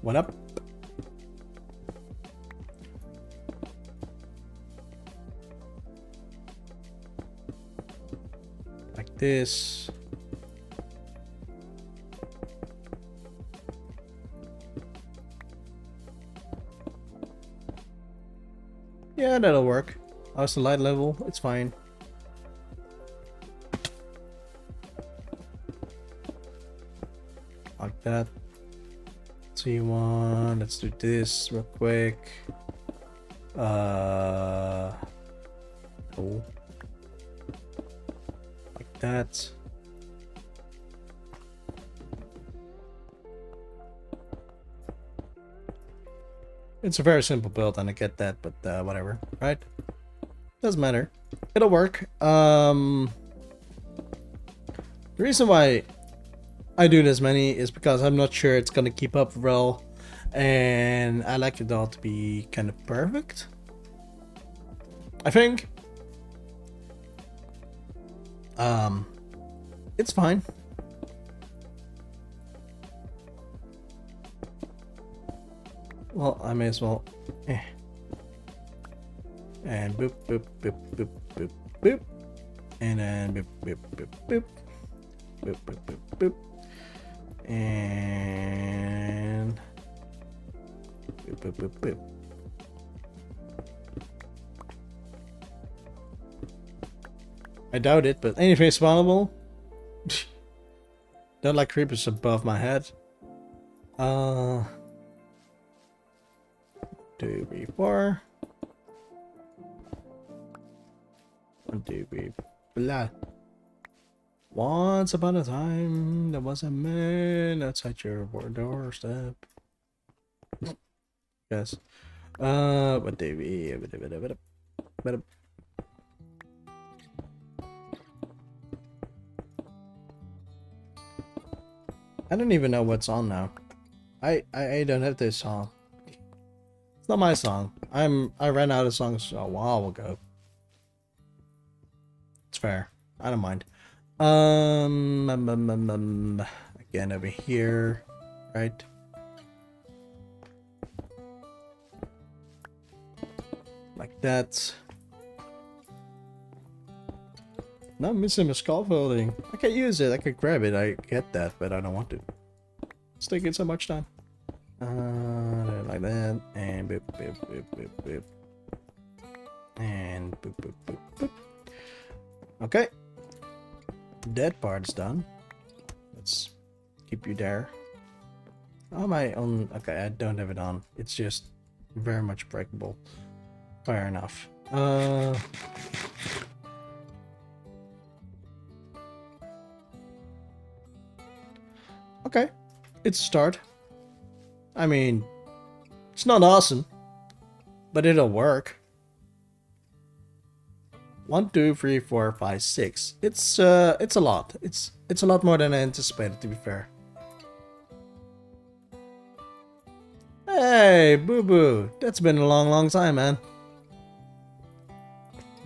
What up? Like this. Yeah, that'll work. Oh, it's a light level. It's fine. Like that. C1. Let's do this real quick. Cool. Like that. It's a very simple build, and I get that, but whatever, right? Doesn't matter. It'll work. The reason why I do this many is because I'm not sure it's gonna keep up well, and I like it all to be kind of perfect. I think. It's fine. Well, I may as well. And boop, boop, boop, boop, boop, boop. And then boop, boop, boop, boop. Boop, boop, boop, boop. And boop, boop, boop, boop. I doubt it, but anything is spawnable. Don't like creepers above my head. 2, 3, 4. 1, 2, 3, blah. Once upon a time, there was a man outside your doorstep. Yes. What do we? I don't even know what's on now. I don't have this on. It's not my song. I ran out of songs a while ago. It's fair. I don't mind. Again over here, right? Like that. Now I'm missing a scaffolding. I can use it. I could grab it. I get that, but I don't want to. It's taking so much time. Like that, and boop, boop, boop, boop, boop. And boop, boop, boop, boop. Okay. That part's done. Let's keep you there. Oh, my own. Okay, I don't have it on. It's just very much breakable. Fair enough. Okay. It's a start. I mean, it's not awesome, but it'll work. 1, 2, 3, 4, 5, 6. It's a lot. It's a lot more than I anticipated, to be fair. Hey, Boo Boo. That's been a long time, man.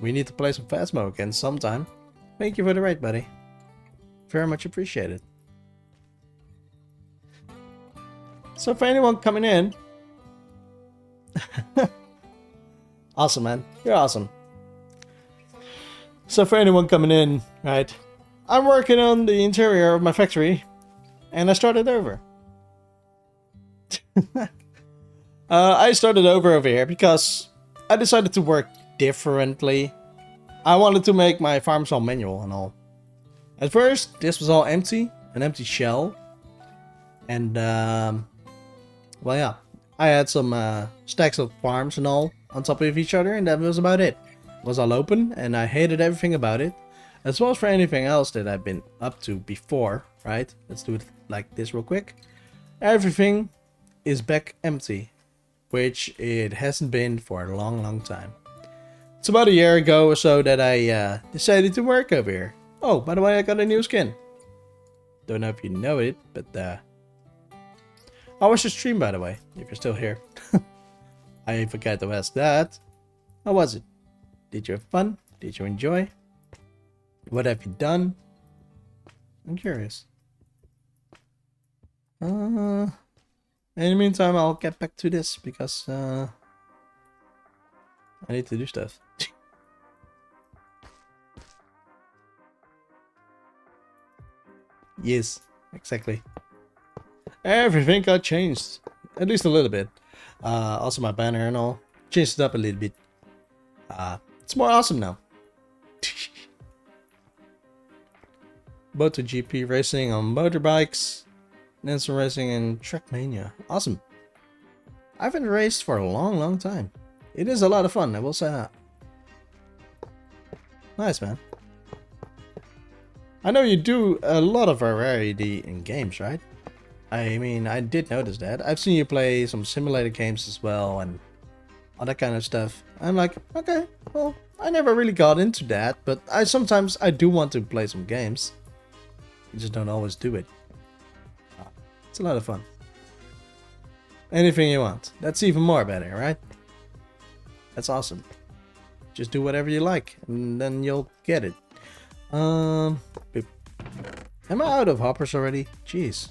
We need to play some Phasmo again sometime. Thank you for the raid, buddy. Very much appreciated. So for anyone coming in, awesome, man. You're awesome. So for anyone coming in, right, I'm working on the interior of my factory, and I started over. I started over here because I decided to work differently. I wanted to make my farms all manual and all. At first, this was all empty, an empty shell, and well, yeah, I had some stacks of farms and all on top of each other, and that was about it. It was all open, and I hated everything about it. As well as for anything else that I've been up to before, right? Let's do it like this real quick. Everything is back empty, which it hasn't been for a long time. It's about a year ago or so that I decided to work over here. Oh, by the way, I got a new skin. Don't know if you know it, but how was your stream, by the way, if you're still here? I forgot to ask that. How was it? Did you have fun? Did you enjoy? What have you done? I'm curious. In the meantime, I'll get back to this because I need to do stuff. Yes, exactly. Everything got changed, at least a little bit. Also my banner and all changed it up a little bit. It's more awesome now. MotoGP racing on motorbikes, and then some racing in Trackmania. Awesome. I haven't raced for a long time. It is a lot of fun, I will say that. Nice, man. I know you do a lot of variety in games, right? I mean, I did notice that. I've seen you play some simulator games as well and all that kind of stuff. I'm like, okay, well, I never really got into that, but sometimes I do want to play some games. I just don't always do it. It's a lot of fun. Anything you want. That's even more better, right? That's awesome. Just do whatever you like, and then you'll get it. Am I out of hoppers already? Jeez.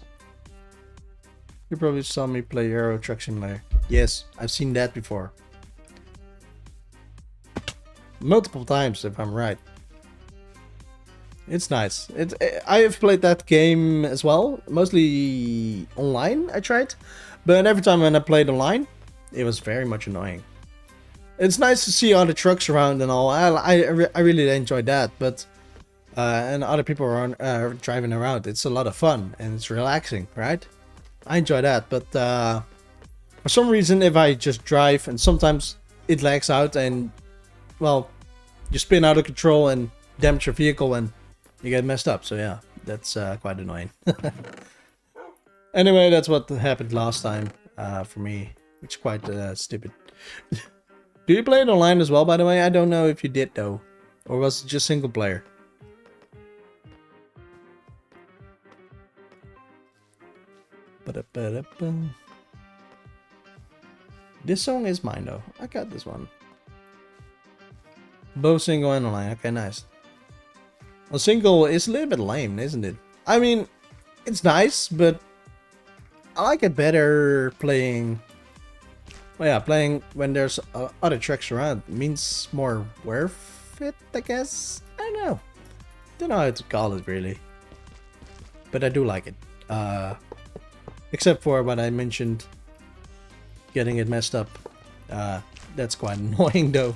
You probably saw me play Euro Truck Simulator. Yes, I've seen that before. Multiple times, if I'm right. It's nice. I have played that game as well, mostly online. I tried, but every time when I played online, it was very much annoying. It's nice to see all the trucks around and all. I really enjoyed that, but and other people are driving around. It's a lot of fun and it's relaxing, right? I enjoy that, but for some reason, if I just drive and sometimes it lags out and, well, you spin out of control and damage your vehicle and you get messed up. So yeah, that's quite annoying. Anyway, that's what happened last time for me, which is quite stupid. Do you play it online as well, by the way? I don't know if you did though, or was it just single player? This song is mine though. I got this one. Both single and online. Okay, nice. A single is a little bit lame, isn't it? I mean, it's nice, but I like it better playing. Well, yeah, playing when there's other tracks around means more worth it, I guess. I don't know how to call it really, but I do like it. Except for what I mentioned, getting it messed up. That's quite annoying though.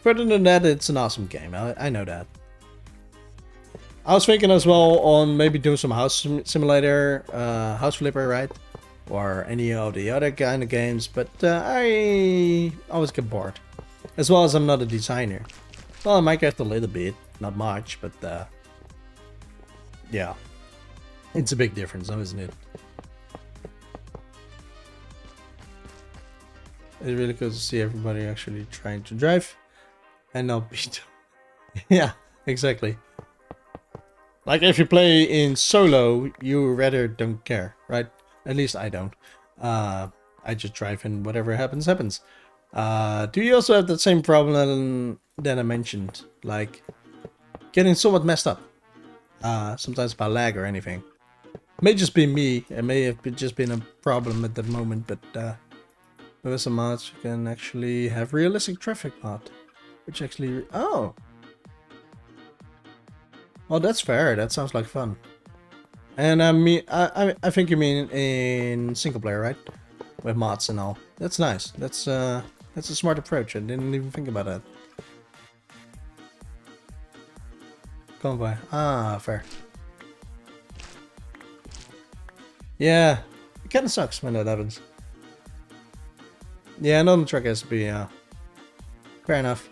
Further than that, it's an awesome game. I know that. I was thinking as well on maybe doing some house simulator, house flipper, right? Or any of the other kind of games, but I always get bored. As well as I'm not a designer. Well, Minecraft a little bit, not much, but yeah. It's a big difference, though, isn't it? It's really good to see everybody actually trying to drive and not beat. Yeah, exactly. Like if you play in solo, you rather don't care, right? At least I don't. I just drive and whatever happens, happens. Do you also have that same problem that I mentioned? Like getting somewhat messed up. Sometimes by lag or anything. May just be me. It may have just been a problem at that moment, but with some mods you can actually have realistic traffic mod. Which actually... Oh! Well, that's fair. That sounds like fun. And I think you mean in single player, right? With mods and all. That's nice. That's a smart approach. I didn't even think about that. Convoy. Ah, fair. Yeah, it kind of sucks when that happens. Yeah, no truck has to be. Fair enough.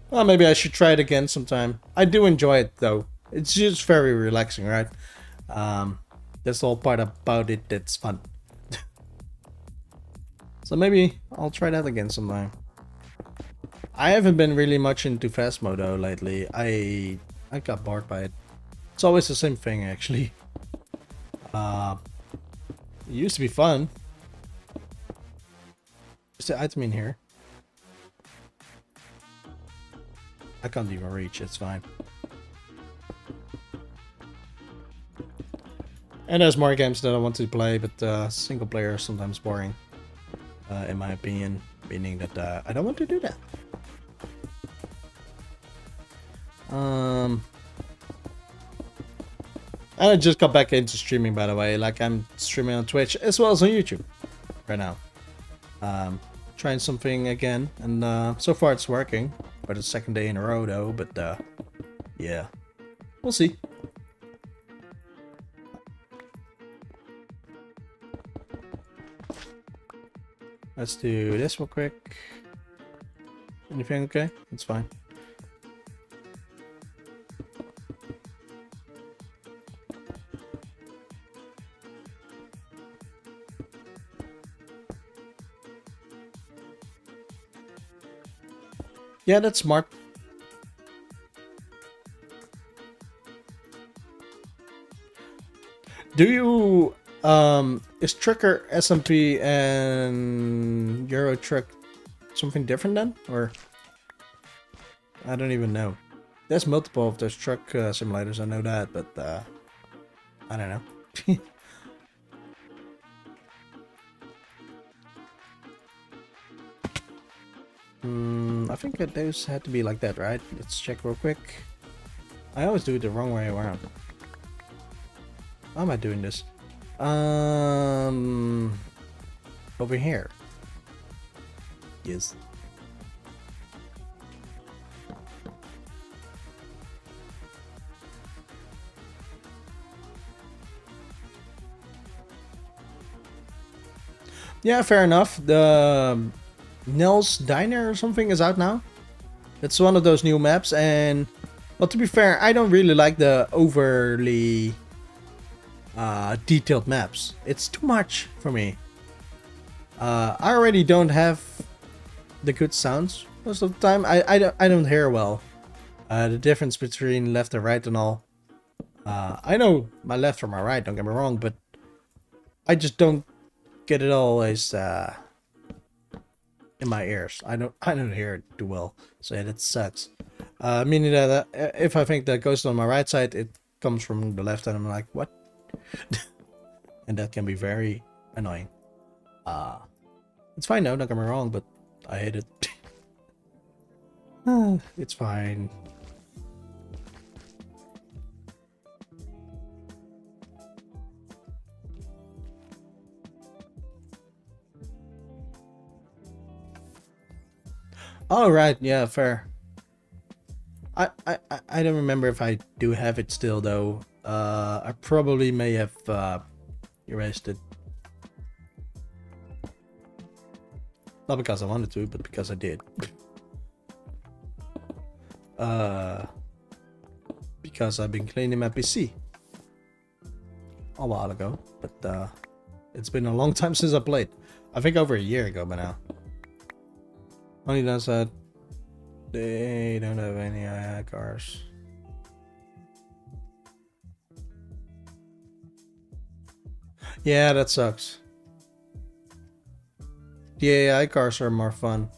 Well, maybe I should try it again sometime. I do enjoy it though. It's just very relaxing, right? That's the whole part about it that's fun. So maybe I'll try that again sometime. I haven't been really much into fast mode though lately. I got bored by it. It's always the same thing actually. It used to be fun. Is the item in here? I can't even reach, it's fine. And there's more games that I want to play, but single player is sometimes boring. In my opinion, meaning that I don't want to do that. And I just got back into streaming, by the way. Like, I'm streaming on Twitch as well as on YouTube right now. Trying something again, and so far it's working. For the second day in a row, though, but yeah, we'll see. Let's do this real quick. Anything okay? It's fine. Yeah, that's smart. Do you is Trucker SMP and Euro Truck something different then, or I don't even know. There's multiple of those truck simulators, I know that, but I don't know. I think that those had to be like that, right? Let's check real quick. I always do it the wrong way around. How am I doing this? Over here. Yes. Yeah, fair enough. The Nell's Diner or something is out now. It's one of those new maps, and well, to be fair, I don't really like the overly detailed maps. It's too much for me. I already don't have the good sounds most of the time. I don't hear well. The difference between left and right and all. I know my left from my right, don't get me wrong, but I just don't get it always in my ears. I don't hear it too well, so yeah, that sucks. Meaning that if I think that goes on my right side, it comes from the left, and I'm like, what? And that can be very annoying. It's fine though, don't get me wrong, but I hate it. It's fine. All right, yeah, fair. I don't remember if I do have it still though. I probably may have erased it. Not because I wanted to, but because I did. Because I've been cleaning my PC a while ago, but it's been a long time since I played. I think over a year ago by now. Only downside, they don't have any cars. Yeah, that sucks. The AI cars are more fun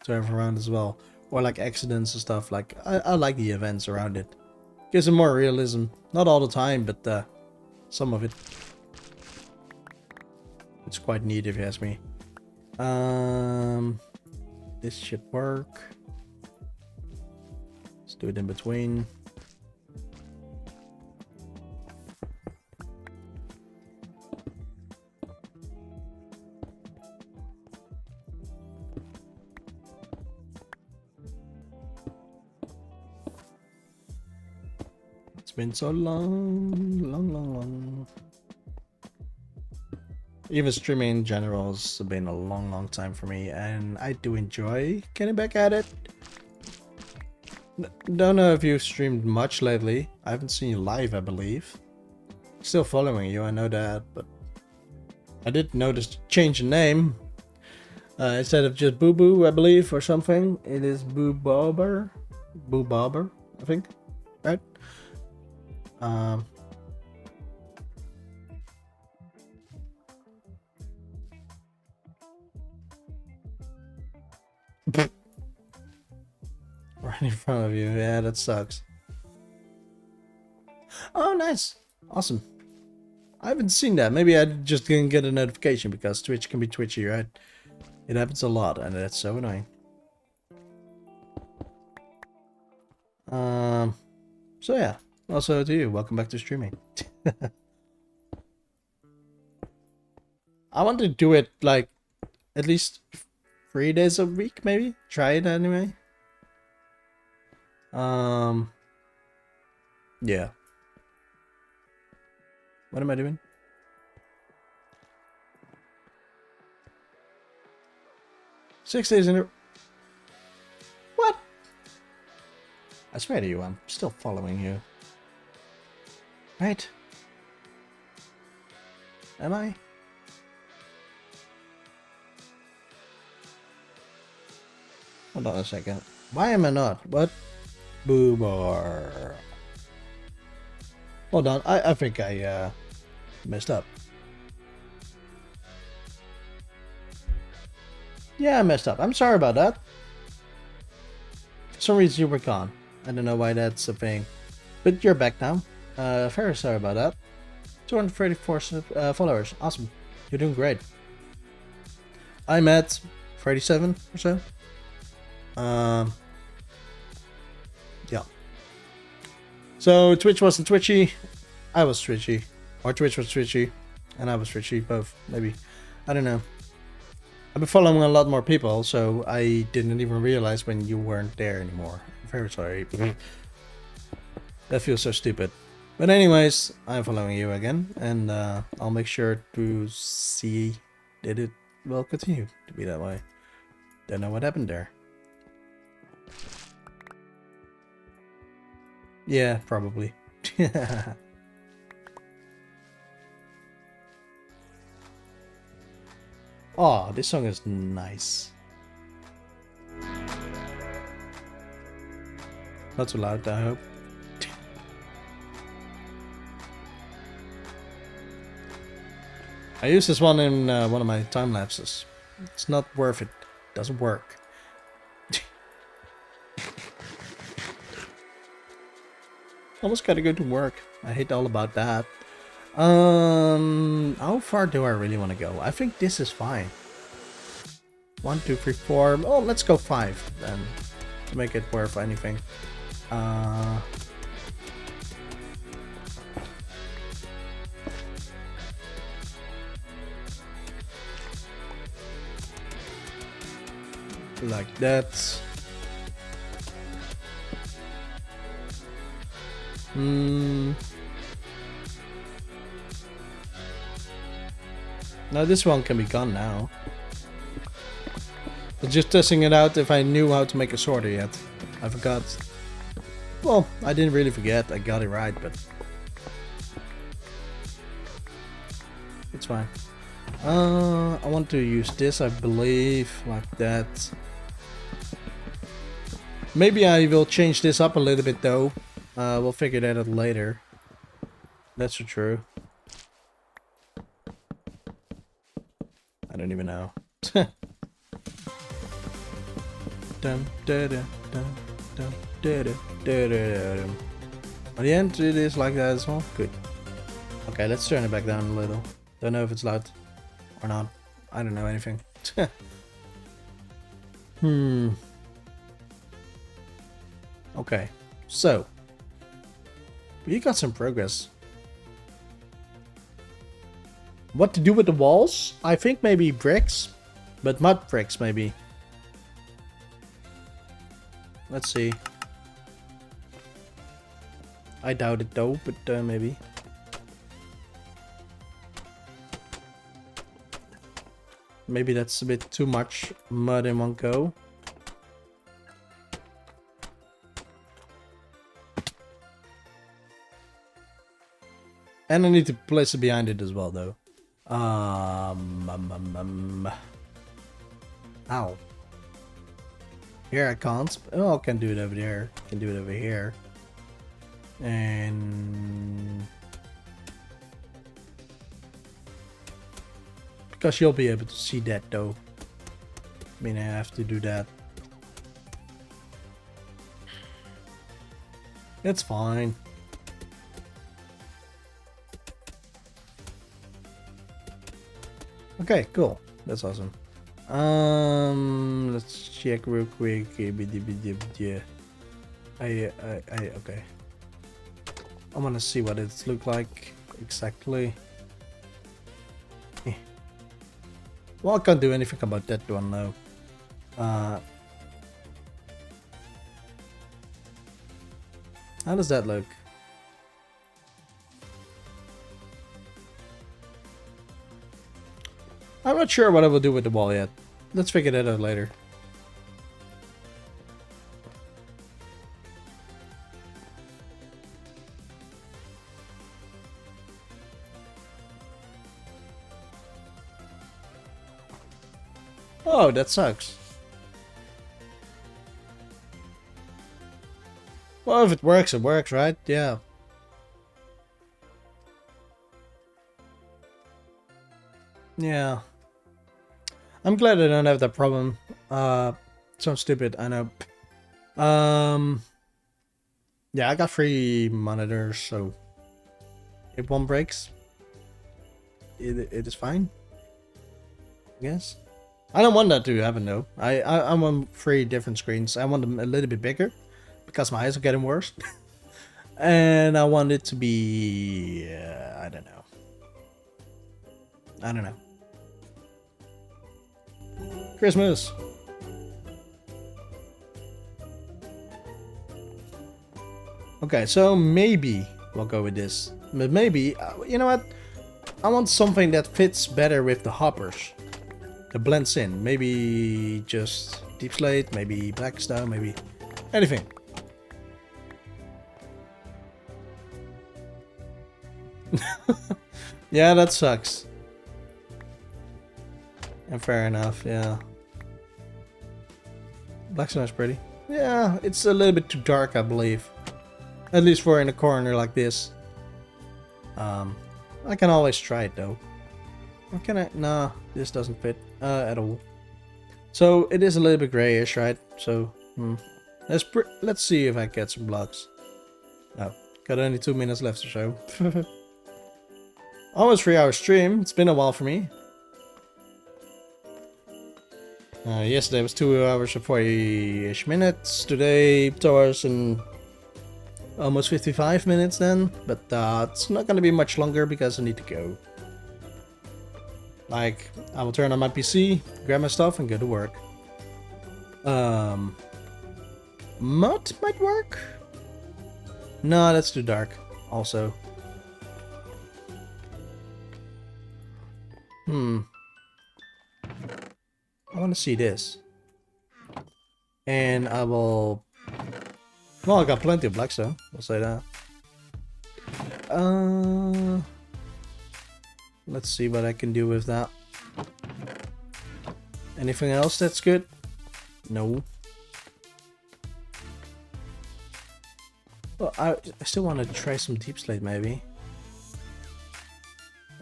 to have around as well. Or like accidents and stuff. Like I like the events around it. Gives it more realism. Not all the time, but some of it. It's quite neat if you ask me. This should work. Let's do it in between. It's been so long. Even streaming in general has been a long time for me, and I do enjoy getting back at it. Don't know if you've streamed much lately. I haven't seen you live, I believe. Still following you, I know that, but I did notice change in name. Instead of just Boo Boo, I believe, or something, it is Boo Bobber. Boo Bobber, I think, right? Right in front of you. Yeah, that sucks. Oh, nice. Awesome. I haven't seen that. Maybe I just didn't get a notification because Twitch can be twitchy, right? It happens a lot, and that's so annoying. So yeah. Also to you, welcome back to streaming. I want to do it like at least 3 days a week, maybe. Try it anyway. Yeah. What am I doing? 6 days in a... What? I swear to you, I'm still following you. Right? Am I? Hold on a second. Why am I not? What? Boo bar. Hold on, I think I messed up. Yeah, I messed up. I'm sorry about that. For some reason you were gone. I don't know why that's a thing. But you're back now. Very sorry about that. 234 followers. Awesome. You're doing great. I'm at 37 or so. Yeah. So Twitch wasn't twitchy. I was twitchy. Or Twitch was twitchy. And I was twitchy. Both. Maybe. I don't know. I've been following a lot more people, so I didn't even realize when you weren't there anymore. I'm very sorry. That feels so stupid. But anyways, I'm following you again, and I'll make sure to see that it will continue to be that way. Don't know what happened there. Yeah, probably. Oh, this song is nice. Not too loud, I hope. I used this one in one of my time lapses. It's not worth it. Doesn't work. Almost gotta go to work. I hate all about that. How far do I really want to go? I think this is fine. 1, 2, 3, 4. Oh, let's go 5 then, to make it worth anything. Like that. Now this one can be gone now. But just testing it out if I knew how to make a sorter yet. I forgot. Well, I didn't really forget. I got it right, but it's fine. I want to use this, I believe, like that. Maybe I will change this up a little bit though. We'll figure that out later. That's for true. I don't even know. Dum, da, da, dum, dum, da, da, da, da, dum. At the end it is like that as well. Good. Okay, let's turn it back down a little. Don't know if it's loud or not. I don't know anything. Okay, so we got some progress. What to do with the walls? I think maybe bricks, but mud bricks maybe. Let's see. I doubt it though, but maybe. Maybe that's a bit too much mud in one go. And I need to place it behind it as well though. Ow. Here I can't. Oh, I can do it over there. I can do it over here. And because you'll be able to see that though. I mean, I have to do that. It's fine. Okay, cool. That's awesome. Let's check real quick. Okay. I want to see what it looks like exactly. Well, I can't do anything about that one though. How does that look? I'm not sure what I will do with the wall yet. Let's figure that out later. Oh, that sucks. Well, if it works, right? Yeah. Yeah. I'm glad I don't have that problem. Sounds stupid, I know. Yeah, I got 3 monitors, so if one breaks, it is fine, I guess. I don't want that to happen though. I want 3 different screens. I want them a little bit bigger because my eyes are getting worse. And I want it to be I don't know. Christmas. Okay, so maybe we'll go with this. But maybe, you know what? I want something that fits better with the hoppers. That blends in. Maybe just deep slate, maybe black stone, maybe anything. Yeah, that sucks. And fair enough, yeah. Black stone is pretty. Yeah, it's a little bit too dark, I believe. At least for in a corner like this. I can always try it though. Or can I? Nah, this doesn't fit at all. So it is a little bit grayish, right? So let's see if I get some blocks. No, got only 2 minutes left or so. Almost 3 hour stream. It's been a while for me. Yesterday was 2 hours and 40-ish minutes. Today 2 hours and almost 55 minutes then. But it's not gonna be much longer because I need to go. Like, I will turn on my PC, grab my stuff, and go to work. Mud might work? No, that's too dark. Also. I want to see this. And I will... Well, I got plenty of blacks though. I'll say that. Let's see what I can do with that. Anything else that's good? No. Well, I still want to try some deep slate maybe.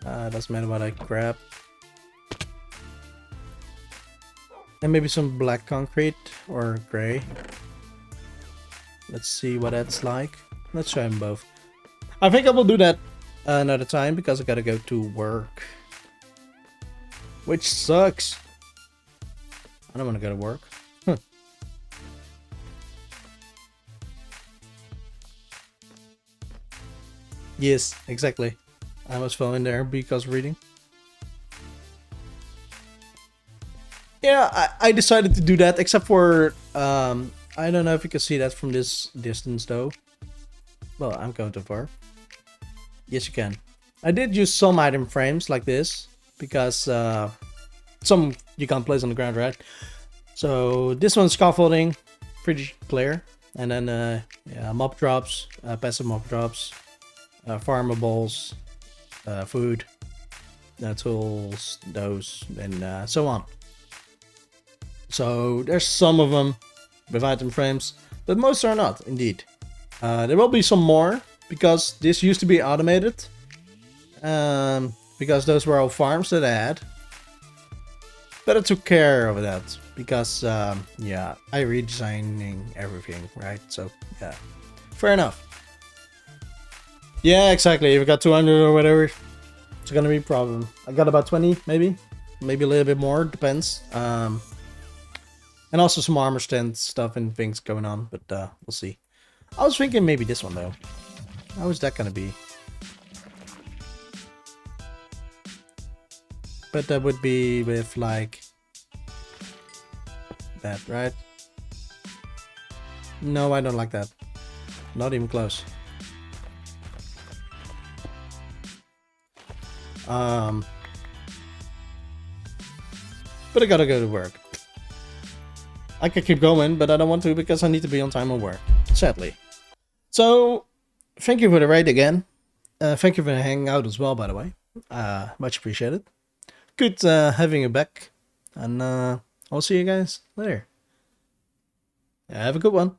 Doesn't matter what I grab. And maybe some black concrete or gray. Let's see what that's like. Let's try them both. I think I will do that another time because I gotta go to work. Which sucks. I don't want to go to work. Yes, exactly. I almost fell in there because of reading. Yeah, I decided to do that, except for, I don't know if you can see that from this distance though. Well, I'm going too far. Yes, you can. I did use some item frames like this, because some you can't place on the ground, right? So this one's scaffolding, pretty clear. And then yeah, mob drops, passive mob drops, farmables, food, tools, those, and so on. So there's some of them with item frames, but most are not, indeed. There will be some more, because this used to be automated. Because those were all farms that I had. But I took care of that, because, yeah, I redesigning everything, right? So, yeah, fair enough. Yeah, exactly, if I got 200 or whatever, it's gonna be a problem. I got about 20, maybe a little bit more, depends. And also some armor stand stuff and things going on, but we'll see. I was thinking maybe this one though. How is that gonna be? But that would be with like that, right? No, I don't like that. Not even close. But I gotta go to work. I could keep going, but I don't want to because I need to be on time at work, sadly. So, thank you for the raid again. Thank you for hanging out as well, by the way. Much appreciated. Good having you back. And I'll see you guys later. Have a good one.